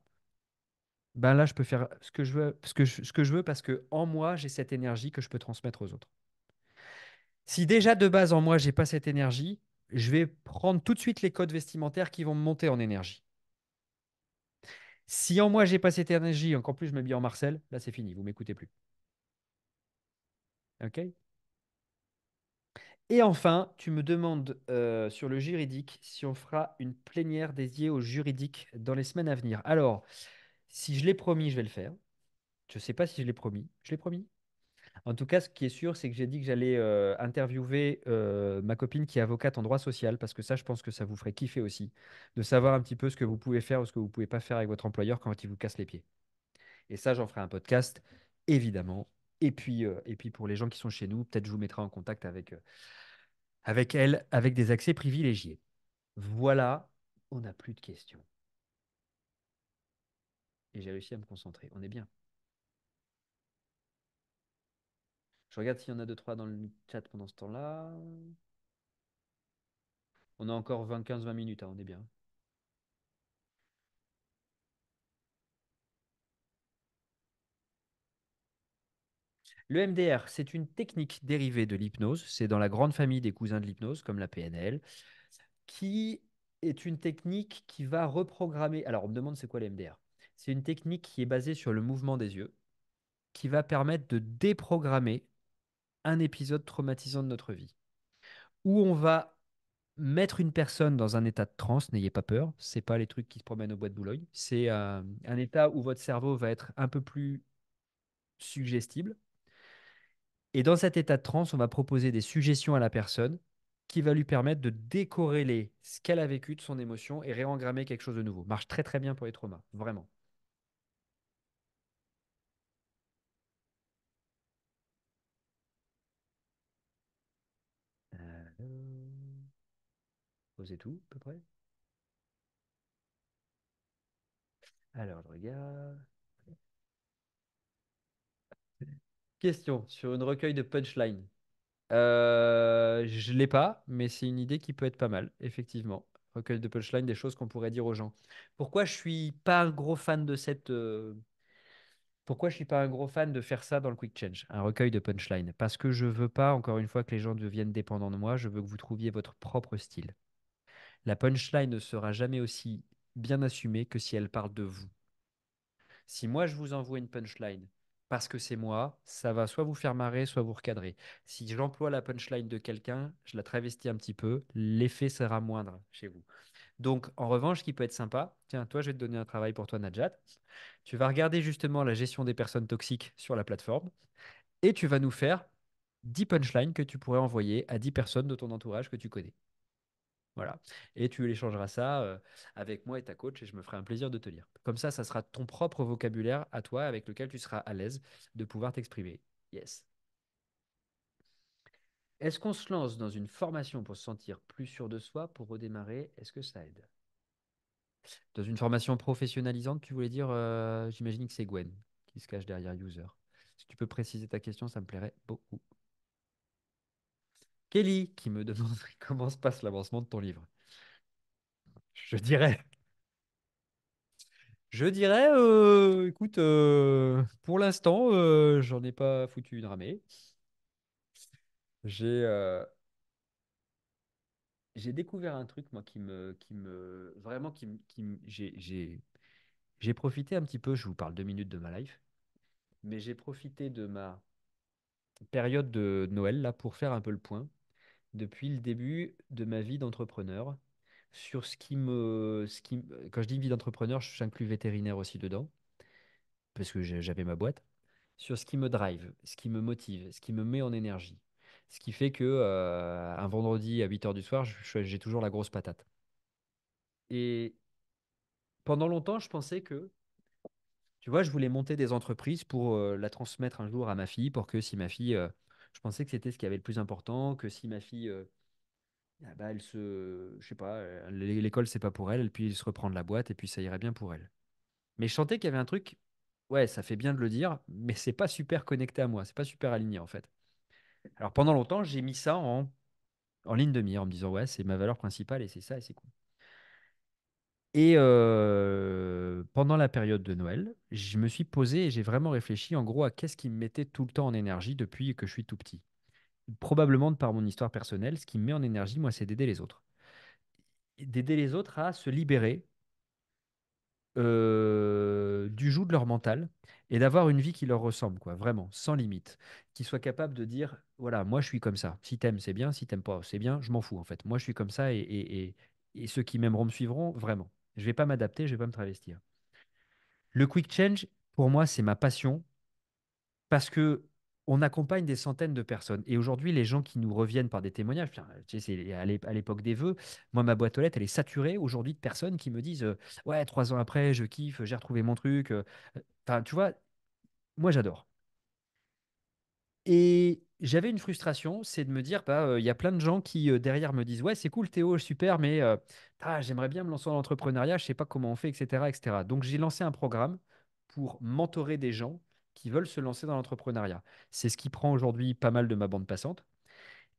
ben là, je peux faire ce que je veux, ce que je veux parce que en moi, j'ai cette énergie que je peux transmettre aux autres. Si déjà de base en moi, j'ai pas cette énergie, je vais prendre tout de suite les codes vestimentaires qui vont me monter en énergie. Si en moi, j'ai pas cette énergie, encore plus je m'habille en Marcel, là, c'est fini, vous m'écoutez plus. OK? Et enfin, tu me demandes sur le juridique si on fera une plénière dédiée au juridique dans les semaines à venir. Alors, si je l'ai promis, je vais le faire. Je ne sais pas si je l'ai promis. Je l'ai promis. En tout cas, ce qui est sûr, c'est que j'ai dit que j'allais interviewer ma copine qui est avocate en droit social, parce que ça, je pense que ça vous ferait kiffer aussi, de savoir un petit peu ce que vous pouvez faire ou ce que vous ne pouvez pas faire avec votre employeur quand il vous casse les pieds. Et ça, j'en ferai un podcast, évidemment. Et puis pour les gens qui sont chez nous, peut-être je vous mettrai en contact avec elle, avec des accès privilégiés. Voilà, on n'a plus de questions. Et j'ai réussi à me concentrer. On est bien. Je regarde s'il y en a deux, trois dans le chat pendant ce temps-là. On a encore 15-20 minutes, hein, on est bien. Le MDR, c'est une technique dérivée de l'hypnose. C'est dans la grande famille des cousins de l'hypnose, comme la PNL, qui est une technique qui va reprogrammer. Alors, on me demande c'est quoi le MDR? C'est une technique qui est basée sur le mouvement des yeux, qui va permettre de déprogrammer un épisode traumatisant de notre vie, où on va mettre une personne dans un état de transe. N'ayez pas peur, c'est pas les trucs qui se promènent au bois de Boulogne. C'est un état où votre cerveau va être un peu plus suggestible. Et dans cet état de transe, on va proposer des suggestions à la personne qui va lui permettre de décorréler ce qu'elle a vécu de son émotion et réengrammer quelque chose de nouveau. Marche très très bien pour les traumas, vraiment. Posez tout, à peu près. Alors, je regarde. Question sur une recueil de punchline. Je l'ai pas, mais c'est une idée qui peut être pas mal, effectivement. Recueil de punchline, des choses qu'on pourrait dire aux gens. Pourquoi je suis pas un gros fan de pourquoi je suis pas un gros fan de faire ça dans le Quick Change, un recueil de punchline? Parce que je veux pas, encore une fois, que les gens deviennent dépendants de moi. Je veux que vous trouviez votre propre style. La punchline ne sera jamais aussi bien assumée que si elle parle de vous. Si moi je vous envoie une punchline parce que c'est moi, ça va soit vous faire marrer, soit vous recadrer. Si j'emploie la punchline de quelqu'un, je la travestis un petit peu, l'effet sera moindre chez vous. Donc, en revanche, ce qui peut être sympa, tiens, toi, je vais te donner un travail pour toi, Najat. Tu vas regarder justement la gestion des personnes toxiques sur la plateforme et tu vas nous faire 10 punchlines que tu pourrais envoyer à 10 personnes de ton entourage que tu connais. Voilà. Et tu échangeras ça avec moi et ta coach et je me ferai un plaisir de te lire. Comme ça sera ton propre vocabulaire à toi avec lequel tu seras à l'aise de pouvoir t'exprimer. Yes. Est-ce qu'on se lance dans une formation pour se sentir plus sûr de soi pour redémarrer? Est-ce que ça aide? Dans une formation professionnalisante, tu voulais dire, j'imagine que c'est Gwen qui se cache derrière user. Si tu peux préciser ta question, ça me plairait beaucoup. Kelly qui me demande comment se passe l'avancement de ton livre. Je dirais écoute, pour l'instant, j'en ai pas foutu une ramée. J'ai j'ai découvert un truc, moi, vraiment, j'ai profité un petit peu, je vous parle 2 minutes de ma life, mais j'ai profité de ma période de Noël, là, pour faire un peu le point, depuis le début de ma vie d'entrepreneur, sur quand je dis vie d'entrepreneur, j'inclus vétérinaire aussi dedans, parce que j'avais ma boîte. Sur ce qui me drive, ce qui me motive, ce qui me met en énergie. Ce qui fait que un vendredi à 8 heures du soir, j'ai toujours la grosse patate. Et pendant longtemps, je pensais que, tu vois, je voulais monter des entreprises pour la transmettre un jour à ma fille, pour que si ma fille, je pensais que c'était ce qui avait le plus important, que si ma fille, ah bah, je sais pas, l'école c'est pas pour elle, puis elle se reprend de la boîte et puis ça irait bien pour elle. Mais je sentais qu'il y avait un truc, ouais, ça fait bien de le dire, mais c'est pas super connecté à moi, c'est pas super aligné en fait. Alors pendant longtemps, j'ai mis ça en ligne de mire en me disant, ouais, c'est ma valeur principale et c'est ça et c'est cool. Et pendant la période de Noël, je me suis posé et j'ai vraiment réfléchi en gros à qu'est-ce qui me mettait tout le temps en énergie depuis que je suis tout petit. Probablement de par mon histoire personnelle, ce qui me met en énergie, moi, c'est d'aider les autres. D'aider les autres à se libérer du joug de leur mental et d'avoir une vie qui leur ressemble, quoi, vraiment, sans limite. Qu'ils soient capables de dire, voilà, moi je suis comme ça. Si t'aimes, c'est bien. Si t'aimes pas, c'est bien. Je m'en fous, en fait. Moi je suis comme ça et ceux qui m'aimeront me suivront, vraiment. Je vais pas m'adapter, je vais pas me travestir. Le quick change, pour moi, c'est ma passion parce que on accompagne des centaines de personnes. Et aujourd'hui, les gens qui nous reviennent par des témoignages, putain, tu sais, c'est à l'époque des vœux, moi, ma boîte aux lettres, elle est saturée aujourd'hui de personnes qui me disent ouais, 3 ans après, je kiffe, j'ai retrouvé mon truc. Enfin, tu vois, moi, j'adore. Et j'avais une frustration, c'est de me dire, bah, il y a plein de gens qui derrière me disent, ouais, c'est cool Théo, super, mais j'aimerais bien me lancer dans l'entrepreneuriat, je sais pas comment on fait, etc., etc. Donc j'ai lancé un programme pour mentorer des gens qui veulent se lancer dans l'entrepreneuriat. C'est ce qui prend aujourd'hui pas mal de ma bande passante.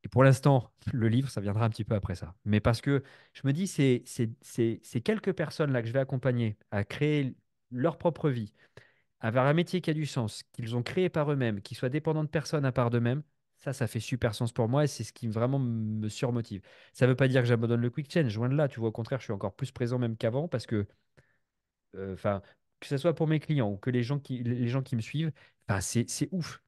Et pour l'instant, le livre, ça viendra un petit peu après ça. Mais parce que je me dis, c'est quelques personnes là que je vais accompagner à créer leur propre vie, avoir un métier qui a du sens, qu'ils ont créé par eux-mêmes, qui soit dépendant de personne à part d'eux-mêmes, ça fait super sens pour moi et c'est ce qui vraiment me surmotive. Ça ne veut pas dire que j'abandonne le quick change, loin de là, tu vois, au contraire, je suis encore plus présent même qu'avant parce que, enfin, que ce soit pour mes clients ou que les gens qui me suivent, enfin, c'est ouf.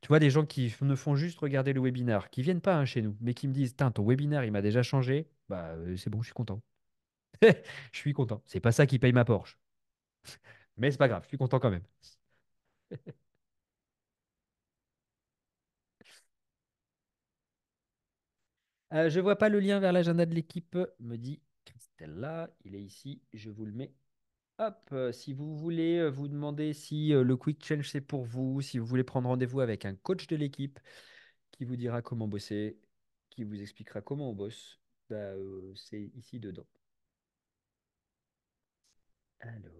Tu vois, des gens qui ne font juste regarder le webinaire, qui viennent pas hein, chez nous, mais qui me disent, Tain, ton webinaire, il m'a déjà changé, bah c'est bon, je suis content. Je suis content. C'est pas ça qui paye ma Porsche, mais c'est pas grave, je suis content quand même. Je vois pas le lien vers l'agenda de l'équipe, me dit Christella. Il est ici, je vous le mets. Hop, si vous voulez vous demander si le Quick Change c'est pour vous, si vous voulez prendre rendez-vous avec un coach de l'équipe qui vous dira comment bosser, qui vous expliquera comment on bosse, bah, c'est ici dedans. Alors,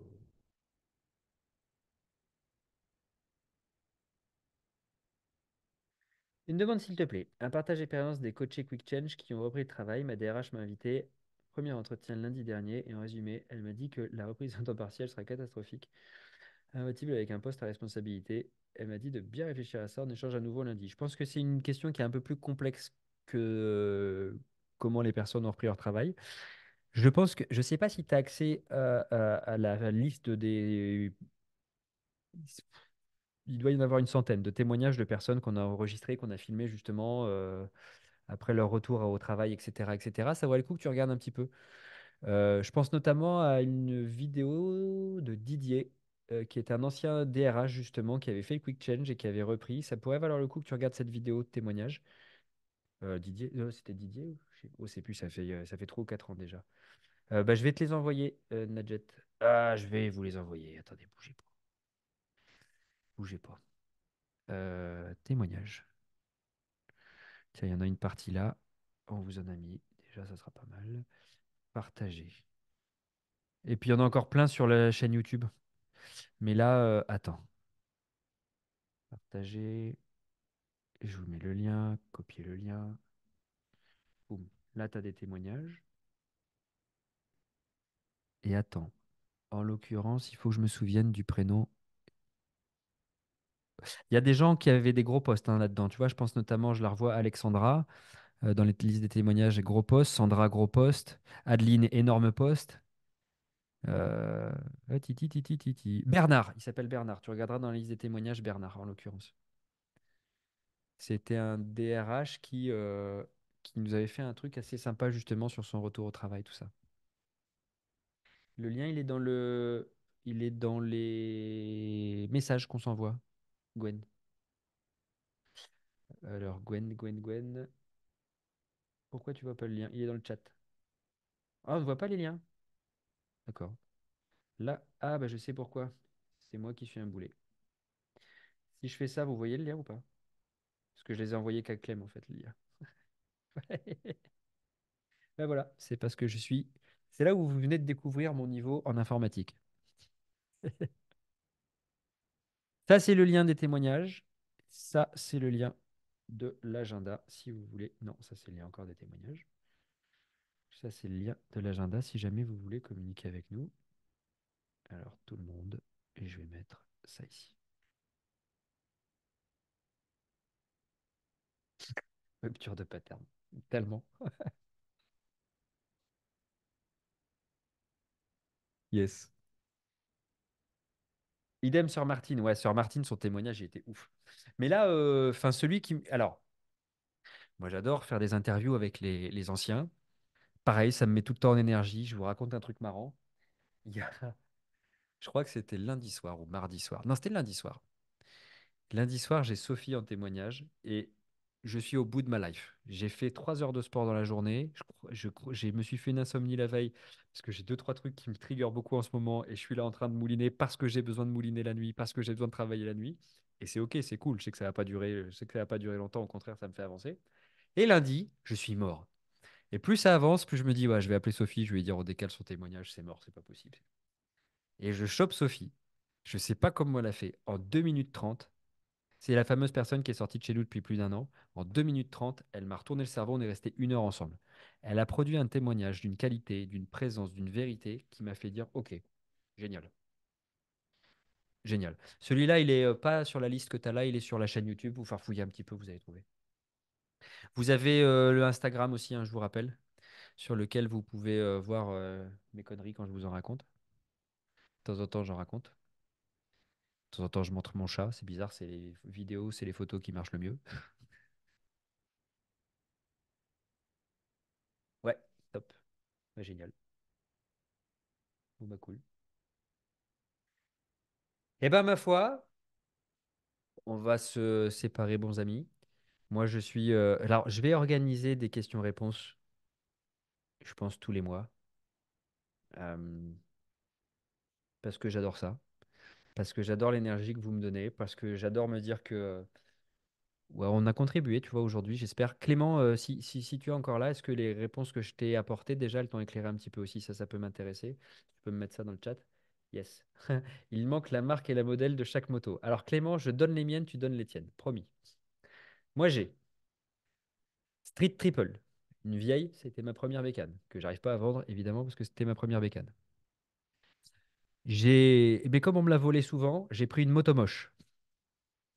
une demande s'il te plaît. Un partage d'expérience des coachés Quick Change qui ont repris le travail. Ma DRH m'a invité. Premier entretien lundi dernier et en résumé, elle m'a dit que la reprise en temps partiel sera catastrophique. Incompatible avec un poste à responsabilité. Elle m'a dit de bien réfléchir à ça. On échange à nouveau lundi. Je pense que c'est une question qui est un peu plus complexe que comment les personnes ont repris leur travail. Je pense que je ne sais pas si tu as accès à la liste des. Il doit y en avoir une centaine de témoignages de personnes qu'on a enregistrées, qu'on a filmées justement après leur retour au travail, etc., etc. Ça vaut le coup que tu regardes un petit peu. Je pense notamment à une vidéo de Didier, qui est un ancien DRH justement, qui avait fait le Quick Change et qui avait repris. Ça pourrait valoir le coup que tu regardes cette vidéo de témoignage. Didier, c'était Didier ou je sais, oh, c'est plus, ça fait 3 ou 4 ans déjà. Bah, je vais te les envoyer, Nadjet. Ah, je vais vous les envoyer. Attendez, bougez pas. Bougez pas. Témoignage. Tiens, il y en a une partie là. On vous en a mis. Déjà, ça sera pas mal. Partager. Et puis, il y en a encore plein sur la chaîne YouTube. Mais là, attends. Partager. Je vous mets le lien. Copier le lien. Boum. Là, tu as des témoignages. Et attends. En l'occurrence, il faut que je me souvienne du prénom. Il y a des gens qui avaient des gros postes hein, là-dedans. Tu vois, je pense notamment, je la revois, Alexandra, dans les listes des témoignages, gros poste. Sandra, gros poste. Adeline, énorme poste. Euh, Bernard, il s'appelle Bernard. Tu regarderas dans la liste des témoignages Bernard, en l'occurrence. C'était un DRH qui nous avait fait un truc assez sympa justement sur son retour au travail, tout ça. Le lien, il est dans les messages qu'on s'envoie, Gwen. Alors, Gwen, pourquoi tu vois pas le lien? Il est dans le chat. Ah, on ne voit pas les liens. D'accord. Là, ah, bah je sais pourquoi. C'est moi qui suis un boulet. Si je fais ça, vous voyez le lien ou pas? Parce que je les ai envoyés qu'à Clem, en fait, le lien. Ben voilà, c'est parce que je suis. C'est là où vous venez de découvrir mon niveau en informatique. Ça, c'est le lien des témoignages. Ça, c'est le lien de l'agenda, si vous voulez. Non, ça, c'est le lien encore des témoignages. Ça, c'est le lien de l'agenda, si jamais vous voulez communiquer avec nous. Alors, tout le monde. Et je vais mettre ça ici. Rupture de pattern. Tellement. Yes. Idem sur Martine. Ouais, sur Martine, son témoignage, il était ouf. Mais là, enfin, celui qui. Alors, moi, j'adore faire des interviews avec les anciens. Pareil, ça me met tout le temps en énergie. Je vous raconte un truc marrant. Il y a, je crois que c'était lundi soir ou mardi soir. Non, c'était lundi soir. Lundi soir, j'ai Sophie en témoignage et je suis au bout de ma life. J'ai fait 3 heures de sport dans la journée. Je me suis fait une insomnie la veille parce que j'ai deux, trois trucs qui me triggerent beaucoup en ce moment et je suis là en train de mouliner parce que j'ai besoin de mouliner la nuit, parce que j'ai besoin de travailler la nuit. Et c'est ok, c'est cool. Je sais que ça va pas durer, je sais que ça va pas durer longtemps. Au contraire, ça me fait avancer. Et lundi, je suis mort. Et plus ça avance, plus je me dis, ouais, je vais appeler Sophie, je vais lui dire, on décale son témoignage, c'est mort, c'est pas possible. Et je chope Sophie. Je sais pas comment elle a fait. En 2 minutes 30. C'est la fameuse personne qui est sortie de chez nous depuis plus d'1 an. En 2 minutes 30, elle m'a retourné le cerveau, on est resté 1 heure ensemble. Elle a produit un témoignage d'une qualité, d'une présence, d'une vérité qui m'a fait dire, ok, génial. Génial. Celui-là, il est pas sur la liste que tu as là, il est sur la chaîne YouTube. Vous farfouillez un petit peu, vous allez trouver. Vous avez le Instagram aussi, hein, je vous rappelle, sur lequel vous pouvez voir mes conneries quand je vous en raconte. De temps en temps, j'en raconte. De temps en temps, je montre mon chat. C'est bizarre, c'est les vidéos, c'est les photos qui marchent le mieux. Ouais, top. Ouais, génial. Bon, bah, cool. Eh ben, ma foi, on va se séparer, bons amis. Moi, je suis. Alors, je vais organiser des questions-réponses, je pense, tous les mois. euh, Parce que j'adore ça. Parce que j'adore l'énergie que vous me donnez. Parce que j'adore me dire que. Ouais, on a contribué, tu vois, aujourd'hui, j'espère. Clément, si tu es encore là, est-ce que les réponses que je t'ai apportées, déjà, elles t'ont éclairé un petit peu aussi? Ça peut m'intéresser. Tu peux me mettre ça dans le chat? Yes. Il manque la marque et la modèle de chaque moto. Alors, Clément, je donne les miennes, tu donnes les tiennes. Promis. Moi, j'ai Street Triple. Une vieille, c'était ma première bécane, que j'arrive pas à vendre, évidemment, parce que c'était ma première bécane. Mais comme on me l'a volé souvent, j'ai pris une moto moche.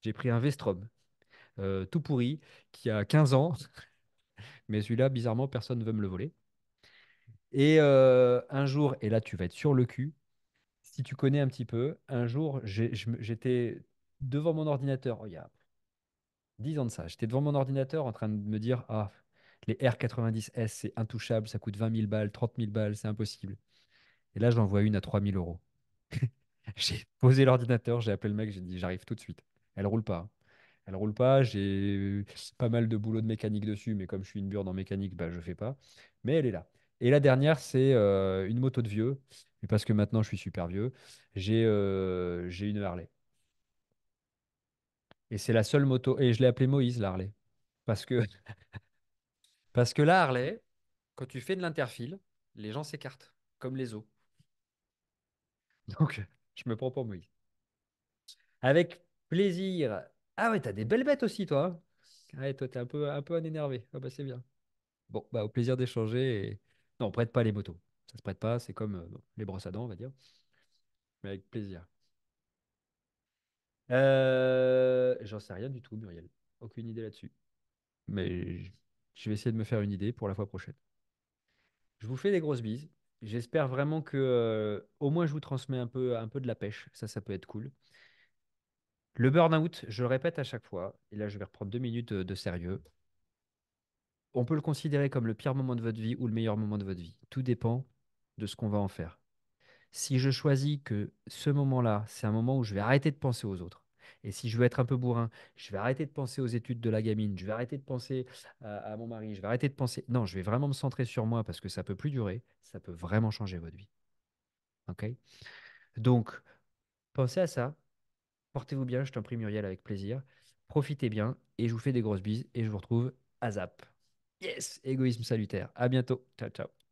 J'ai pris un Vestrom, tout pourri, qui a 15 ans, mais celui-là, bizarrement, personne ne veut me le voler. Et un jour, et là tu vas être sur le cul, si tu connais un petit peu, un jour j'étais devant mon ordinateur, oh, il y a 10 ans de ça, j'étais devant mon ordinateur en train de me dire, ah, les R90S c'est intouchable, ça coûte 20 000 balles, 30 000 balles, c'est impossible. Et là j'en vois une à 3 000 euros. J'ai posé l'ordinateur, j'ai appelé le mec, j'ai dit, j'arrive tout de suite. Elle roule pas, hein. Elle roule pas, j'ai pas mal de boulot de mécanique dessus, mais comme je suis une burde en mécanique, bah, je fais pas. Mais elle est là. Et la dernière, c'est une moto de vieux. Mais parce que maintenant je suis super vieux, j'ai une Harley. Et c'est la seule moto. Et je l'ai appelée Moïse, la Harley. Parce que, parce que la Harley, quand tu fais de l'interfile, les gens s'écartent, comme les os. Donc, je me prends pour Moïse. Avec plaisir. Ah ouais, t'as des belles bêtes aussi, toi, hein. Ouais, toi, t'es un peu un énervé. Ah bah, c'est bien. Bon, bah, au plaisir d'échanger. Non, on prête pas les motos. Ça se prête pas, c'est comme bon, les brosses à dents, on va dire. Mais avec plaisir. J'en sais rien du tout, Muriel. Aucune idée là-dessus. Mais je vais essayer de me faire une idée pour la fois prochaine. Je vous fais des grosses bises. J'espère vraiment que au moins je vous transmets un peu de la pêche. Ça peut être cool. Le burn-out, je le répète à chaque fois, et là je vais reprendre 2 minutes de sérieux. On peut le considérer comme le pire moment de votre vie ou le meilleur moment de votre vie. Tout dépend de ce qu'on va en faire. Si je choisis que ce moment-là, c'est un moment où je vais arrêter de penser aux autres, et si je veux être un peu bourrin, je vais arrêter de penser aux études de la gamine, je vais arrêter de penser à mon mari, je vais arrêter de penser... Non, je vais vraiment me centrer sur moi parce que ça peut plus durer, ça peut vraiment changer votre vie. OK? Donc, pensez à ça, portez-vous bien, je t'en prie Muriel, avec plaisir. Profitez bien, et je vous fais des grosses bises, et je vous retrouve à Zap. Yes! Égoïsme salutaire. À bientôt. Ciao, ciao.